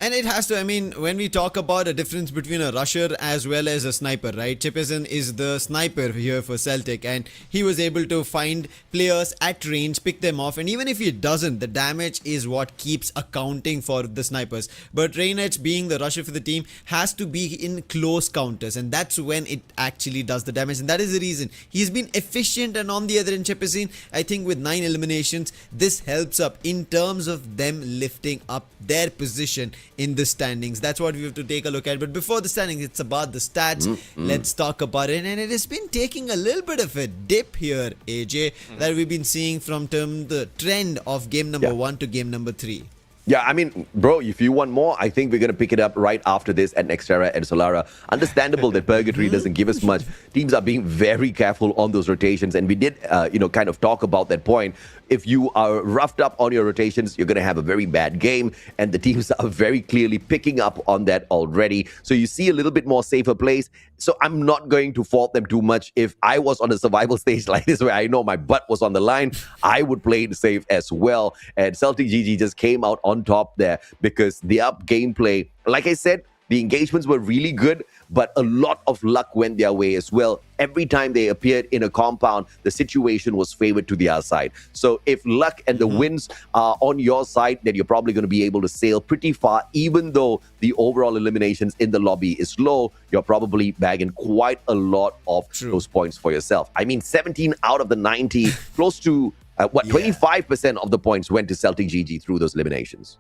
And it has to, I mean, when we talk about a difference between a rusher as well as a sniper, right? Chepazzi is the sniper here for Celtic, and he was able to find players at range, pick them off, and even if he doesn't, the damage is what keeps accounting for the snipers. But Rainage, being the rusher for the team, has to be in close counters, and that's when it actually does the damage, and that is the reason. He's been efficient, and on the other end, Chepazzi, I think with 9 eliminations, this helps up in terms of them lifting up their position in the standings. That's what we have to take a look at. But before the standings, it's about the stats. Let's talk about it. And it has been taking a little bit of a dip here, AJ, that we've been seeing from the trend of game number 1 to game number 3. Yeah, I mean, bro, if you want more, I think we're going to pick it up right after this at Nextera and Solara. Understandable that Purgatory doesn't give us much. Teams are being very careful on those rotations. And we did, kind of talk about that point. If you are roughed up on your rotations, you're going to have a very bad game. And the teams are very clearly picking up on that already. So you see a little bit more safer plays. So I'm not going to fault them too much. If I was on a survival stage like this, where I know my butt was on the line, I would play it safe as well. And Celtic GG just came out on top there because the up gameplay, like I said, the engagements were really good, but a lot of luck went their way as well. Every time they appeared in a compound, the situation was favored to the other side. So if luck and the wins are on your side, then you're probably going to be able to sail pretty far. Even though the overall eliminations in the lobby is low, you're probably bagging quite a lot of those points for yourself. I mean, 17 out of the 90, close to 25% of the points went to Celtic GG through those eliminations.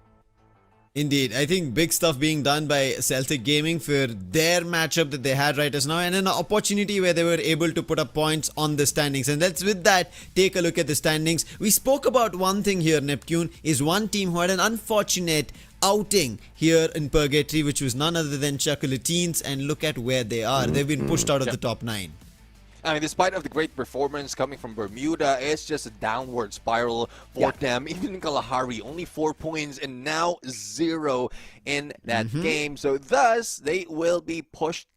Indeed, I think big stuff being done by Celtic Gaming for their matchup that they had right as now, and an opportunity where they were able to put up points on the standings. And let's, with that, take a look at the standings. We spoke about one thing here, Neptune, is one team who had an unfortunate outing here in Purgatory, which was none other than Chocolatines, and look at where they are. They've been pushed out of the top 9. I mean, despite of the great performance coming from Bermuda, it's just a downward spiral for them. Even Kalahari, only 4 points and now 0 in that game. So thus, they will be pushed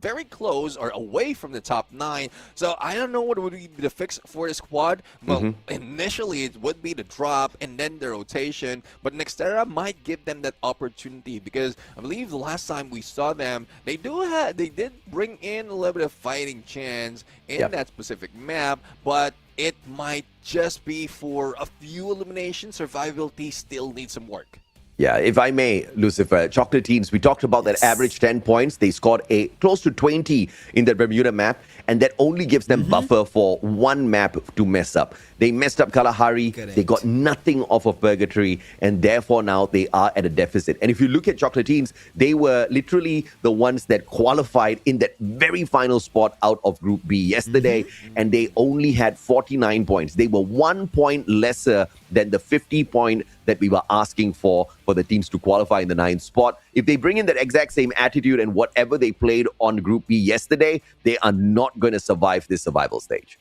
very close or away from the top 9. So I don't know what would be the fix for the squad. Well, initially it would be the drop and then the rotation. But Nextera might give them that opportunity because I believe the last time we saw them, they did bring in a little bit of fighting chance in that specific map, but it might just be for a few eliminations. Survivability still needs some work. Yeah, if I may, Lucifer, Chocolatines, we talked about that average 10 points. They scored close to 20 in the Bermuda map, and that only gives them buffer for one map to mess up. They messed up Kalahari, they got nothing off of Purgatory, and therefore now they are at a deficit. And if you look at Chocolatines, they were literally the ones that qualified in that very final spot out of Group B yesterday, and they only had 49 points. They were 1 point lesser than the 50 point that we were asking for the teams to qualify in the 9th spot. If they bring in that exact same attitude and whatever they played on Group B yesterday, they are not going to survive this survival stage.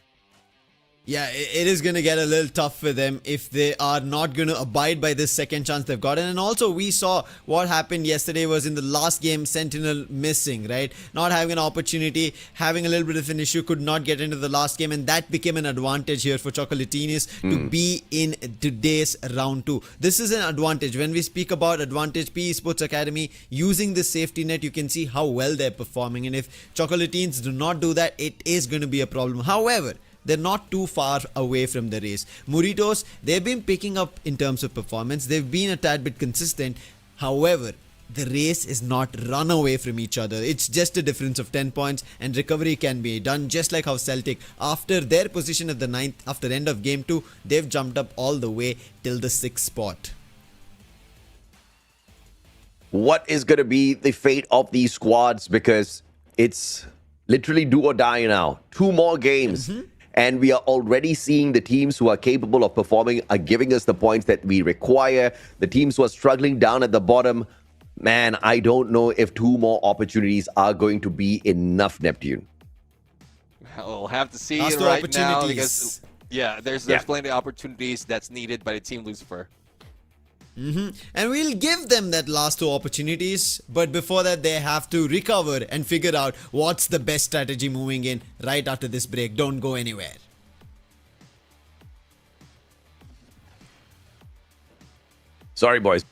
Yeah, it is going to get a little tough for them if they are not going to abide by this second chance they've gotten. And also, we saw what happened yesterday was in the last game, Sentinel missing, right? Not having an opportunity, having a little bit of an issue, could not get into the last game. And that became an advantage here for Chocolatinis to be in today's round 2. This is an advantage. When we speak about advantage, PE Sports Academy using this safety net, you can see how well they're performing. And if Chocolatines do not do that, it is going to be a problem. However, they're not too far away from the race. Muritos, they've been picking up in terms of performance. They've been a tad bit consistent. However, the race is not run away from each other. It's just a difference of 10 points and recovery can be done, just like how Celtic, after their position at the 9th, after the end of game 2, they've jumped up all the way till the 6th spot. What is going to be the fate of these squads? Because it's literally do or die now. 2 more games. And we are already seeing the teams who are capable of performing are giving us the points that we require. The teams who are struggling down at the bottom, man, I don't know if 2 more opportunities are going to be enough, Neptune. We'll have to see Last right now because, there's plenty of opportunities that's needed by the Team Lucifer. And we'll give them that last 2 opportunities, but before that they have to recover and figure out what's the best strategy moving in right after this break. Don't go anywhere. Sorry, boys.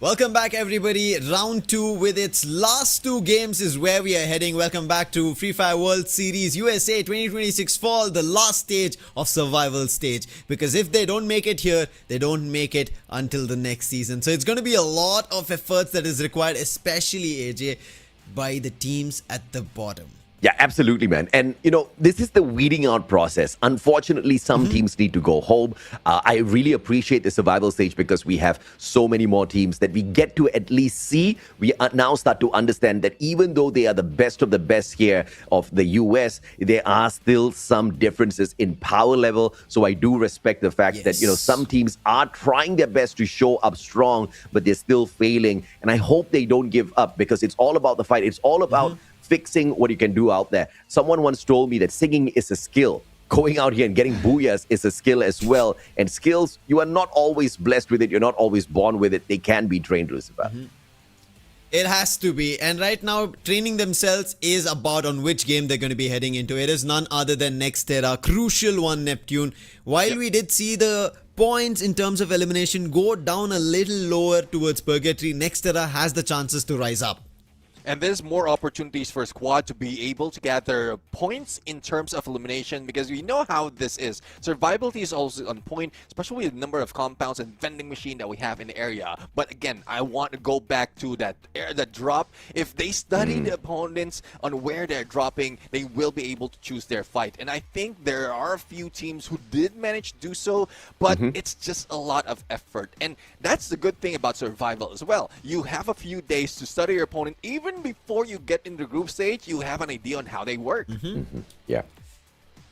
Welcome back, everybody. Round 2 with its last 2 games is where we are heading. Welcome back to Free Fire World Series USA 2026 Fall, the last stage of survival stage. Because if they don't make it here, they don't make it until the next season. So it's going to be a lot of efforts that is required, especially AJ, by the teams at the bottom. Yeah, absolutely, man. And, this is the weeding out process. Unfortunately, some teams need to go home. I really appreciate the survival stage because we have so many more teams that we get to at least see. We now start to understand that even though they are the best of the best here of the US, there are still some differences in power level. So I do respect the fact that, some teams are trying their best to show up strong, but they're still failing. And I hope they don't give up because it's all about the fight. It's all about fixing what you can do out there. Someone once told me that singing is a skill. Going out here and getting booyahs is a skill as well. And skills, you are not always blessed with it. You're not always born with it. They can be trained, Lucifer. It has to be. And right now, training themselves is about on which game they're going to be heading into. It is none other than Nextera. Crucial one, Neptune. While we did see the points in terms of elimination go down a little lower towards Purgatory, Nextera has the chances to rise up. And there's more opportunities for squad to be able to gather points in terms of elimination because we know how this is. Survivability is also on point, especially with the number of compounds and vending machine that we have in the area. But again, I want to go back to that drop. If they study the opponents on where they're dropping, they will be able to choose their fight. And I think there are a few teams who did manage to do so, but it's just a lot of effort. And that's the good thing about survival as well. You have a few days to study your opponent, even before you get in the group stage, you have an idea on how they work. Yeah.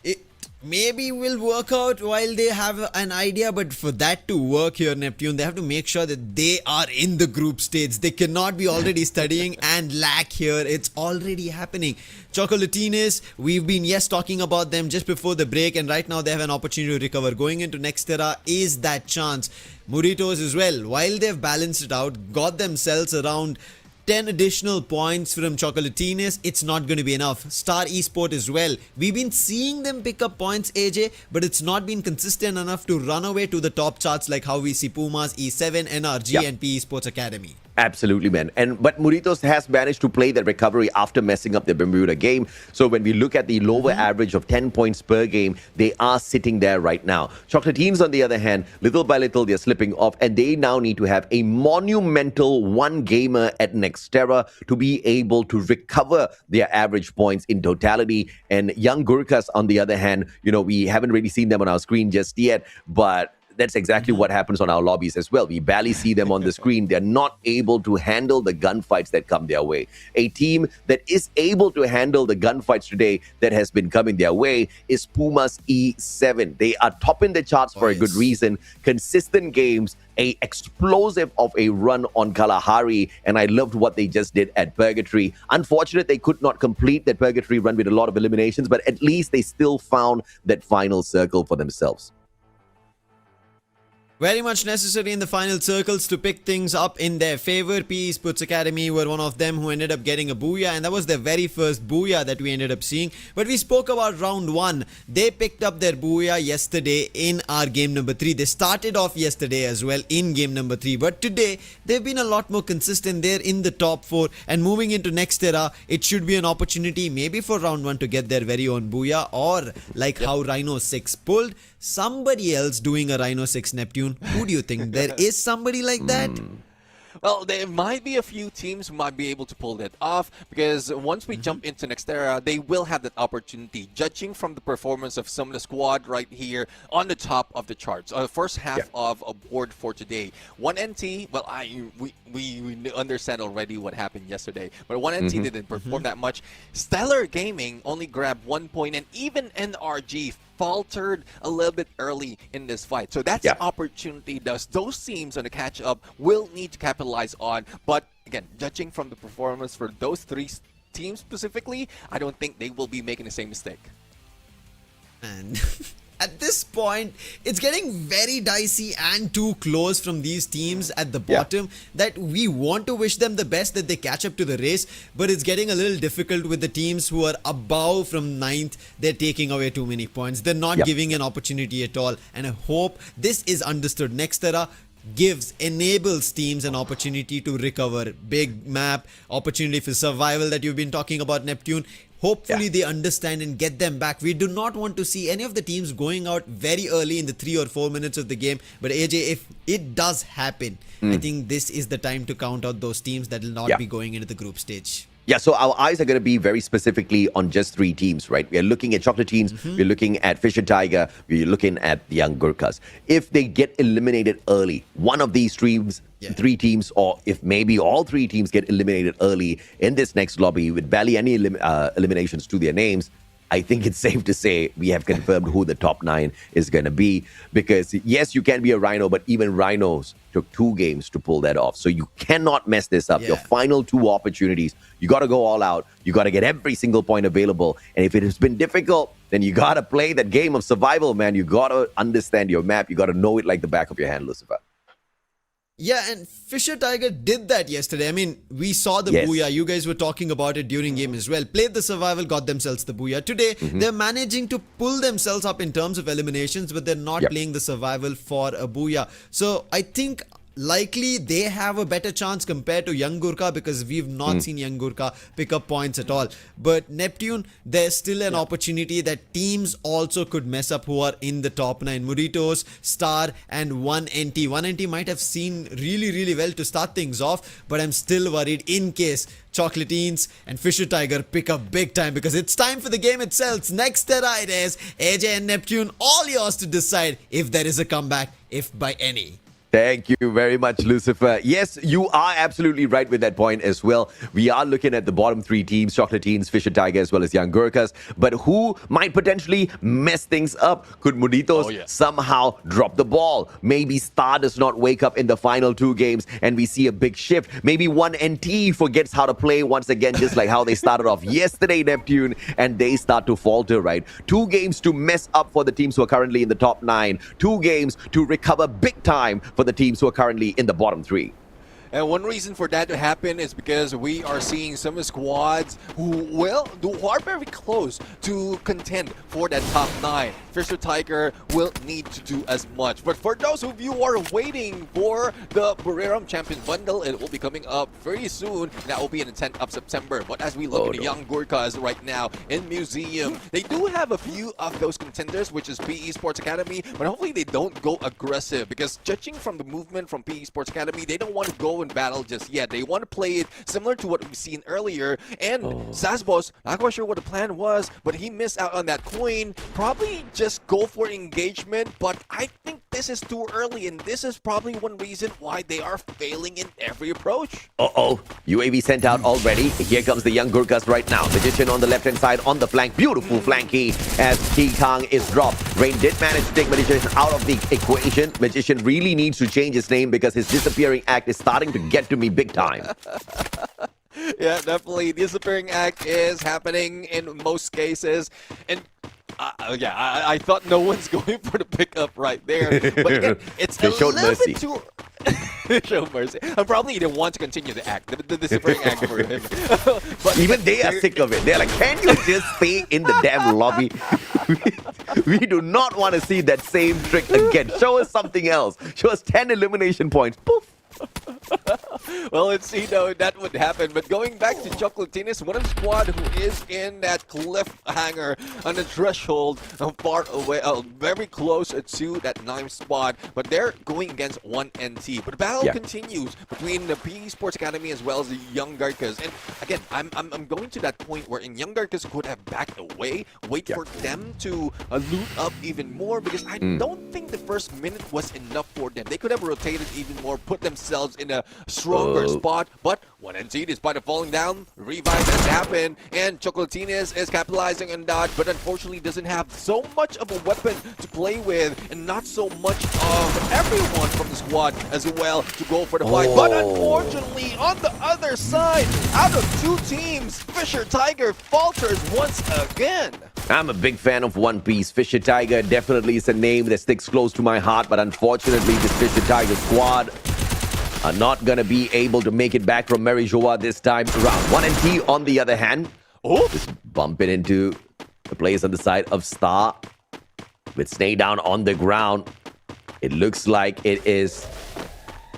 It maybe will work out while they have an idea, but for that to work here, Neptune, they have to make sure that they are in the group stage. They cannot be already studying and lack here. It's already happening. Chocolatines, we've been, talking about them just before the break, and right now they have an opportunity to recover. Going into Nextera is that chance. Muritos as well, while they've balanced it out, got themselves around 10 additional points from Chocolatines, it's not going to be enough. Star Esports as well. We've been seeing them pick up points, AJ, but it's not been consistent enough to run away to the top charts like how we see Pumas, E7, NRG, and PE Sports Academy. Absolutely, man. But Muritos has managed to play that recovery after messing up the Bermuda game. So when we look at the lower average of 10 points per game, they are sitting there right now. Chocolatines, on the other hand, little by little, they're slipping off, and they now need to have a monumental one gamer at Nextera to be able to recover their average points in totality. And young Gurkhas, on the other hand, we haven't really seen them on our screen just yet, but that's exactly what happens on our lobbies as well. We barely see them on the screen. They're not able to handle the gunfights that come their way. A team that is able to handle the gunfights today that has been coming their way is Pumas E7. They are topping the charts for a good reason. Consistent games, a explosive of a run on Kalahari, and I loved what they just did at Purgatory. Unfortunate they could not complete that Purgatory run with a lot of eliminations, but at least they still found that final circle for themselves. Very much necessary in the final circles to pick things up in their favor. PE Sports Academy were one of them who ended up getting a booyah, and that was their very first booyah that we ended up seeing. But we spoke about round 1. They picked up their booyah yesterday in our game number 3. They started off yesterday as well in game number 3. But today, they've been a lot more consistent. They're in the top 4. And moving into Nextera, it should be an opportunity maybe for round 1 to get their very own booyah. Or like how Rhino 6 pulled, somebody else doing a Rhino 6 Neptune. Who do you think? There is somebody like that? Well, there might be a few teams who might be able to pull that off because once we jump into Nextera, they will have that opportunity. Judging from the performance of some of the squad right here on the top of the charts, first half of a board for today. 1NT, well, we understand already what happened yesterday, but 1NT didn't perform that much. Stellar Gaming only grabbed 1 point, and even NRG faltered a little bit early in this fight. So that's an opportunity that those teams on the catch-up will need to capitalize on. But again, judging from the performance for those 3 teams specifically, I don't think they will be making the same mistake. And at this point, it's getting very dicey and too close from these teams at the bottom that we want to wish them the best, that they catch up to the race, but it's getting a little difficult with the teams who are above from 9th. They're taking away too many points. They're not giving an opportunity at all, and I hope this is understood. Nextera, enables teams an opportunity to recover. Big map, opportunity for survival that you've been talking about, Neptune. Hopefully they understand and get them back. We do not want to see any of the teams going out very early in the 3 or 4 minutes of the game. But AJ, if it does happen, I think this is the time to count out those teams that will not be going into the group stage. Yeah, so our eyes are going to be very specifically on just 3 teams, right? We're looking at Chocolate Teens, we're looking at Fisher Tiger, we're looking at the Young Gurkhas. If they get eliminated early, one of these teams, 3 teams, or if maybe all 3 teams get eliminated early in this next lobby with barely any eliminations to their names, I think it's safe to say we have confirmed who the top 9 is going to be. Because yes, you can be a Rhino, but even Rhinos took 2 games to pull that off. So you cannot mess this up. Your final 2 opportunities, you got to go all out. You got to get every single point available. And if it has been difficult, then you got to play that game of survival, man. You got to understand your map. You got to know it like the back of your hand, Lucifer. Yeah, and Fisher Tiger did that yesterday. I mean, we saw the booyah. You guys were talking about it during game as well. Played the survival, got themselves the booyah. Today, they're managing to pull themselves up in terms of eliminations, but they're not playing the survival for a booyah. So I think likely they have a better chance compared to Young Gurkha, because we've not seen Young Gurkha pick up points at all. But Neptune, there's still an opportunity that teams also could mess up who are in the top 9. Muritos, Star and 1NT. 1NT might have seen really well to start things off, but I'm still worried in case Chocolatine's and Fisher Tiger pick up big time, because it's time for the game itself. Next Terra it is. AJ and Neptune, all yours to decide if there is a comeback, if by any. Thank you very much, Lucifer. Yes, you are absolutely right with that point as well. We are looking at the bottom 3 teams, Chocolate Teens, Fisher Tiger, as well as Young Gurkhas. But who might potentially mess things up? Could Muritos somehow drop the ball? Maybe Star does not wake up in the final 2 games and we see a big shift. Maybe 1NT forgets how to play once again, just like how they started off yesterday, Neptune, and they start to falter, right? 2 games to mess up for the teams who are currently in the top 9. 2 games to recover big time for the teams who are currently in the bottom 3. And one reason for that to happen is because we are seeing some squads who are very close to contend for that top 9. Fisher Tiger will need to do as much. But for those of you who are waiting for the Buriram Champion Bundle, it will be coming up very soon. That will be on the 10th of September. But as we look at the Young Gurkhas right now in Museum, they do have a few of those contenders, which is PE Sports Academy. But hopefully they don't go aggressive, because judging from the movement from PE Sports Academy, they don't want to go in battle just yet. They want to play it similar to what we've seen earlier. And Sasbos, not quite sure what the plan was, but he missed out on that coin. Probably just go for engagement, but I think this is too early, and this is probably one reason why they are failing in every approach. UAV sent out already. Here comes the Young Gurkhas right now. Magician on the left-hand side on the flank. Beautiful flanky as Ki Kang is dropped. Rain did manage to take Magician out of the equation. Magician really needs to change his name, because his disappearing act is starting to get to me big time. Yeah, definitely. Disappearing act is happening in most cases. And I thought no one's going for the pickup right there. But again, it's they showed mercy. Show mercy. And probably they want to continue the act, the disappearing act for him. But even they are sick of it. They're like, can you just stay in the damn lobby? We do not want to see that same trick again. Show us something else. Show us 10 elimination points. Poof. Well, let's see though that would happen. But going back to Chocolatinis, one squad who is in that cliffhanger on the threshold, far away, very close to that 9th spot. But they're going against 1NT. But the battle continues between the PE Sports Academy as well as the Young Gurkhas. And again, I'm going to that point where in Young Gurkhas could have backed away, wait for them to loot up even more, because I don't think the first minute was enough for them. They could have rotated even more, put themselves in a stronger spot, but 1NT, despite of falling down, revive has happened, and Chocolatinis is capitalizing on that, but unfortunately doesn't have so much of a weapon to play with, and not so much of everyone from the squad as well to go for the fight. But unfortunately, on the other side, out of 2 teams, Fisher Tiger falters once again. I'm a big fan of One Piece. Fisher Tiger definitely is a name that sticks close to my heart, but unfortunately this Fisher Tiger squad are not going to be able to make it back from Mary Joa this time around. 1NT, on the other hand, just bumping into the players on the side of Star with Snake down on the ground. It looks like it is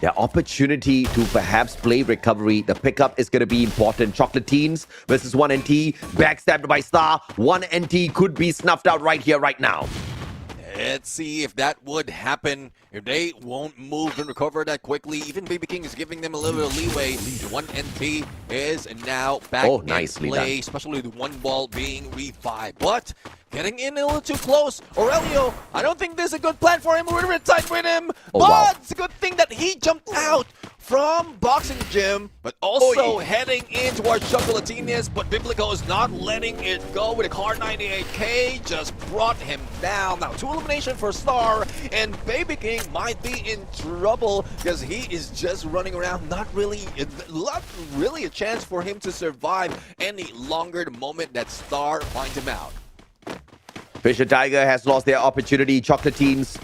their opportunity to perhaps play recovery. The pickup is going to be important. Chocolate Teens versus 1NT. Backstabbed by Star. 1NT could be snuffed out right here, right now. Let's see if that would happen. If they won't move and recover that quickly, even Baby King is giving them a little bit of leeway. 1NT is now back in play, especially the one ball being revived. But getting in a little too close. Aurelio, I don't think this is a good plan for him. We're in tight with him. But it's a good thing that he jumped out from boxing gym, but also heading in towards Chocolatines. But Biblico is not letting it go with a car 98K. Just brought him down. Now 2 elimination for Star, and Baby King might be in trouble because he is just running around. Not really a chance for him to survive any longer the moment that Star finds him out. Fisher Tiger has lost their opportunity. Chocolatines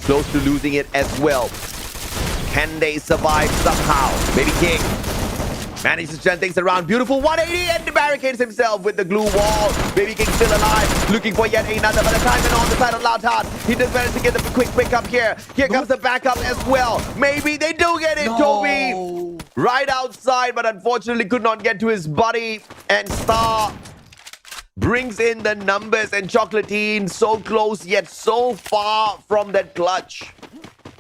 close to losing it as well. Can they survive somehow? Baby King manages to turn things around. Beautiful 180 and barricades himself with the glue wall. Baby King still alive, looking for yet another. By the time and on the side of Loudheart, he does manage to get the quick pick up here. Here comes the backup as well. Maybe they do get it, Toby. Right outside, but unfortunately could not get to his buddy. And Star brings in the numbers, and Chocolatine so close yet so far from that clutch.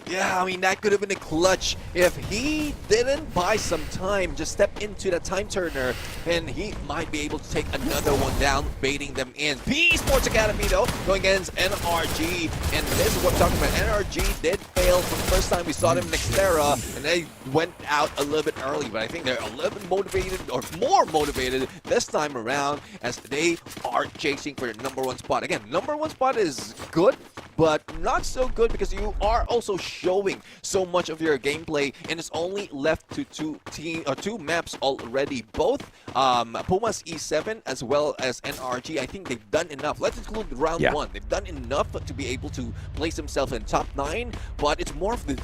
Yeah, I mean, that could have been a clutch if he didn't buy some time, just step into the time turner, and he might be able to take another one down, baiting them in. Esports Academy, though, going against NRG, and this is what I'm talking about. NRG did fail from the first time we saw them in Xterra, and they went out a little bit early, but I think they're a little bit motivated, or more motivated this time around, as they are chasing for the #1 spot. Again, #1 spot is good, but not so good because you are also showing so much of your gameplay, and it's only left to two maps already. Both Pumas E7 as well as NRG. I think they've done enough. Let's include round 1. They've done enough to be able to place themselves in top 9, but it's more of the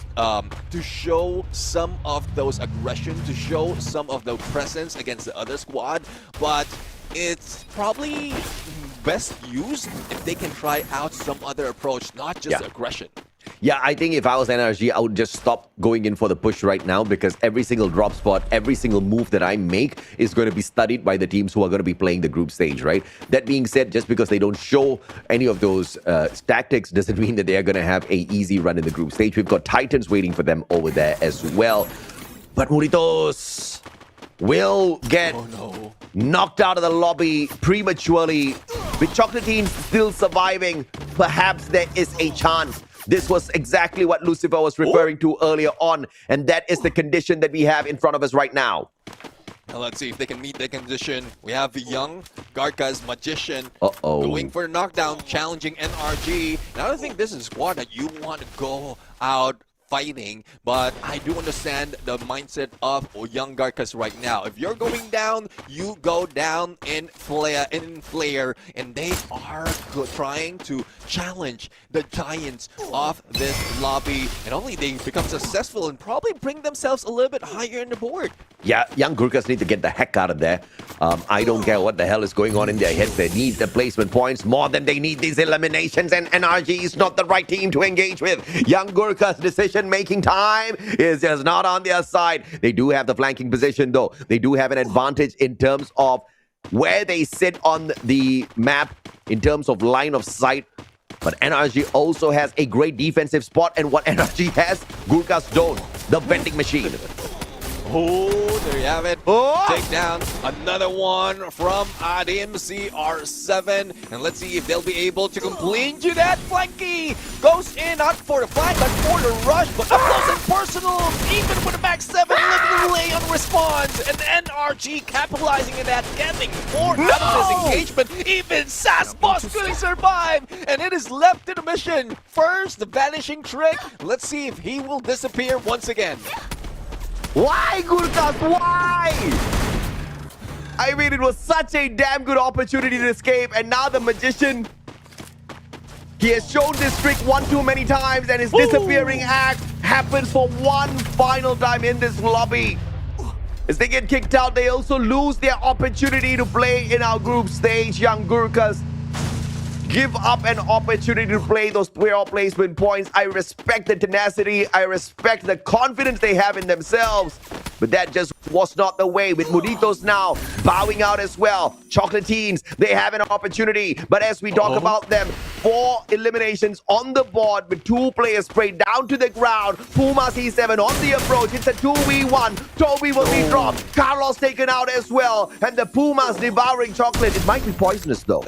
to show some of those aggression, to show some of the presence against the other squad. But it's probably best used if they can try out some other approach, not just aggression. Yeah, I think if I was NRG, I would just stop going in for the push right now, because every single drop spot, every single move that I make is going to be studied by the teams who are going to be playing the group stage, right? That being said, just because they don't show any of those tactics doesn't mean that they are going to have an easy run in the group stage. We've got Titans waiting for them over there as well. But Muritos will get knocked out of the lobby prematurely. With Chocolatine still surviving, perhaps there is a chance. This was exactly what Lucifer was referring to earlier on, and that is the condition that we have in front of us right now. Now let's see if they can meet the condition. We have the young Garca's Magician going for a knockdown, challenging NRG. Now I don't think this is a squad that you want to go out fighting, but I do understand the mindset of young Garcas right now. If you're going down, you go down in flare, and they are trying to challenge the giants of this lobby, and only they become successful and probably bring themselves a little bit higher in the board. Yeah, young Gurkhas need to get the heck out of there. I don't care what the hell is going on in their heads. They need the placement points more than they need these eliminations, and NRG is not the right team to engage with. Young Gurkhas' decision-making time is just not on their side. They do have the flanking position, though. They do have an advantage in terms of where they sit on the map, in terms of line of sight. But NRG also has a great defensive spot, and what NRG has, Gurkhas don't. The vending machine. Oh, there you have it. Take down another one from ADMC R7. And let's see if they'll be able to complete to that flanky. Goes in, not for the flank, but for the rush. But up close and personal, even with the back 7, literally on response. And NRG capitalizing on that, getting more out of this engagement. Even Sass Boss couldn't survive. And it is left to the mission. First, the vanishing trick. Let's see if he will disappear once again. Why, Gurkhas? Why? I mean, it was such a damn good opportunity to escape, and now the Magician, he has shown this trick one too many times, and his disappearing act happens for one final time in this lobby. As they get kicked out, they also lose their opportunity to play in our group stage. Young Gurkhas give up an opportunity to play those playoff placement points. I respect the tenacity. I respect the confidence they have in themselves. But that just was not the way. With Muritos now bowing out as well. Chocolatines, they have an opportunity. But as we talk about them, 4 eliminations on the board with 2 players sprayed down to the ground. Puma C7 on the approach. It's a 2v1. Toby will be dropped. Carlos taken out as well. And the Pumas devouring chocolate. It might be poisonous though.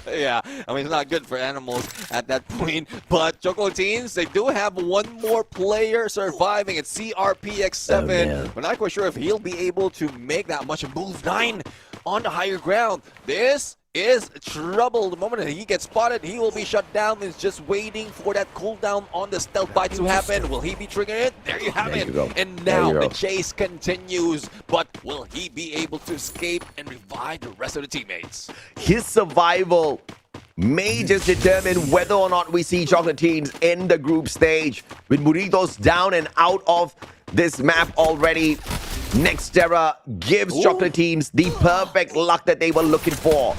Yeah, I mean, it's not good for animals at that point. But Chocolatines, they do have one more player surviving. It's CRPX7. We're not quite sure if he'll be able to make that much. Move 9 on the higher ground. This is trouble. The moment that he gets spotted, he will be shut down. He's just waiting for that cooldown on the stealth bite to happen. Will he be triggering it? There you have it. And now the chase continues. But will he be able to escape and revive the rest of the teammates? His survival may just determine whether or not we see Chocolatines in the group stage. With Muritos down and out of this map already, Nextera gives Chocolatines the perfect luck that they were looking for.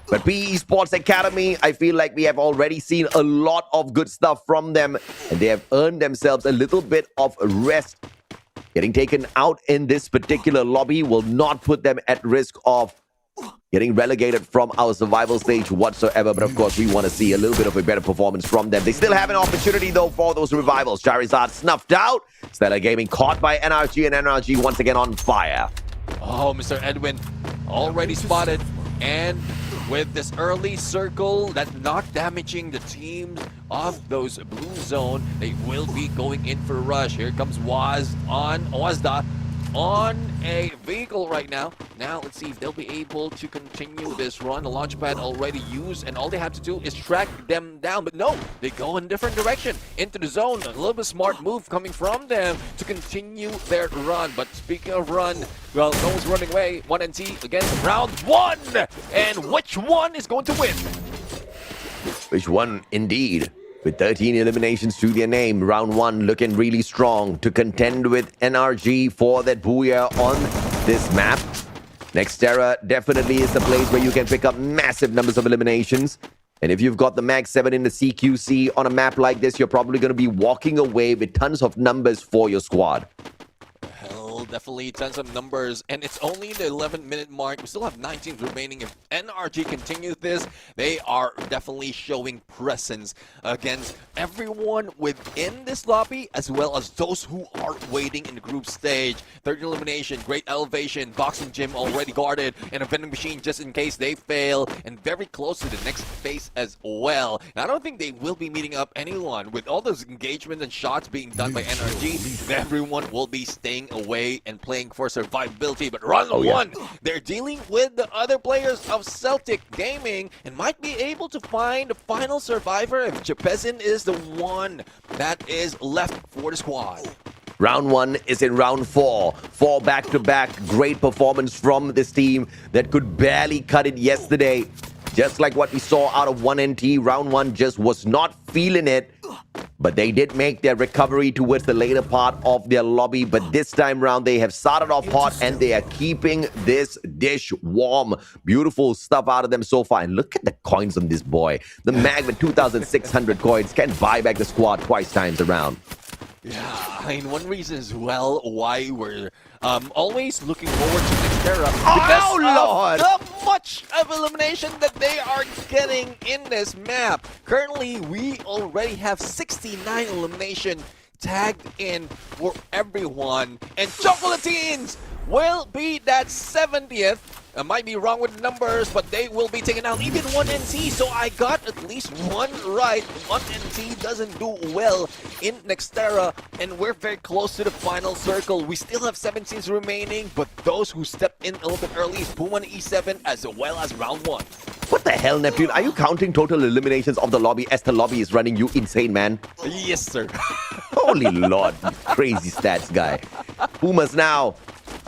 But PE Esports Academy, I feel like we have already seen a lot of good stuff from them, and they have earned themselves a little bit of rest. Getting taken out in this particular lobby will not put them at risk of getting relegated from our survival stage whatsoever. But of course, we want to see a little bit of a better performance from them. They still have an opportunity, though, for those revivals. Charizard snuffed out. Stellar Gaming caught by NRG, and NRG once again on fire. Oh, Mr. Edwin already spotted. And with this early circle that's not damaging the teams of those blue zone, they will be going in for a rush. Here comes Wazda on a vehicle right now. Now let's see if they'll be able to continue this run. The launch pad already used, and all they have to do is track them down. But no, they go in a different direction into the zone. A little bit smart move coming from them to continue their run. But speaking of run, well, no one's running away. 1NT against round 1. And which one is going to win? Which one indeed? With 13 eliminations to their name, round 1 looking really strong to contend with NRG for that booyah on this map. Nextera definitely is the place where you can pick up massive numbers of eliminations. And if you've got the Mag 7 in the CQC on a map like this, you're probably going to be walking away with tons of numbers for your squad. Definitely tons of numbers, and it's only the 11-minute mark. We still have 9 teams remaining. If NRG continues this, they are definitely showing presence against everyone within this lobby, as well as those who are waiting in the group stage. Third elimination, great elevation, boxing gym already guarded, and a vending machine just in case they fail, and very close to the next phase as well. And I don't think they will be meeting up anyone. With all those engagements and shots being done by NRG, everyone will be staying away and playing for survivability. But round 1, they're dealing with the other players of Celtic Gaming and might be able to find the final survivor if Chepezin is the one that is left for the squad. Round 1 is in round 4. 4 back-to-back. Great performance from this team that could barely cut it yesterday. Just like what we saw out of 1NT, round 1 just was not feeling it. But they did make their recovery towards the later part of their lobby. But this time round, they have started off hot and they are keeping this dish warm. Beautiful stuff out of them so far. And look at the coins on this boy. The mag with 2,600 coins can buy back the squad twice times around. Yeah, I mean, one reason as well why we're always looking forward to Nextera because of the much of elimination that they are getting in this map. Currently, we already have 69 elimination tagged in for everyone, and Chocolatines will be that 70th. I might be wrong with the numbers, but they will be taken out. Even 1NT, so I got at least one right. 1NT doesn't do well in Nextera, and we're very close to the final circle. We still have 7 teams remaining, but those who stepped in a little bit early is Puma and E7, as well as round 1. What the hell, Neptune? Are you counting total eliminations of the lobby as the lobby is running you insane, man? Yes, sir. Holy Lord, crazy stats guy. Pumas now.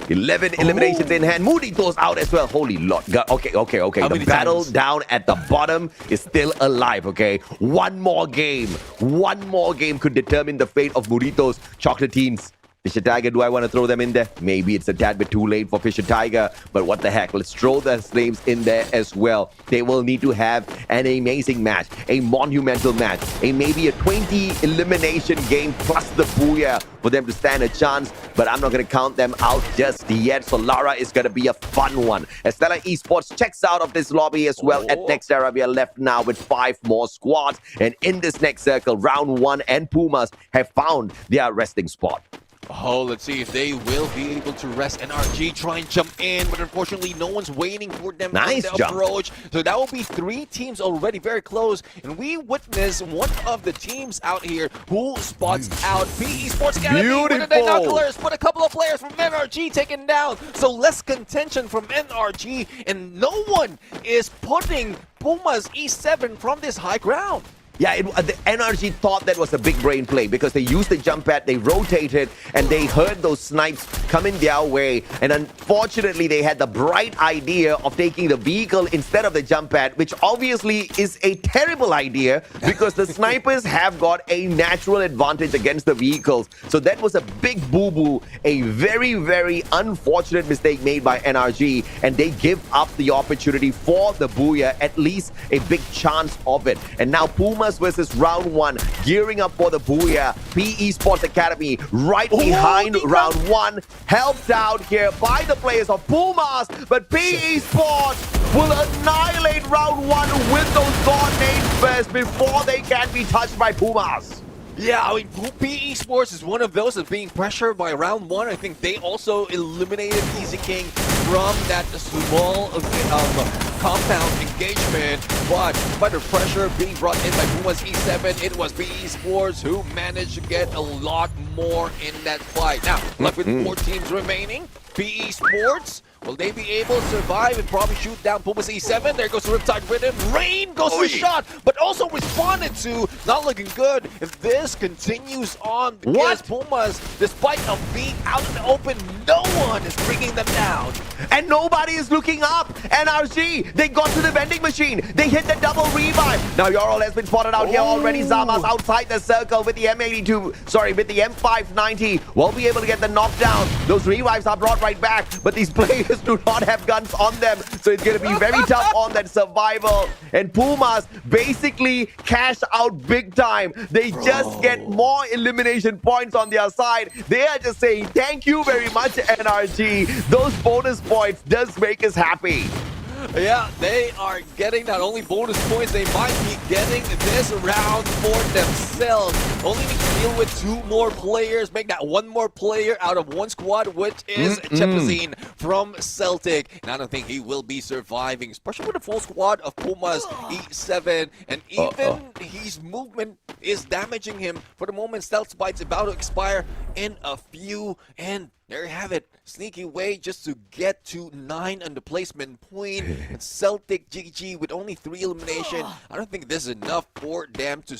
11 eliminations in hand. Muritos out as well. Holy Lord. Okay. The battle down at the bottom is still alive, okay? One more game. One more game could determine the fate of Muritos. Chocolatines Fisher Tiger, do I want to throw them in there? Maybe it's a tad bit too late for Fisher Tiger, but what the heck? Let's throw the names in there as well. They will need to have an amazing match, a monumental match, maybe a 20 elimination game plus the Booyah for them to stand a chance, but I'm not going to count them out just yet. So Lara is going to be a fun one. Estella Esports checks out of this lobby as well. At next era, we are left now with 5 more squads, and in this next circle, round 1 and Pumas have found their resting spot. Oh, let's see if they will be able to rest. NRG try and jump in, but unfortunately no one's waiting for them on the approach. So that will be 3 teams already very close. And we witness one of the teams out here who spots out PE Sports Academy with the binoculars, but a couple of players from NRG taken down. So less contention from NRG, and no one is putting Pumas E7 from this high ground. Yeah, the NRG thought that was a big brain play because they used the jump pad, they rotated, and they heard those snipes coming their way. And unfortunately, they had the bright idea of taking the vehicle instead of the jump pad, which obviously is a terrible idea because the snipers have got a natural advantage against the vehicles. So that was a big boo-boo, a very, very unfortunate mistake made by NRG, and they give up the opportunity for the Booyah, at least a big chance of it. And now Pumas versus round 1, gearing up for the Booyah. PE Sports Academy right behind round 1, helped out here by the players of Pumas, but PE Sports will annihilate round 1 with those God nades first before they can be touched by Pumas. Yeah, I mean, PE Sports is one of those that's being pressured by round 1. I think they also eliminated Easy King from that small compound engagement, but by the pressure being brought in by Pumas E7, it was PE Sports who managed to get a lot more in that fight. Now, left with 4 teams remaining, PE Sports, will they be able to survive and probably shoot down Pumas E7? There goes Riptide with him. Rain goes to the shot, but also responded to. Not looking good if this continues on. Because Pumas, despite of being out in the open, no one is bringing them down. And nobody is looking up. NRG, they got to the vending machine. They hit the double revive. Now Yorol has been spotted out here already. Zama's outside the circle with the M82, sorry, with the M590. Won't be able to get the knockdown. Those revives are brought right back, but these players do not have guns on them, so it's going to be very tough on that survival. And Pumas basically cash out big time. They just get more elimination points on their side. They are just saying thank you very much, NRG. Those bonus points does make us happy. Yeah, they are getting not only bonus points, they might be getting this round for themselves. Only need to deal with 2 more players, make that 1 more player out of 1 squad, which is Chepazine from Celtic. And I don't think he will be surviving, especially with a full squad of Pumas E7. And even his movement is damaging him. For the moment, Stealth Bite's about to expire in a few, and there you have it. Sneaky way just to get to 9 on the placement point. And Celtic GG with only 3 elimination. I don't think this is enough for them to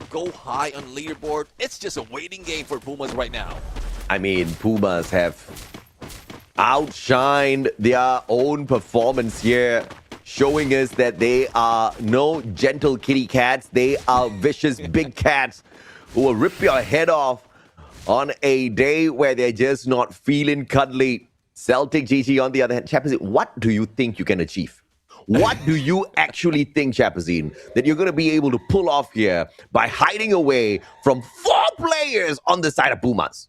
go high on leaderboard. It's just a waiting game for Pumas right now. I mean, Pumas have outshined their own performance here, showing us that they are no gentle kitty cats. They are vicious big cats who will rip your head off on a day where they're just not feeling cuddly. Celtic GG on the other hand. Chapazine, what do you think you can achieve? What do you actually think, Chapazine, that you're going to be able to pull off here by hiding away from 4 players on the side of Pumas?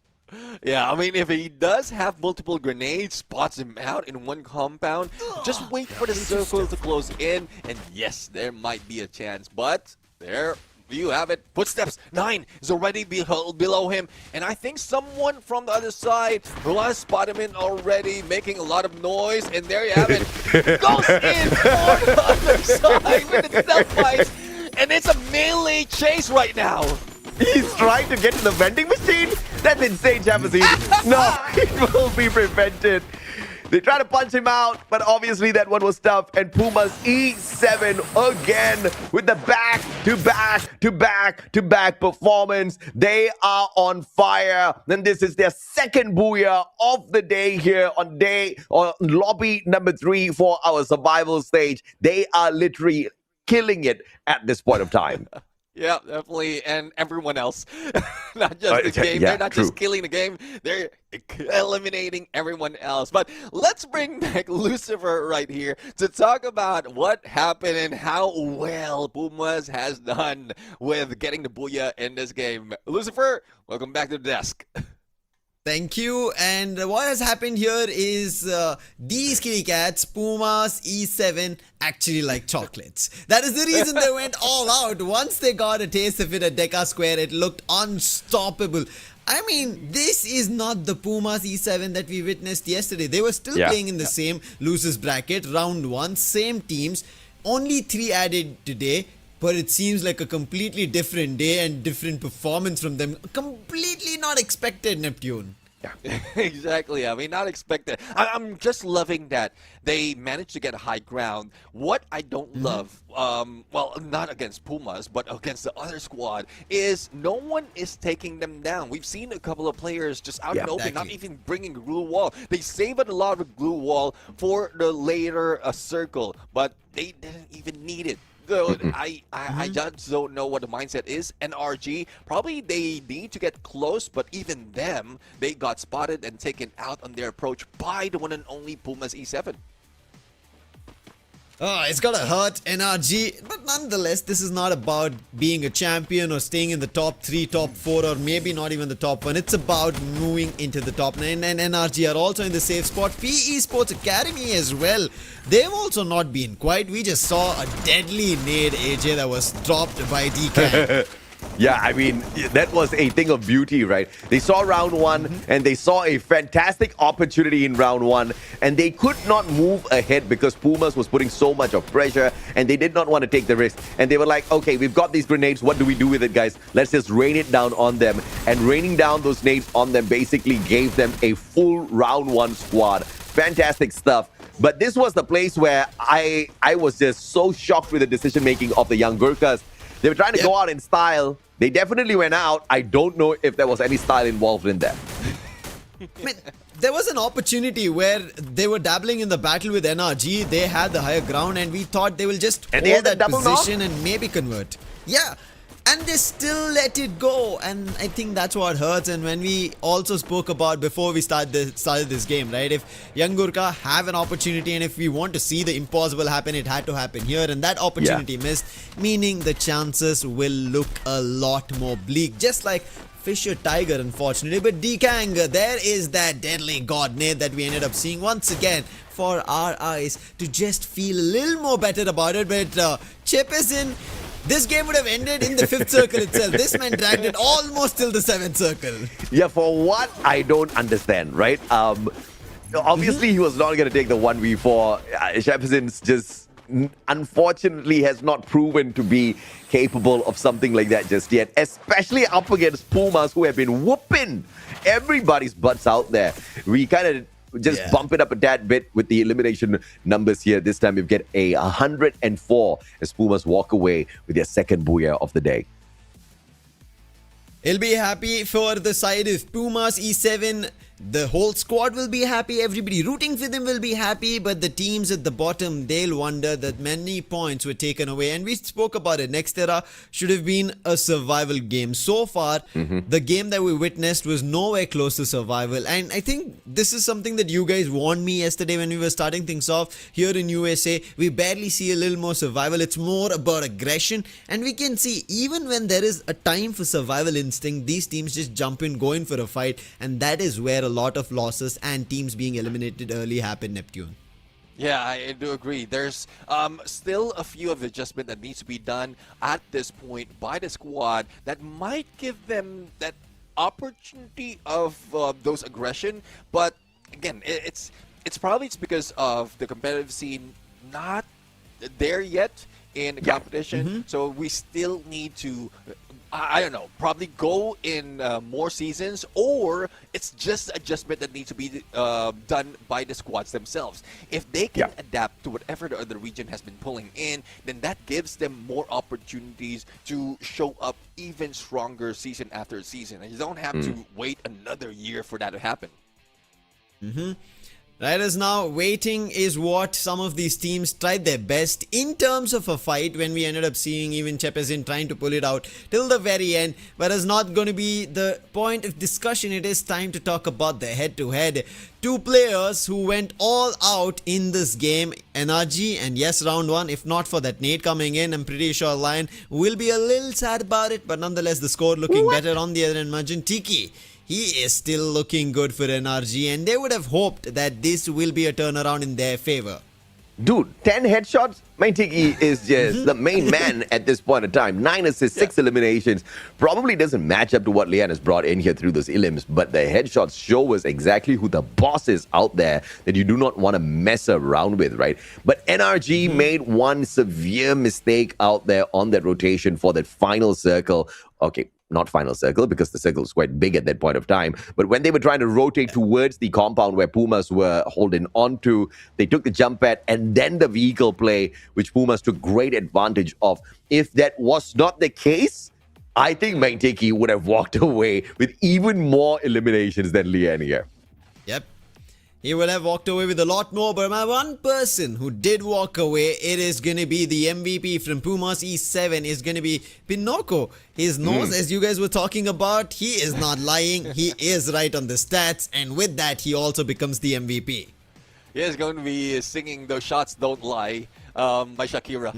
Yeah, I mean, if he does have multiple grenades, spots him out in 1 compound, just wait for the circle to close in, and yes, there might be a chance, but there you have it. Footsteps, 9 is already below him, and I think someone from the other side who has spotted him in already, making a lot of noise, and there you have it. Goes in for the other side with the stealth fight, and it's a melee chase right now. He's trying to get to the vending machine? That's insane, Chapazine. No, it will be prevented. They try to punch him out, but obviously that one was tough. And Pumas E7 again with the back-to-back performance. They are on fire. And this is their 2nd Booyah of the day here on lobby number 3 for our survival stage. They are literally killing it at this point of time. Yeah, definitely, and everyone else, not just the game. yeah, They're not true. just killing the game; they're eliminating everyone else. But let's bring back Lucifer right here to talk about what happened and how well Pumas has done with getting the booyah in this game. Lucifer, welcome back to the desk. Thank you. And what has happened here is these kitty cats, Pumas E7, actually like chocolates. That is the reason they went all out. Once they got a taste of it at Deca Square, it looked unstoppable. I mean, this is not the Pumas E7 that we witnessed yesterday. They were still playing in the same losers bracket, round 1, same teams. Only 3 added today. But it seems like a completely different day and different performance from them. Completely not expected, Neptune. Yeah, exactly. I mean, not expected. I'm just loving that they managed to get high ground. What I don't love, well, not against Pumas, but against the other squad, is no one is taking them down. We've seen a couple of players just out in the open, not even bringing glue wall. They saved a lot of glue wall for the later circle, but they didn't even need it. So I just don't know what the mindset is. NRG, probably they need to get close, but even them, they got spotted and taken out on their approach by the one and only Pumas E7. Oh, it's gotta hurt NRG, but nonetheless, this is not about being a champion or staying in the top 3, top 4, or maybe not even the top 1. It's about moving into the top 9, and NRG are also in the safe spot. Esports Academy as well. They've also not been quiet. We just saw a deadly nade, AJ, that was dropped by DK. Yeah, I mean, that was a thing of beauty, right? They saw round 1 and they saw a fantastic opportunity in round 1 and they could not move ahead because Pumas was putting so much of pressure and they did not want to take the risk. And they were like, okay, we've got these grenades. What do we do with it, guys? Let's just rain it down on them. And raining down those nades on them basically gave them a full round 1 squad. Fantastic stuff. But this was the place where I was just so shocked with the decision-making of the young Gurkhas. They were trying to go out in style. They definitely went out. I don't know if there was any style involved in that. I mean, there was an opportunity where they were dabbling in the battle with NRG. They had the higher ground and we thought they will just hold that position and maybe convert. Yeah. And they still let it go, and I think that's what hurts. And when we also spoke about before we started this game, right? If Young Gurkha have an opportunity and if we want to see the impossible happen, it had to happen here, and that opportunity missed, meaning the chances will look a lot more bleak, just like Fisher Tiger, unfortunately. But Dekang, there is that deadly god nade that we ended up seeing once again for our eyes to just feel a little more better about it. But Chip is in. This game would have ended in the 5th circle itself. This man dragged it almost till the 7th circle. Yeah, for what I don't understand, right? Obviously, he was not going to take the 1v4. Shepson's just unfortunately has not proven to be capable of something like that just yet, especially up against Pumas, who have been whooping everybody's butts out there. We kind of just bump it up a tad bit with the elimination numbers here. This time we get a 104 as Pumas walk away with their second booyah of the day. He'll be happy for the side of Pumas E7. The whole squad will be happy. Everybody rooting for them will be happy. But the teams at the bottom, they'll wonder that many points were taken away. And we spoke about it. Next era should have been a survival game. So far, the game that we witnessed was nowhere close to survival. And I think this is something that you guys warned me yesterday when we were starting things off here in USA. We barely see a little more survival. It's more about aggression. And we can see even when there is a time for survival instinct, these teams just jump in, go in for a fight. And that is where a lot of losses and teams being eliminated early happen, Neptune. Yeah, I do agree. There's still a few of adjustment that needs to be done at this point by the squad that might give them that opportunity of those aggression. But again, it's probably because of the competitive scene not there yet in the competition. So we still need to, I don't know, probably go in more seasons, or it's just adjustment that needs to be done by the squads themselves. If they can adapt to whatever the other region has been pulling in, then that gives them more opportunities to show up even stronger season after season. And you don't have to wait another year for that to happen. Right as now, waiting is what some of these teams tried their best in terms of a fight when we ended up seeing even Chepezin trying to pull it out till the very end. But it's not going to be the point of discussion. It is time to talk about the head-to-head. Two players who went all out in this game, NRG and yes, round one. If not for that nade coming in, I'm pretty sure Lion will be a little sad about it. But nonetheless, the score looking better on the other end. Majintiki, he is still looking good for NRG, and they would have hoped that this will be a turnaround in their favor. Dude, 10 headshots? Maintiki is just the main man at this point in time. 9 assists, 6 eliminations. Probably doesn't match up to what Lian has brought in here through those elims, but the headshots show us exactly who the boss is out there that you do not want to mess around with, right? But NRG made one severe mistake out there on that rotation for that final circle. Okay, not final circle because the circle was quite big at that point of time. But when they were trying to rotate towards the compound where Pumas were holding onto, they took the jump pad and then the vehicle play, which Pumas took great advantage of. If that was not the case, I think Maintiki would have walked away with even more eliminations than Lian here. Yep. He would have walked away with a lot more, but my one person who did walk away, it is going to be the MVP from Pumas E7, is going to be Pinocchio. His nose, as you guys were talking about, he is not lying. He is right on the stats, and with that, he also becomes the MVP. He is going to be singing "Those Shots Don't Lie" by Shakira.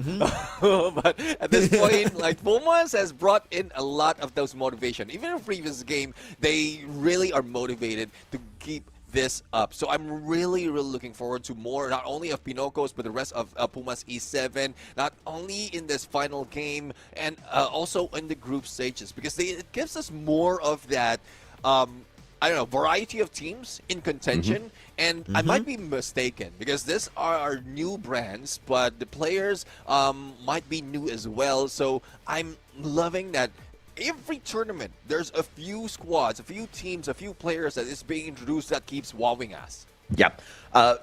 But at this point, like, Pumas has brought in a lot of those motivation. Even in the previous game, they really are motivated to keep this up. So I'm really looking forward to more, not only of Pinocchio's, but the rest of Pumas E7, not only in this final game, and also in the group stages, because it gives us more of that, I don't know, variety of teams in contention. And I might be mistaken, because these are new brands, but the players might be new as well. So I'm loving that every tournament, there's a few squads, a few teams, a few players that is being introduced that keeps wowing us. Yeah.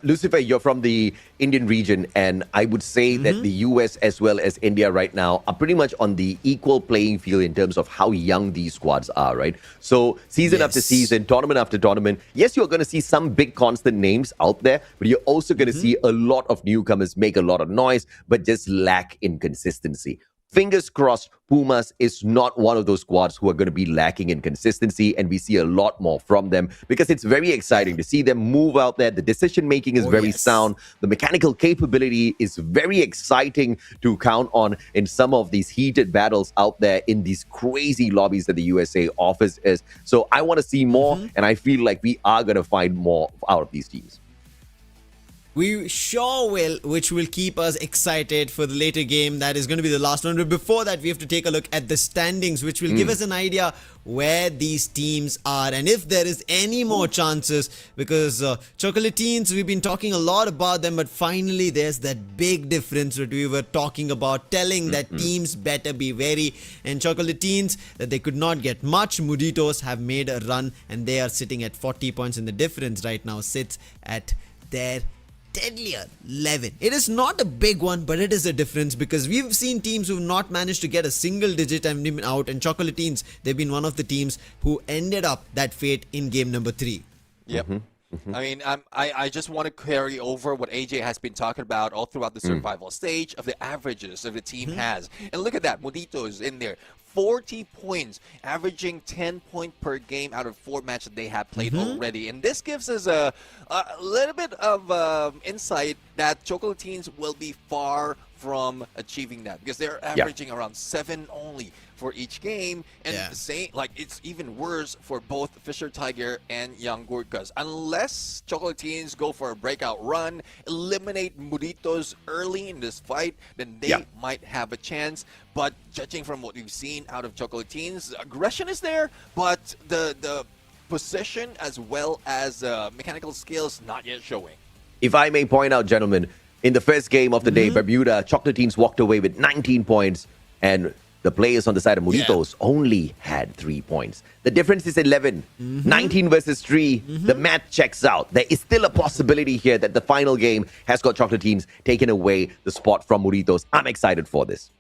Lucifer, you're from the Indian region, and I would say that the US as well as India right now are pretty much on the equal playing field in terms of how young these squads are, right? So season after season, tournament after tournament, yes, you're going to see some big constant names out there, but you're also going to see a lot of newcomers make a lot of noise, but just lack in consistency. Fingers crossed, Pumas is not one of those squads who are going to be lacking in consistency, and we see a lot more from them because it's very exciting to see them move out there. The decision-making is very sound. The mechanical capability is very exciting to count on in some of these heated battles out there in these crazy lobbies that the USA offers us. So I want to see more, and I feel like we are going to find more out of these teams. We sure will, which will keep us excited for the later game. That is going to be the last one. But before that, we have to take a look at the standings, which will give us an idea where these teams are and if there is any more chances. Because Chocolatines, we've been talking a lot about them, but finally there's that big difference that we were talking about, telling that teams better be wary. And Chocolatines, that they could not get much. Muditos have made a run, and they are sitting at 40 points, and the difference right now sits at their deadlier 11. It is not a big one, but it is a difference because we've seen teams who've not managed to get a single digit and been out, and Chocolatines, they've been one of the teams who ended up that fate in game number 3. Yep. I mean, I just want to carry over what AJ has been talking about all throughout the survival stage of the averages that the team has. And look at that, Modito is in there. 40 points, averaging 10 points per game out of 4 matches that they have played already. And this gives us a little bit of insight that Chocolatines will be far from achieving that because they're averaging around 7 only for each game, and like it's even worse for both Fisher Tiger and Young Gurkhas. Unless Chocolatines go for a breakout run, eliminate Muritos early in this fight, then they might have a chance. But judging from what we've seen out of Chocolatines, aggression is there, but the position as well as mechanical skills not yet showing. If I may point out, gentlemen, in the first game of the day, Bermuda, Chocolatines walked away with 19 points, and the players on the side of Muritos only had 3 points. The difference is 11. 19 versus 3. The math checks out. There is still a possibility here that the final game has got Chocolatines taking away the spot from Muritos. I'm excited for this.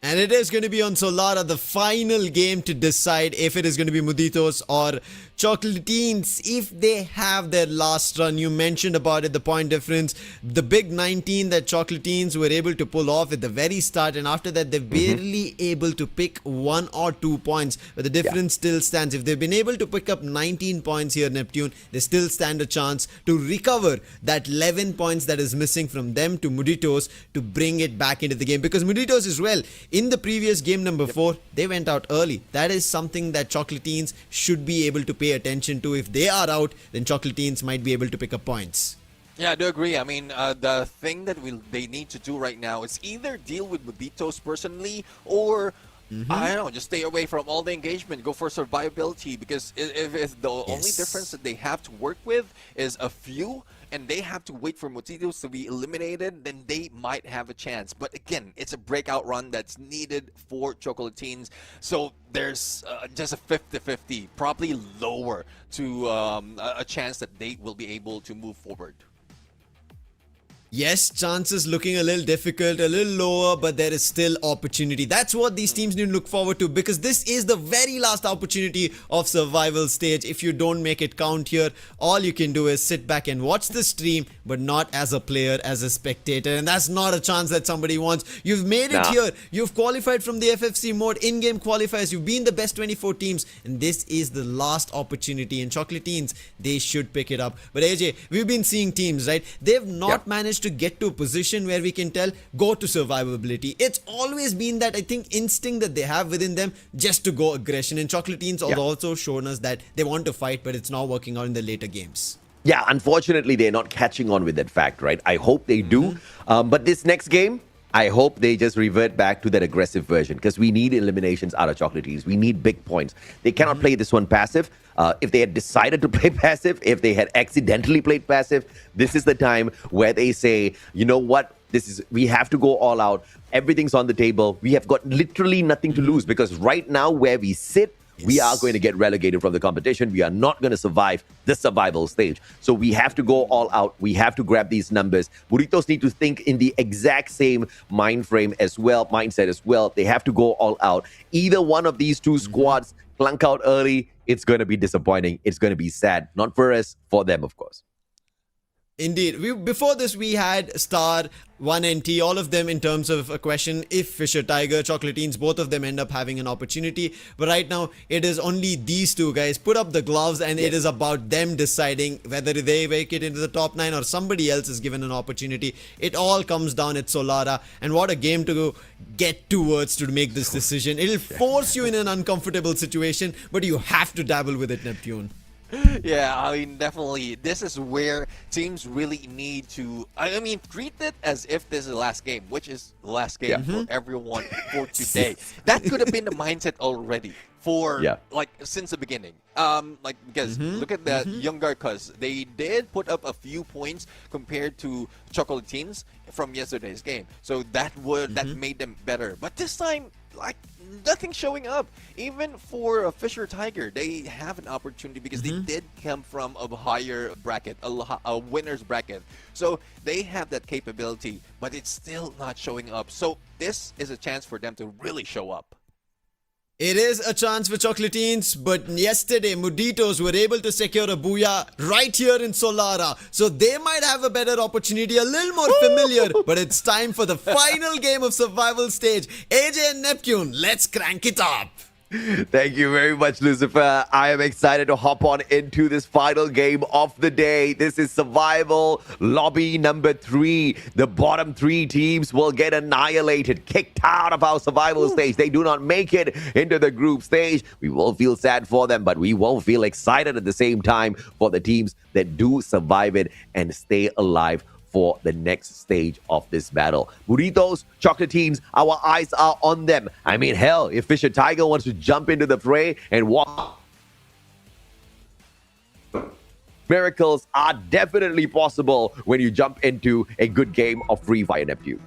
And it is going to be on Solara, the final game to decide if it is going to be Muditos or Chocolatines if they have their last run. You mentioned about it, the point difference, the big 19 that Chocolatines were able to pull off at the very start, and after that they're barely able to pick 1 or 2 points, but the difference still stands. If they've been able to pick up 19 points here, Neptune, they still stand a chance to recover that 11 points that is missing from them to Muditos to bring it back into the game, because Muditos as well, in the previous game number 4, they went out early. That is something that Chocolatines should be able to pay attention to. If they are out, then Chocolatines might be able to pick up points. Yeah, I do agree. I mean, the thing that they need to do right now is either deal with Muditos personally or I don't know, just stay away from all the engagement, go for survivability, because if the only difference that they have to work with is a few, and they have to wait for Muditos to be eliminated, then they might have a chance. But again, it's a breakout run that's needed for Chocolatines. So there's just a 50-50, probably lower to a chance that they will be able to move forward. Yes, chances looking a little difficult, a little lower, but there is still opportunity. That's what these teams need to look forward to, because this is the very last opportunity of survival stage. If you don't make it count here, all you can do is sit back and watch the stream, but not as a player, as a spectator. And that's not a chance that somebody wants. You've made it here. You've qualified from the FFC mode, in-game qualifiers. You've been the best 24 teams. And this is the last opportunity. And Chocolatines, they should pick it up. But AJ, we've been seeing teams, right? They've not managed to get to a position where we can tell, go to survivability. It's always been that, I think, instinct that they have within them just to go aggression. And Chocolatines have also shown us that they want to fight, but it's not working out in the later games. Yeah, unfortunately, they're not catching on with that fact, right? I hope they do. But this next game, I hope they just revert back to that aggressive version, because we need eliminations out of Chocolatines. We need big points. They cannot play this one passive. If they had decided to play passive, if they had accidentally played passive, this is the time where they say, you know what? We have to go all out. Everything's on the table. We have got literally nothing to lose, because right now where we sit, we are going to get relegated from the competition. We are not going to survive the survival stage. So we have to go all out. We have to grab these numbers. Burritos need to think in the exact same mindset as well. They have to go all out. Either one of these two squads clunk out early, it's going to be disappointing. It's going to be sad. Not for us, for them, of course. Indeed. Before this, we had Star, 1NT, all of them in terms of a question. If Fisher Tiger, Chocolatines, both of them end up having an opportunity. But right now, it is only these two guys. Put up the gloves, and it is about them deciding whether they make it into the top 9 or somebody else is given an opportunity. It all comes down at Solara. And what a game to get towards to make this decision. It'll force you in an uncomfortable situation, but you have to dabble with it, Neptune. Yeah, I mean, definitely. This is where teams really need to, I mean, treat it as if this is the last game, which is the last game for everyone for today. That could have been the mindset already for, like, since the beginning. Because look at the younger cuz. They did put up a few points compared to Chocolatines from yesterday's game. So that made them better. But this time, like, nothing showing up. Even for Fisher Tiger, they have an opportunity because they did come from a higher bracket, a winner's bracket. So they have that capability, but it's still not showing up. So this is a chance for them to really show up. It is a chance for Chocolatines, but yesterday Muditos were able to secure a booyah right here in Solara. So they might have a better opportunity, a little more familiar, but it's time for the final game of survival stage. AJ and Neptune, let's crank it up. Thank you very much, Lucifer. I am excited to hop on into this final game of the day. This is survival lobby number 3. The bottom 3 teams will get annihilated, kicked out of our survival stage. They do not make it into the group stage. We will feel sad for them, but we won't feel excited at the same time for the teams that do survive it and stay alive for the next stage of this battle. Burritos, Chocolatines, our eyes are on them. I mean, hell, if Fisher Tiger wants to jump into the fray and walk, miracles are definitely possible when you jump into a good game of Free Fire, Neptune.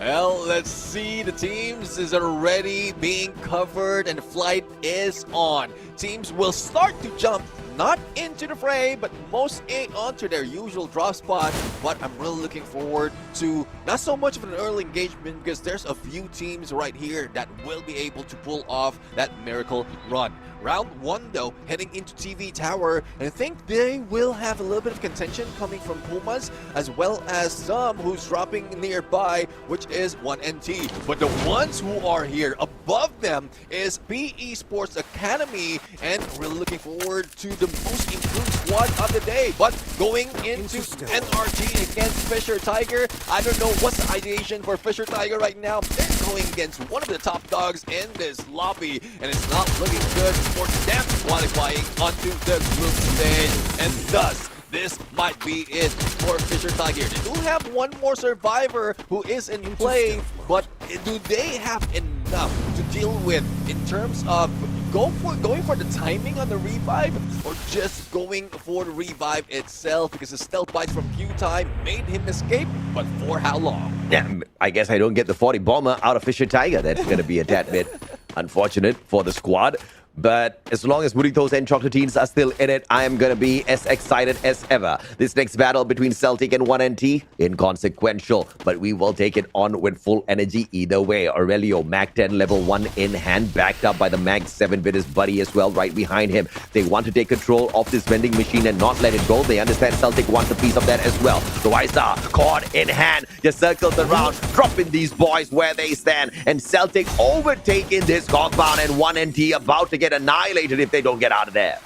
Well, let's see. The teams is already being covered and the flight is on. Teams will start to jump not into the fray, but most onto their usual drop spot. But I'm really looking forward to not so much of an early engagement because there's a few teams right here that will be able to pull off that miracle run. Round 1 though, heading into TV Tower, and I think they will have a little bit of contention coming from Pumas as well as some who's dropping nearby, which is 1NT. But the ones who are here above them is Esports Academy, and we're looking forward to the most improved squad of the day. But going into NRT against Fisher Tiger, I don't know what's the ideation for Fisher Tiger right now. They're going against one of the top dogs in this lobby, and it's not looking good for them qualifying onto the group stage, and thus this might be it for Fisher Tiger. They do have one more survivor who is in play, but do they have enough to deal with in terms of going for the timing on the revive, or just going for the revive itself? Because the stealth bites from Q-Time made him escape, but for how long? Yeah, I guess I don't get the 40 bomber out of Fisher Tiger. That's going to be a tad bit unfortunate for the squad. But as long as Burritos and Chocolatines are still in it, I am going to be as excited as ever. This next battle between Celtic and 1NT, inconsequential, but we will take it on with full energy either way. Aurelio, Mag 10 level 1 in hand, backed up by the Mag 7 with his buddy as well right behind him. They want to take control of this vending machine and not let it go. They understand Celtic wants a piece of that as well. The Wisar, caught in hand, just circles around, dropping these boys where they stand. And Celtic overtaking this compound, and 1NT about to get annihilated if they don't get out of there.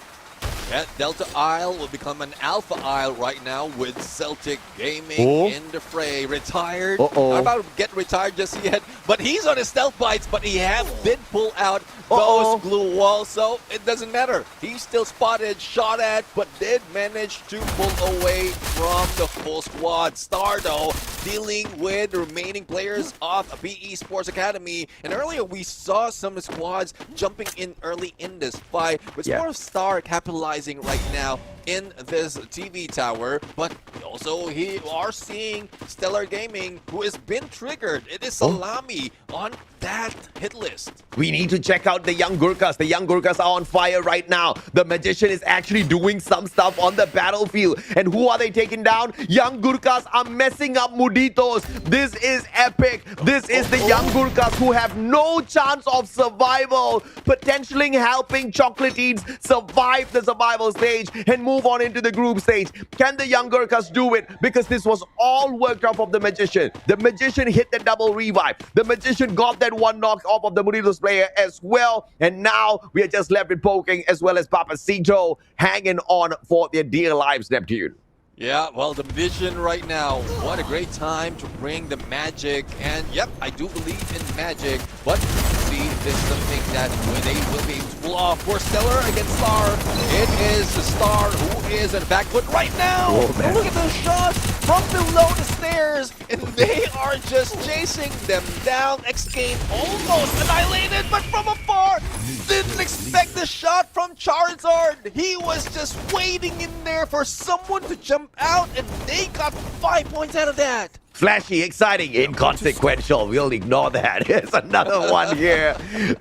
Yeah, Delta Isle will become an Alpha Isle right now with Celtic Gaming in the fray. Retired. Not about to get retired just yet, but he's on his stealth bites, but he did pull out those glue walls, so it doesn't matter. He's still spotted, shot at, but did manage to pull away from the full squad. Star, though, dealing with the remaining players of PE Sports Academy. And earlier we saw some squads jumping in early in this fight, but it's more of Star capitalizing right now in this TV tower. But also we are seeing Stellar Gaming, who has been triggered. It is Salami on that hit list. We need to check out the young Gurkhas. The young Gurkhas are on fire right now. The Magician is actually doing some stuff on the battlefield. And who are they taking down? Young Gurkhas are messing up Muditos. This is epic. This is the young Gurkhas who have no chance of survival, potentially helping Chocolatines survive the survival stage and move on into the group stage. Can the young Gurkhas do it? Because this was all worked off of the Magician. The Magician hit the double revive. The Magician got that one knock off of the Muritos player as well. And now we are just left with Poking as well as Papacito hanging on for their dear lives, Neptune. Yeah, well, the vision right now, what a great time to bring the magic. And yep, I do believe in magic, but see, this is something that they will be able to pull off. For Stellar against Star, it is the Star who is in the back foot right now. Look at those shots from below the stairs, and they are just chasing them down. X-Game almost annihilated, but from afar, didn't expect the shot from Charizard. He was just waiting in there for someone to jump out, and they got 5 points out of that. Flashy, exciting, inconsequential. We'll ignore that. Here's another one here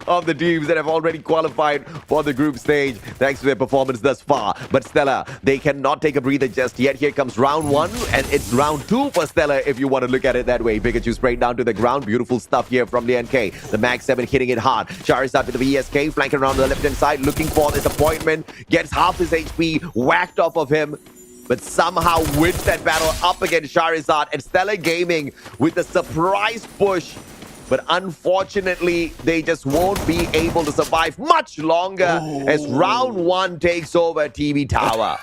of the teams that have already qualified for the group stage thanks to their performance thus far. But Stella, they cannot take a breather just yet. Here comes round 1, and it's round 2 for Stella if you want to look at it that way. Pikachu sprayed down to the ground. Beautiful stuff here from the NK. The Mag 7 hitting it hard. Charizard with the VSK flanking around the left-hand side, looking for this appointment. Gets half his HP whacked off of him, but somehow wins that battle up against Charizard, and Stellar Gaming with the surprise push. But unfortunately, they just won't be able to survive much longer as round 1 takes over TV Tower.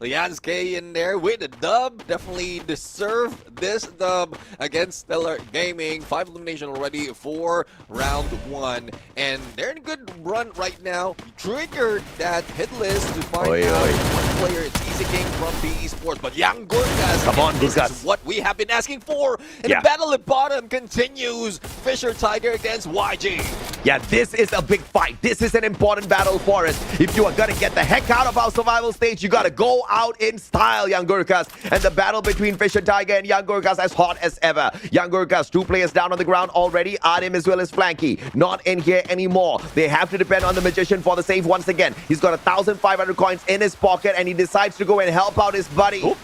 Lianske in there with the dub. Definitely deserve this dub against Stellar Gaming. 5 elimination already for round 1. And they're in a good run right now. Triggered that hit list to find out one player. It's Easy King from PE Sports. But Young Gurkhas, come on, this is what we have been asking for. And the battle at bottom continues. Fisher Tiger against YG. Yeah, this is a big fight. This is an important battle for us. If you are going to get the heck out of our survival stage, you got to go out in style, Young Gurkhas. And the battle between Fisher Tiger and Young Gurkhas as hot as ever. Young Gurkhas, 2 players down on the ground already. Adim as well as Flanky. Not in here anymore. They have to depend on the Magician for the save once again. He's got 1,500 coins in his pocket and he decides to go and help out his buddy. Oop.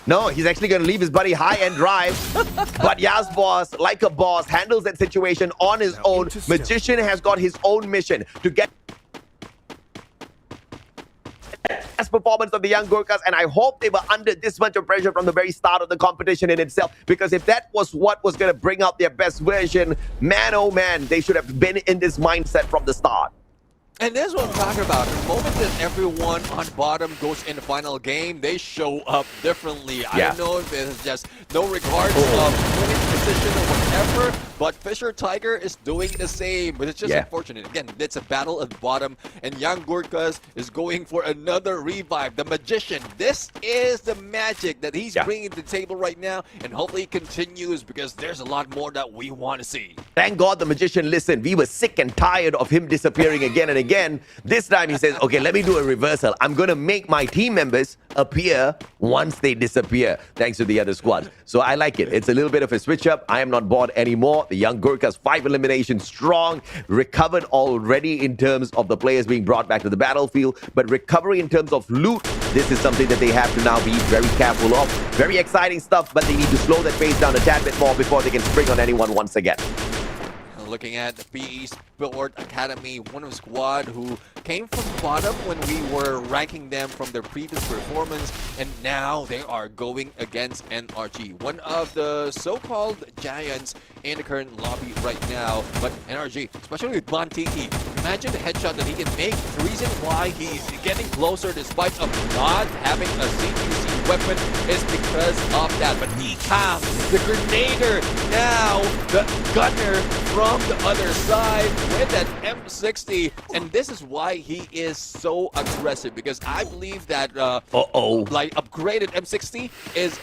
No, he's actually going to leave his buddy high and dry. But Boss, like a boss, handles that situation on his own. Magician has got his own mission to get best performance of the Young Gurkhas, and I hope they were under this much of pressure from the very start of the competition in itself, because if that was what was going to bring out their best version, man, oh man, they should have been in this mindset from the start. And that's what I'm talking about. The moment that everyone on bottom goes in the final game, they show up differently. I don't know if it's just no regards of winning position or whatever, but Fisher Tiger is doing the same. But it's just unfortunate. Again, it's a battle at the bottom, and Young Gurkhas is going for another revive. The Magician, this is the magic that he's bringing to the table right now, and hopefully it continues, because there's a lot more that we want to see. Thank God the Magician listened. We were sick and tired of him disappearing again and again. This time he says, okay, let me do a reversal. I'm going to make my team members appear once they disappear, thanks to the other squads. So I like it. It's a little bit of a switch up. I am not bored anymore. The Young Gurkhas, 5 eliminations strong, recovered already in terms of the players being brought back to the battlefield. But recovery in terms of loot, this is something that they have to now be very careful of. Very exciting stuff, but they need to slow that pace down a tad bit more before they can spring on anyone once again. Looking at the PE Sport Academy, one of the squad who came from bottom when we were ranking them from their previous performance, and now they are going against NRG, one of the so-called giants in the current lobby right now. But NRG, especially with Montiki, imagine the headshot that he can make. The reason why he's getting closer despite of not having a CQC weapon is because of that. But Ikam, the Grenader, now the gunner from the other side with that M60, and this is why he is so aggressive, because I believe that like upgraded M60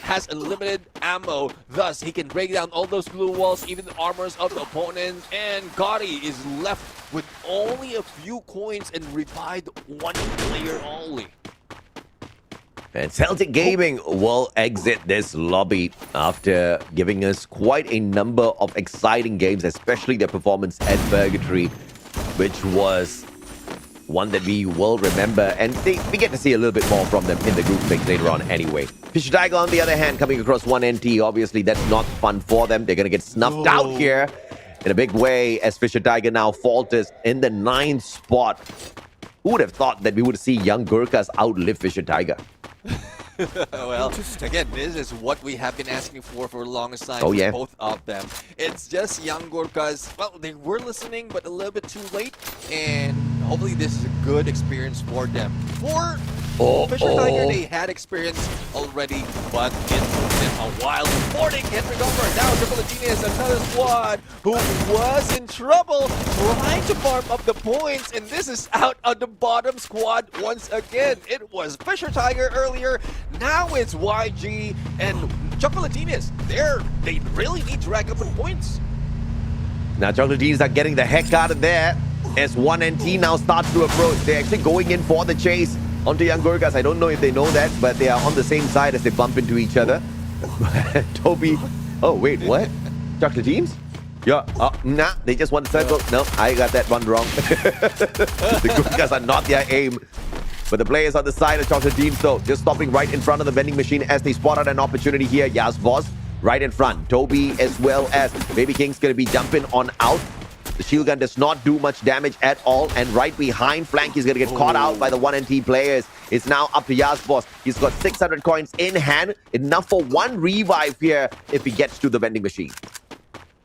has unlimited ammo, thus he can break down all those blue walls, even the armors of the opponent, and Gotti is left with only a few coins and revived 1 player only. And Celtic Gaming will exit this lobby after giving us quite a number of exciting games, especially their performance at Purgatory, which was one that we will remember. And we get to see a little bit more from them in the group stage later on anyway. Fisher Tiger, on the other hand, coming across 1NT. Obviously, that's not fun for them. They're going to get snuffed out here in a big way as Fisher Tiger now falters in the 9th spot. Who would have thought that we would see Young Gurkhas outlive Fisher Tiger? Well, again, this is what we have been asking for the longest time. Both of them. It's just Young Gurkhas. Well, they were listening, but a little bit too late. And hopefully this is a good experience for them. For Fisher Tiger, they had experience already, but it's been a while before they can recover. Now, Triple Genius, another squad who was in trouble, trying to farm up the points, and this is out of the bottom squad once again. It was Fisher Tiger earlier, now it's YG and Chocolate Genius. They really need to rack up in points. Now, Chocolate Genius are getting the heck out of there as 1NT now starts to approach. They're actually going in for the chase onto Young Gurkhas. I don't know if they know that, but they are on the same side as they bump into each other. Toby. Oh, wait, what? Chocolate Teams? Yeah. Nah, they just want to circle. No, I got that one wrong. The Gurkhas are not their aim. But the players on the side of Chocolate Teams, though, just stopping right in front of the vending machine as they spot out an opportunity here. Voss right in front. Toby as well as Baby King's going to be jumping on out. The shield gun does not do much damage at all. And right behind, Flanky's going to get caught out by the 1NT players. It's now up to Boss. He's got 600 coins in hand. Enough for 1 revive here if he gets to the vending machine.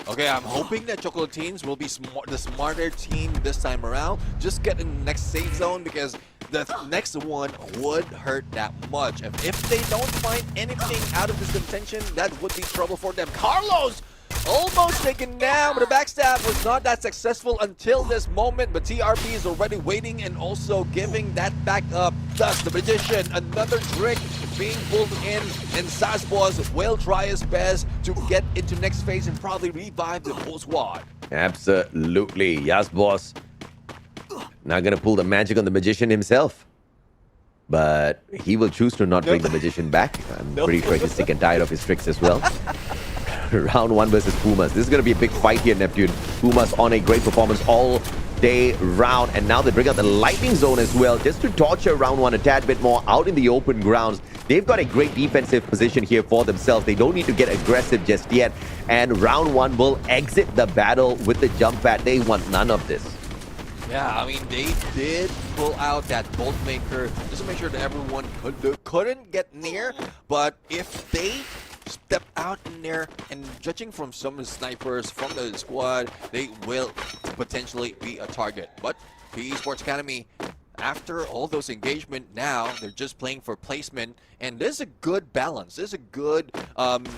Okay, I'm hoping that Chocolatines will be the smarter team this time around. Just get in the next safe zone, because the next one would hurt that much. And if they don't find anything out of this contention, that would be trouble for them. Carlos! Almost taken down, but the backstab was not that successful until this moment. But TRP is already waiting and also giving that back up. Thus, the Magician, another trick being pulled in, and Sasboss will try his best to get into next phase and probably revive the whole squad. Absolutely. Yes, boss. Not gonna pull the magic on the magician himself. But he will choose to not bring the magician back. I'm pretty sure he's sick and tired of his tricks as well. Round 1 versus Pumas. This is gonna be a big fight here, Neptune. Pumas on a great performance all day round, and now they bring out the lightning zone as well, just to torture round 1 a tad bit more out in the open grounds. They've got a great defensive position here for themselves. They don't need to get aggressive just yet, and round 1 will exit the battle with the jump pad. They want none of this. Yeah, I mean, they did pull out that bolt maker just to make sure that everyone couldn't get near, but if they step out in there, and judging from some of the snipers from the squad, they will potentially be a target. But PE Sports Academy, after all those engagement, now they're just playing for placement, and there's a good balance. There's a good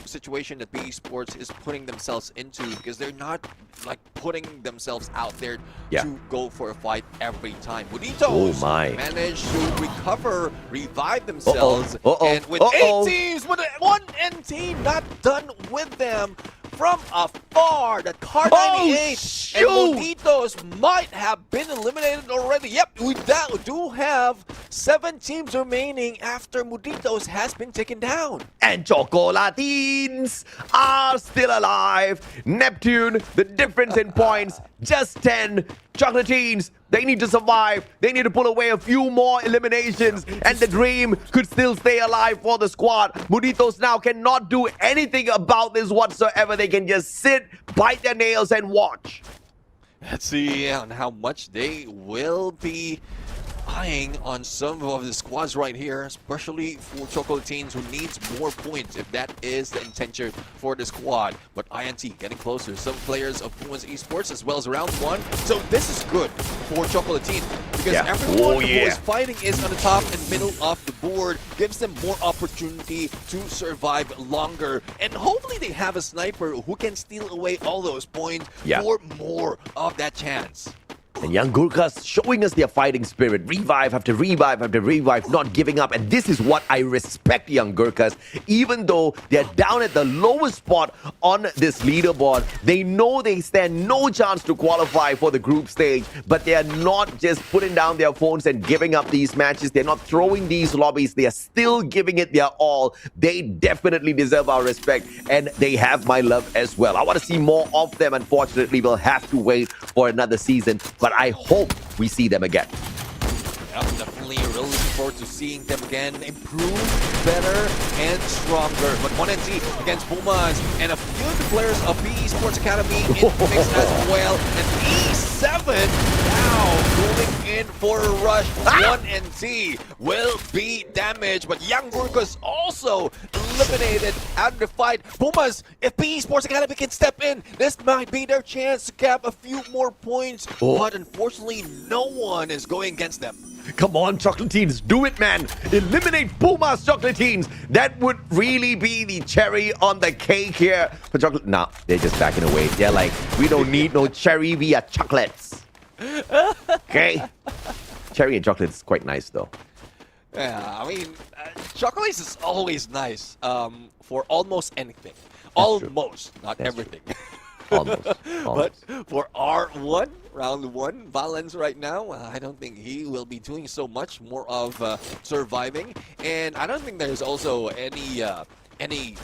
situation that PE Sports is putting themselves into, because they're not like putting themselves out there to go for a fight every time. Muditos managed to recover, revive themselves, and with 8 teams, with 1 NT not done with them. From afar, that Car 98 and Muditos might have been eliminated already. Yep, we do have 7 teams remaining after Muditos has been taken down. And Chocolatines are still alive. Neptune, the difference in points, just 10. Chocolatines, they need to survive. They need to pull away a few more eliminations, and the dream could still stay alive for the squad. Muditos now cannot do anything about this whatsoever. They can just sit, bite their nails, and watch. Let's see on how much they will be eyeing on some of the squads right here, especially for Chocolatines, who needs more points if that is the intention for the squad. But INT getting closer. Some players of Pumas Esports as well as round 1. So this is good for Chocolatines, because everyone who is fighting is on the top and middle of the board, gives them more opportunity to survive longer. And hopefully they have a sniper who can steal away all those points for more of that chance. And young Gurkhas showing us their fighting spirit, revive after revive after revive, not giving up. And this is what I respect young Gurkhas. Even though they're down at the lowest spot on this leaderboard, they know they stand no chance to qualify for the group stage, but they are not just putting down their phones and giving up these matches. They're not throwing these lobbies. They are still giving it their all. They definitely deserve our respect, and they have my love as well. I want to see more of them. Unfortunately, we'll have to wait for another season, but I hope we see them again. Definitely really looking forward to seeing them again improve better and stronger. But 1NT against Pumas, and a few of the players of PE Sports Academy in the mix as well. And E7 now going in for a rush. 1NT will be damaged, but Young Gurkhas also eliminated out of the fight. Pumas, if PE Sports Academy can step in, this might be their chance to cap a few more points. But unfortunately, no one is going against them. Come on, Chocolatines, do it, man. Eliminate Pumas, Chocolatines. That would really be the cherry on the cake here. For chocolate, nah, they're just backing away. They're like, we don't need no cherry, we are chocolates. Okay? Cherry and chocolate is quite nice, though. Yeah, I mean, chocolates is always nice for almost anything. Almost, not everything. Almost. But for R1, round 1, Valens right now, I don't think he will be doing so much more of surviving. And I don't think there's also any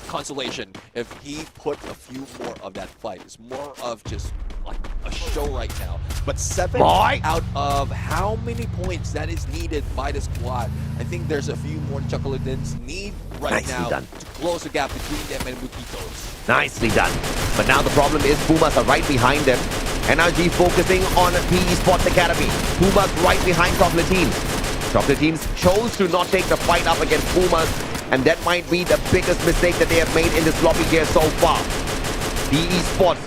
consolation if he put a few more of that fight. It's more of just like a show right now. But 7 out of how many points that is needed by the squad, I think there's a few more Chocolatines need right now to close the gap between them and Muditos. Nicely done. But now the problem is Pumas are right behind them. NRG focusing on PE Sports Academy. Pumas right behind Chocolatines. Chocolatines chose to not take the fight up against Pumas, and that might be the biggest mistake that they have made in this lobby here so far. PE Sports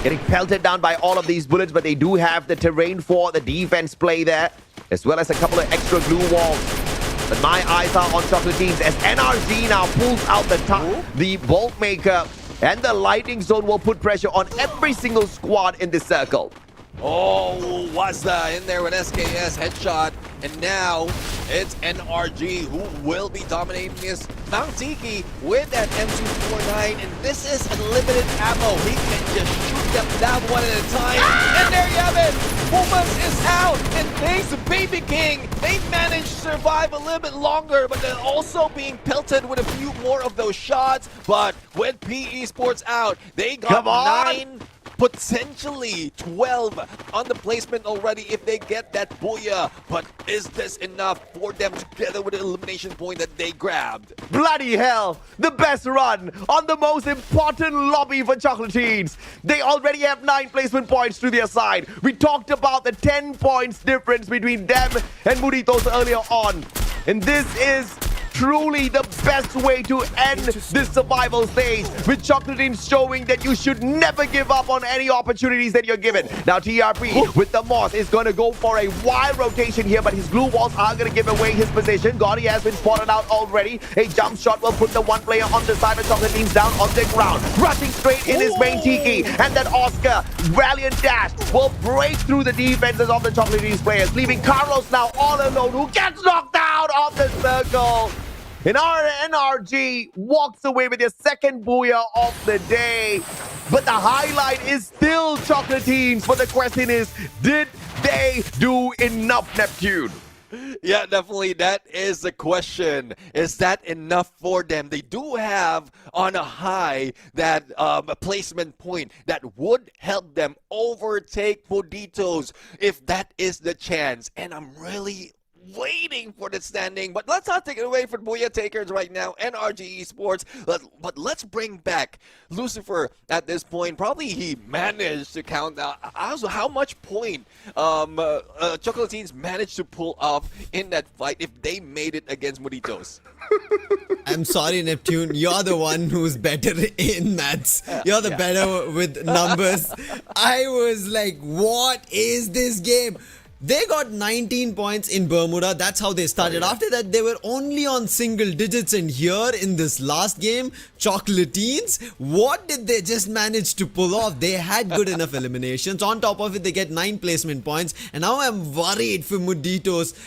getting pelted down by all of these bullets, but they do have the terrain for the defense play there, as well as a couple of extra glue walls. But my eyes are on Chocolatines as NRG now pulls out the bolt maker, and the lightning zone will put pressure on every single squad in this circle. Oh, Wazda in there with SKS headshot, and now it's NRG who will be dominating this. Mount Tiki with that MC49, and this is unlimited ammo. He can just shoot them down one at a time. And there you have it. Pumas is out, and thanks to Baby King, they managed to survive a little bit longer, but they're also being pelted with a few more of those shots. But with PE Sports out, they got 9, potentially 12 on the placement already if they get that booyah. But is this enough for them together with the elimination point that they grabbed? Bloody hell! The best run on the most important lobby for Chocolatines. They already have 9 placement points to their side. We talked about the 10 points difference between them and Muritos earlier on. And this is truly the best way to end this survival stage, with Chocolatines showing that you should never give up on any opportunities that you're given. Now TRP with the Moss is going to go for a wild rotation here, but his glue walls are going to give away his position. Gotti has been spotted out already. A jump shot will put the one player on the side of Chocolatines down on the ground. Rushing straight in his main Tiki, and that Oscar valiant dash will break through the defenses of the Chocolatines players, leaving Carlos now all alone, who gets knocked out of the circle. And our NRG walks away with their second booyah of the day. But the highlight is still Chocolatines. But the question is, did they do enough, Neptune? Yeah, definitely. That is the question. Is that enough for them? They do have on a high that placement point that would help them overtake Moditos if that is the chance. And I'm really waiting for the standing, but let's not take it away from Booyah Takers right now, NRG Esports. But let's bring back Lucifer at this point. Probably he managed to count out how much point Chocolatines managed to pull off in that fight if they made it against Moditos. I'm sorry, Neptune. You're the one who's better in maths. You're the better with numbers. I was like, what is this game? They got 19 points in Bermuda. That's how they started. After that, they were only on single digits. And here in this last game, Chocolatines, what did they just manage to pull off? They had good enough eliminations. On top of it, they get 9 placement points. And now I'm worried for Moditos.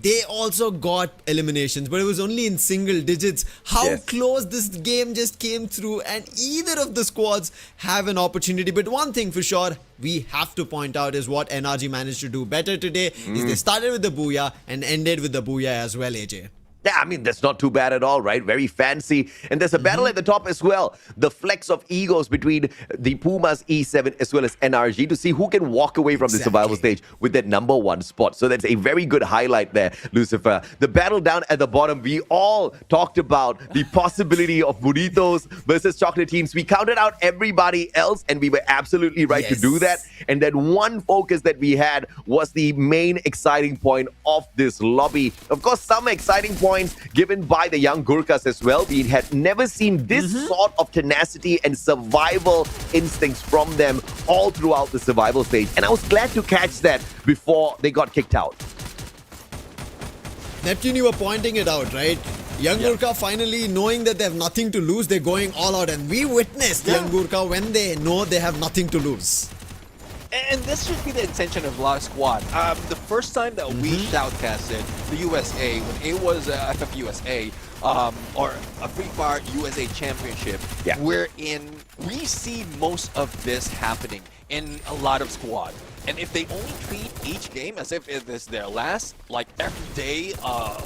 They also got eliminations, but it was only in single digits. How close this game just came through, and either of the squads have an opportunity. But one thing for sure we have to point out is what NRG managed to do better today is they started with the booyah and ended with the booyah as well, AJ. Yeah, I mean, that's not too bad at all, right? Very fancy. And there's a battle at the top as well. The flex of egos between the Pumas E7 as well as NRG to see who can walk away from the survival stage with that #1 spot. So that's a very good highlight there, Lucifer. The battle down at the bottom, we all talked about the possibility of Muritos versus Chocolatines. We counted out everybody else, and we were absolutely right to do that. And that one focus that we had was the main exciting point of this lobby. Of course, some exciting points given by the young Gurkhas as well. We had never seen this sort of tenacity and survival instincts from them all throughout the survival stage. And I was glad to catch that before they got kicked out. Neptune, you were pointing it out, right? Young Gurkha finally knowing that they have nothing to lose, they're going all out. And we witnessed Young Gurkha when they know they have nothing to lose. And this should be the intention of Live Squad. The first time that we shoutcasted the USA, when it was FFWSA, or a Free Fire USA Championship, wherein we see most of this happening in a lot of squad. And if they only treat each game as if it is their last, like every day,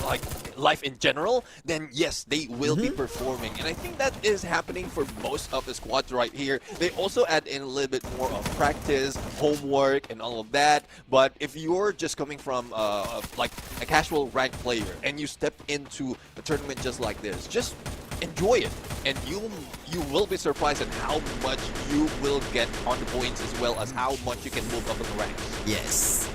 like life in general, then yes, they will be performing. And I think that is happening for most of the squads right here. They also add in a little bit more of practice, homework, and all of that. But if you're just coming from like a casual ranked player and you step into a tournament just like this, just enjoy it, and you will be surprised at how much you will get on the points as well as how much you can move up in the ranks. Yes.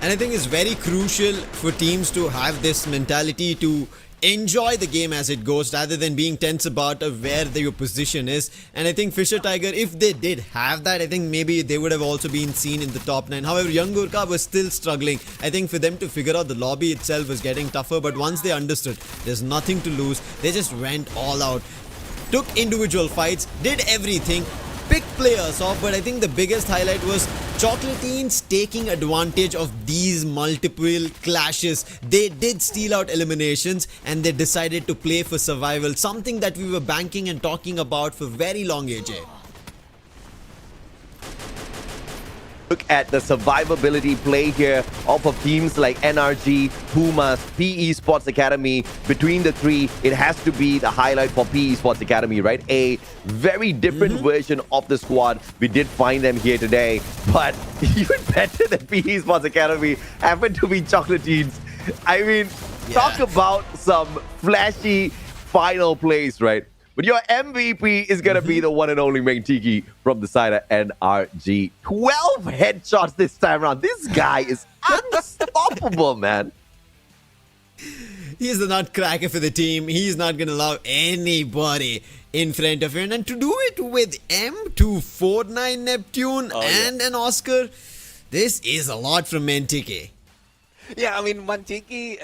And I think it's very crucial for teams to have this mentality to enjoy the game as it goes rather than being tense about where your position is. And I think Fisher Tiger, if they did have that, I think maybe they would have also been seen in the top 9. However, Young Gurkha was still struggling. I think for them to figure out the lobby itself was getting tougher, but once they understood there's nothing to lose, they just went all out, took individual fights, did everything, picked players off. But I think the biggest highlight was Chocolatines taking advantage of these multiple clashes, they did steal out eliminations and they decided to play for survival, something that we were banking and talking about for very long, AJ. Look at the survivability play here of teams like NRG, Pumas, PE Sports Academy. Between the three, it has to be the highlight for PE Sports Academy, right? A very different version of the squad. We did find them here today, but even better than PE Sports Academy happened to be Chocolatines. I mean, talk about some flashy final plays, right? But your MVP is going to be the one and only Main Tiki from the side of NRG. 12 headshots this time around. This guy is unstoppable, man. He's the nutcracker for the team. He's not going to allow anybody in front of him. And to do it with M249 Neptune and an Oscar, this is a lot from Mentiki. Yeah, I mean, Mantiki,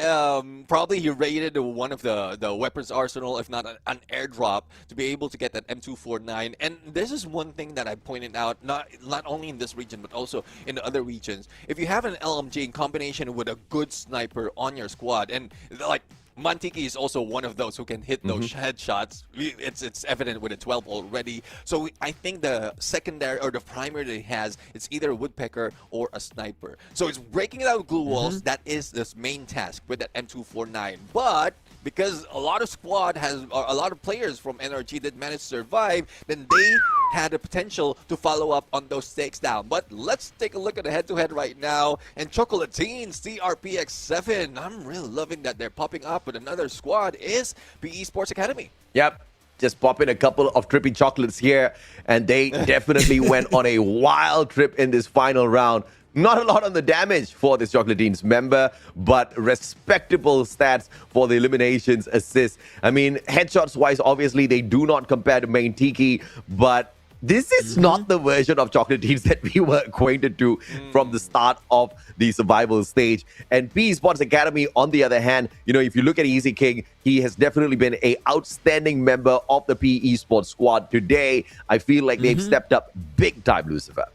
probably he raided one of the weapons arsenal, if not an airdrop, to be able to get that M249. And this is one thing that I pointed out, not only in this region, but also in the other regions. If you have an LMG in combination with a good sniper on your squad, and like, Mantiki is also one of those who can hit those headshots. It's evident with a 12 already. So I think the secondary or the primary that he has, it's either a woodpecker or a sniper. So it's breaking it out with glue walls. That is this main task with that M249. But because a lot of players from NRG did manage to survive, then they had the potential to follow up on those stakes down. But let's take a look at the head-to-head right now. And Chocolatines, CRPX7, I'm really loving that they're popping up with another squad is PE Sports Academy. Yep. Just pop in a couple of trippy chocolates here, and they definitely went on a wild trip in this final round. Not a lot on the damage for this Chocolatines member, but respectable stats for the eliminations, assists. I mean, headshots-wise, obviously, they do not compare to Main Tiki, but this is not the version of Chocolatines that we were acquainted to from the start of the survival stage. And PE Sports Academy, on the other hand, you know, if you look at Easy King, he has definitely been an outstanding member of the PE Sports squad. Today, I feel like they've stepped up big time, Lucifer.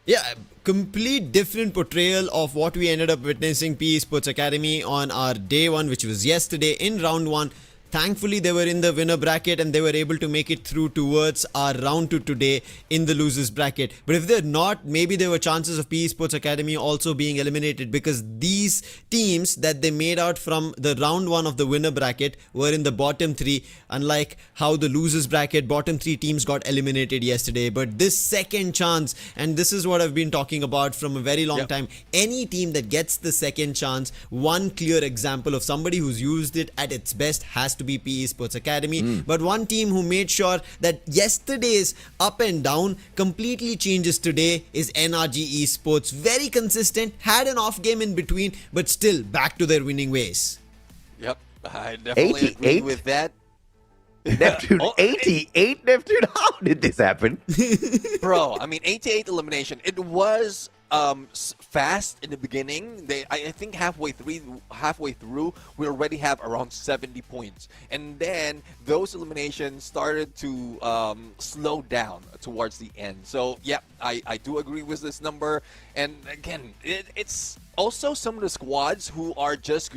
Yeah, complete different portrayal of what we ended up witnessing PE Sports Academy on our day one, which was yesterday in round one. Thankfully, they were in the winner bracket and they were able to make it through towards our round two today in the losers bracket. But if they're not, maybe there were chances of PE Sports Academy also being eliminated, because these teams that they made out from the round one of the winner bracket were in the bottom three, unlike how the losers bracket bottom three teams got eliminated yesterday. But this second chance, and this is what I've been talking about from a very long time, any team that gets the second chance, one clear example of somebody who's used it at its best has to be PE Sports Academy. But one team who made sure that yesterday's up and down completely changes today is NRG Esports. Very consistent, had an off game in between, but still back to their winning ways. Yep, I definitely agree with that. Neptune, 88 Neptune, how did this happen? Bro, I mean, 88 elimination. It was fast in the beginning. I think halfway through, we already have around 70 points. And then those eliminations started to slow down towards the end. So, yeah, I do agree with this number. And again, it's also some of the squads who are just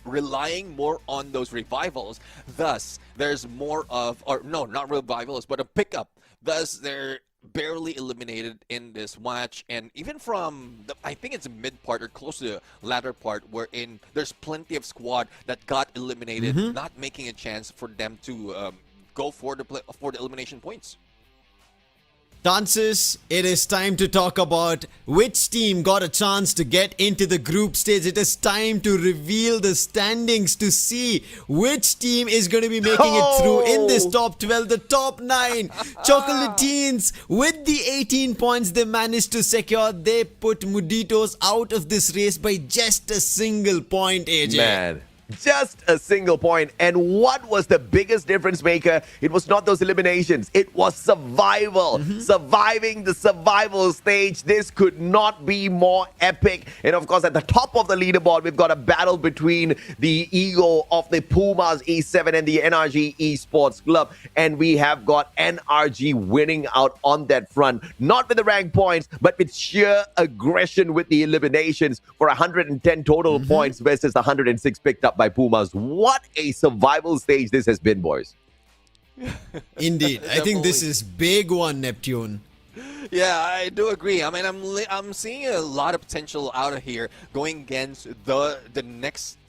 relying more on those revivals. Thus, there's more of, or no, not revivals, but a pickup. Thus, they're barely eliminated in this match. And even from I think it's the mid part or close to the latter part, wherein there's plenty of squad that got eliminated, not making a chance for them to go for the elimination points. Chances, it is time to talk about which team got a chance to get into the group stage. It is time to reveal the standings to see which team is going to be making it through in this top 12, the top 9. Chocolatines, with the 18 points they managed to secure, they put Muditos out of this race by just a single point, AJ. Man, Just a single point. And what was the biggest difference maker? It was not those eliminations. It was survival. Surviving the survival stage. This could not be more epic. And of course, at the top of the leaderboard, we've got a battle between the ego of the Pumas E7 and the NRG Esports Club. And we have got NRG winning out on that front. Not with the rank points, but with sheer aggression with the eliminations for 110 total points versus the 106 picked up by Pumas. What a survival stage this has been, boys. Indeed. I think this is big one, Neptune. Yeah, I do agree. I mean, I'm seeing a lot of potential out of here going against the next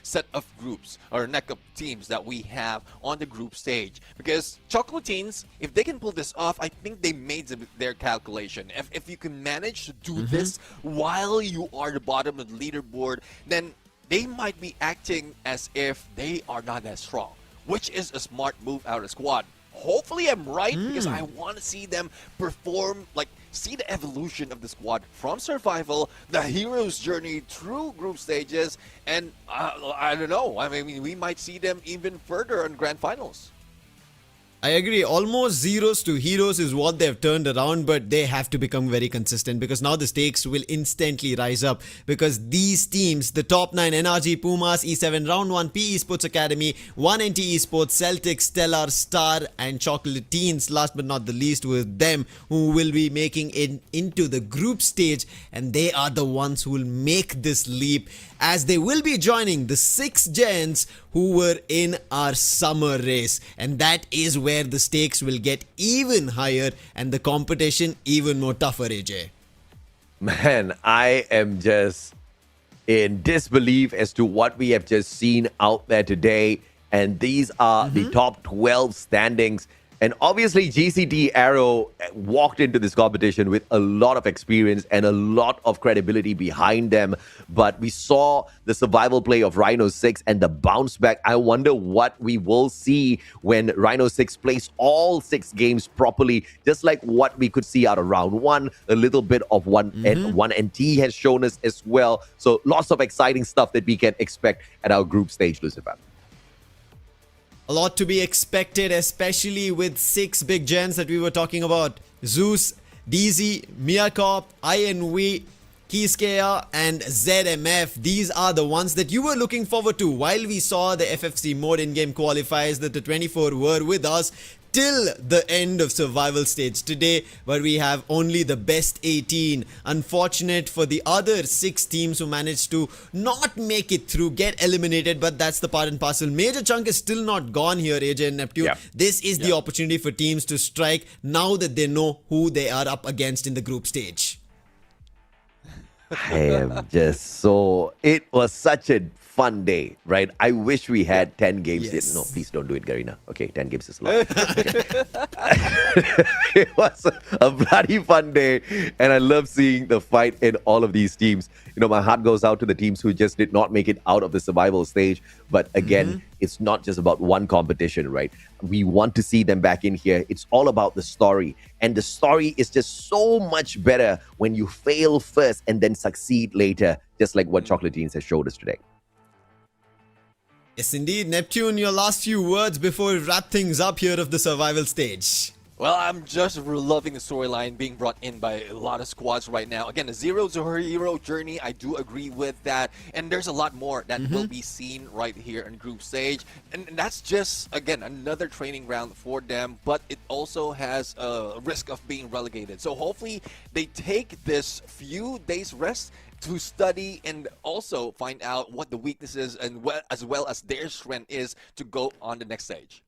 set of groups or neck of teams that we have on the group stage. Because Chocolatines, if they can pull this off, I think they made their calculation. If you can manage to do this while you are the bottom of the leaderboard, then they might be acting as if they are not as strong, which is a smart move out of the squad. Hopefully I'm right, because I want to see them perform, like, see the evolution of the squad from survival, the hero's journey through group stages, and I don't know. I mean, we might see them even further in grand finals. I agree. Almost zeros to heroes is what they've turned around, but they have to become very consistent, because now the stakes will instantly rise up, because these teams, the top 9, NRG, Pumas, E7, Round 1, P Esports Academy, 1NT Esports, Celtic, Stellar, Star and Chocolatines, last but not the least, with them who will be making it into the group stage, and they are the ones who will make this leap, as they will be joining the 6 gens who were in our summer race. And that is where the stakes will get even higher and the competition even more tougher, AJ. Man, I am just in disbelief as to what we have just seen out there today. And these are the top 12 standings. And obviously, GCT Arrow walked into this competition with a lot of experience and a lot of credibility behind them. But we saw the survival play of Rhino 6 and the bounce back. I wonder what we will see when Rhino 6 plays all 6 games properly, just like what we could see out of round 1. A little bit of 1NT has shown us as well. So lots of exciting stuff that we can expect at our group stage, Lucifer. A lot to be expected, especially with 6 big gens that we were talking about. Zeus, DZ, Miakop, INV, Kiskea and ZMF. These are the ones that you were looking forward to while we saw the FFC mode in-game qualifiers that the 24 were with us till the end of survival stage today, but we have only the best 18. Unfortunate for the other 6 teams who managed to not make it through, get eliminated, but that's the part and parcel. Major chunk is still not gone here, AJ and Neptune. This is the opportunity for teams to strike now that they know who they are up against in the group stage. I am just so... It was such a fun day, right? I wish we had 10 games. Yes. No, please don't do it, Garina. Okay, 10 games is a lot. It was a bloody fun day, and I love seeing the fight in all of these teams. You know, my heart goes out to the teams who just did not make it out of the survival stage. But again, it's not just about one competition, right? We want to see them back in here. It's all about the story. And the story is just so much better when you fail first and then succeed later, just like what Chocolatines has showed us today. Yes, indeed. Neptune, your last few words before we wrap things up here of the survival stage. Well, I'm just loving the storyline being brought in by a lot of squads right now. Again, the zero to her hero journey, I do agree with that. And there's a lot more that will be seen right here in group stage. And that's just, again, another training ground for them. But it also has a risk of being relegated. So hopefully they take this few days rest to study and also find out what the weaknesses and as well as their strength is to go on the next stage.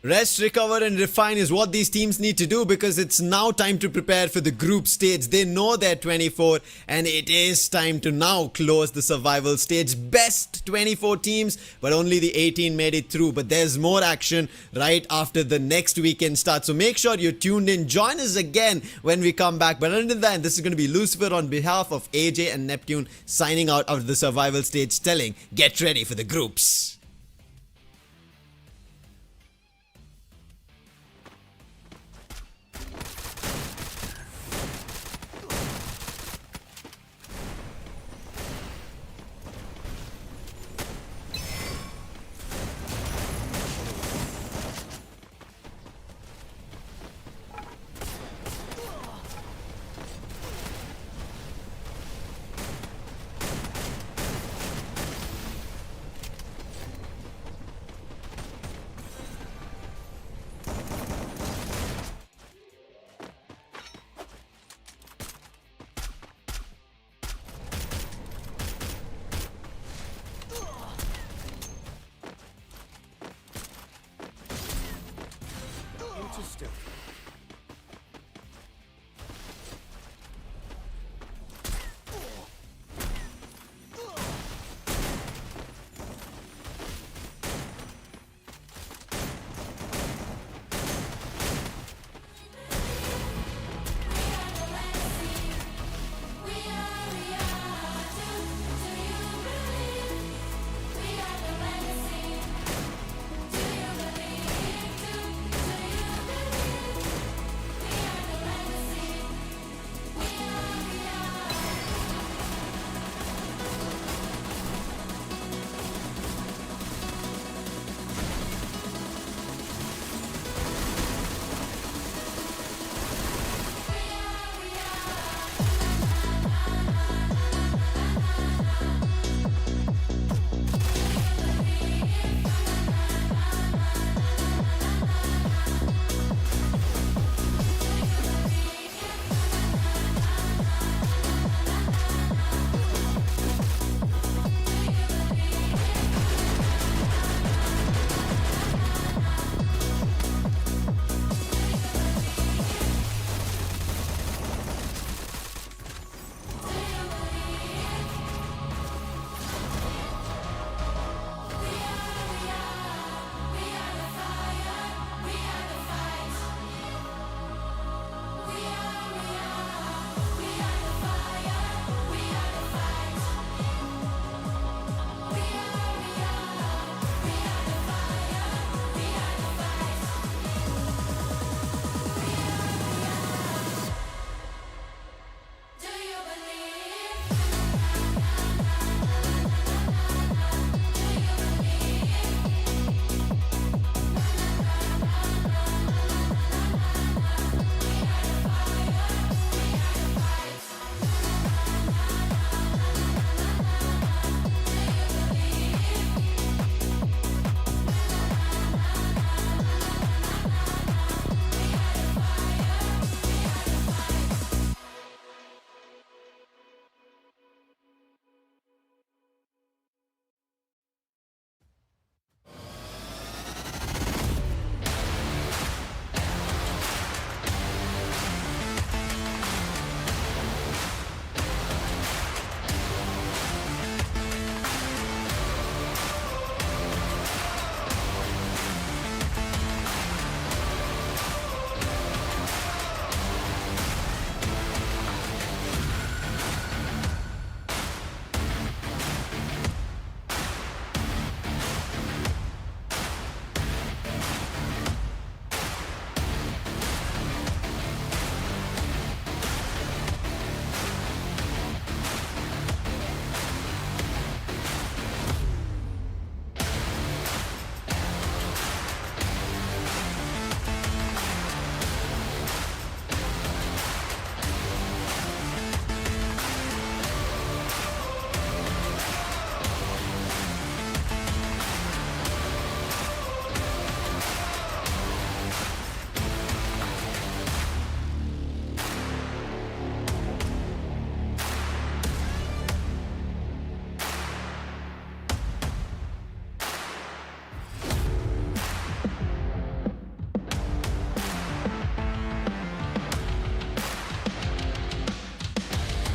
Rest, recover and refine is what these teams need to do, because it's now time to prepare for the group stage. They know they're 24 and it is time to now close the survival stage. Best 24 teams, but only the 18 made it through. But there's more action right after the next weekend starts. So make sure you're tuned in. Join us again when we come back. But until then, this is going to be Lucifer on behalf of AJ and Neptune signing out of the survival stage, telling get ready for the groups. Interesting.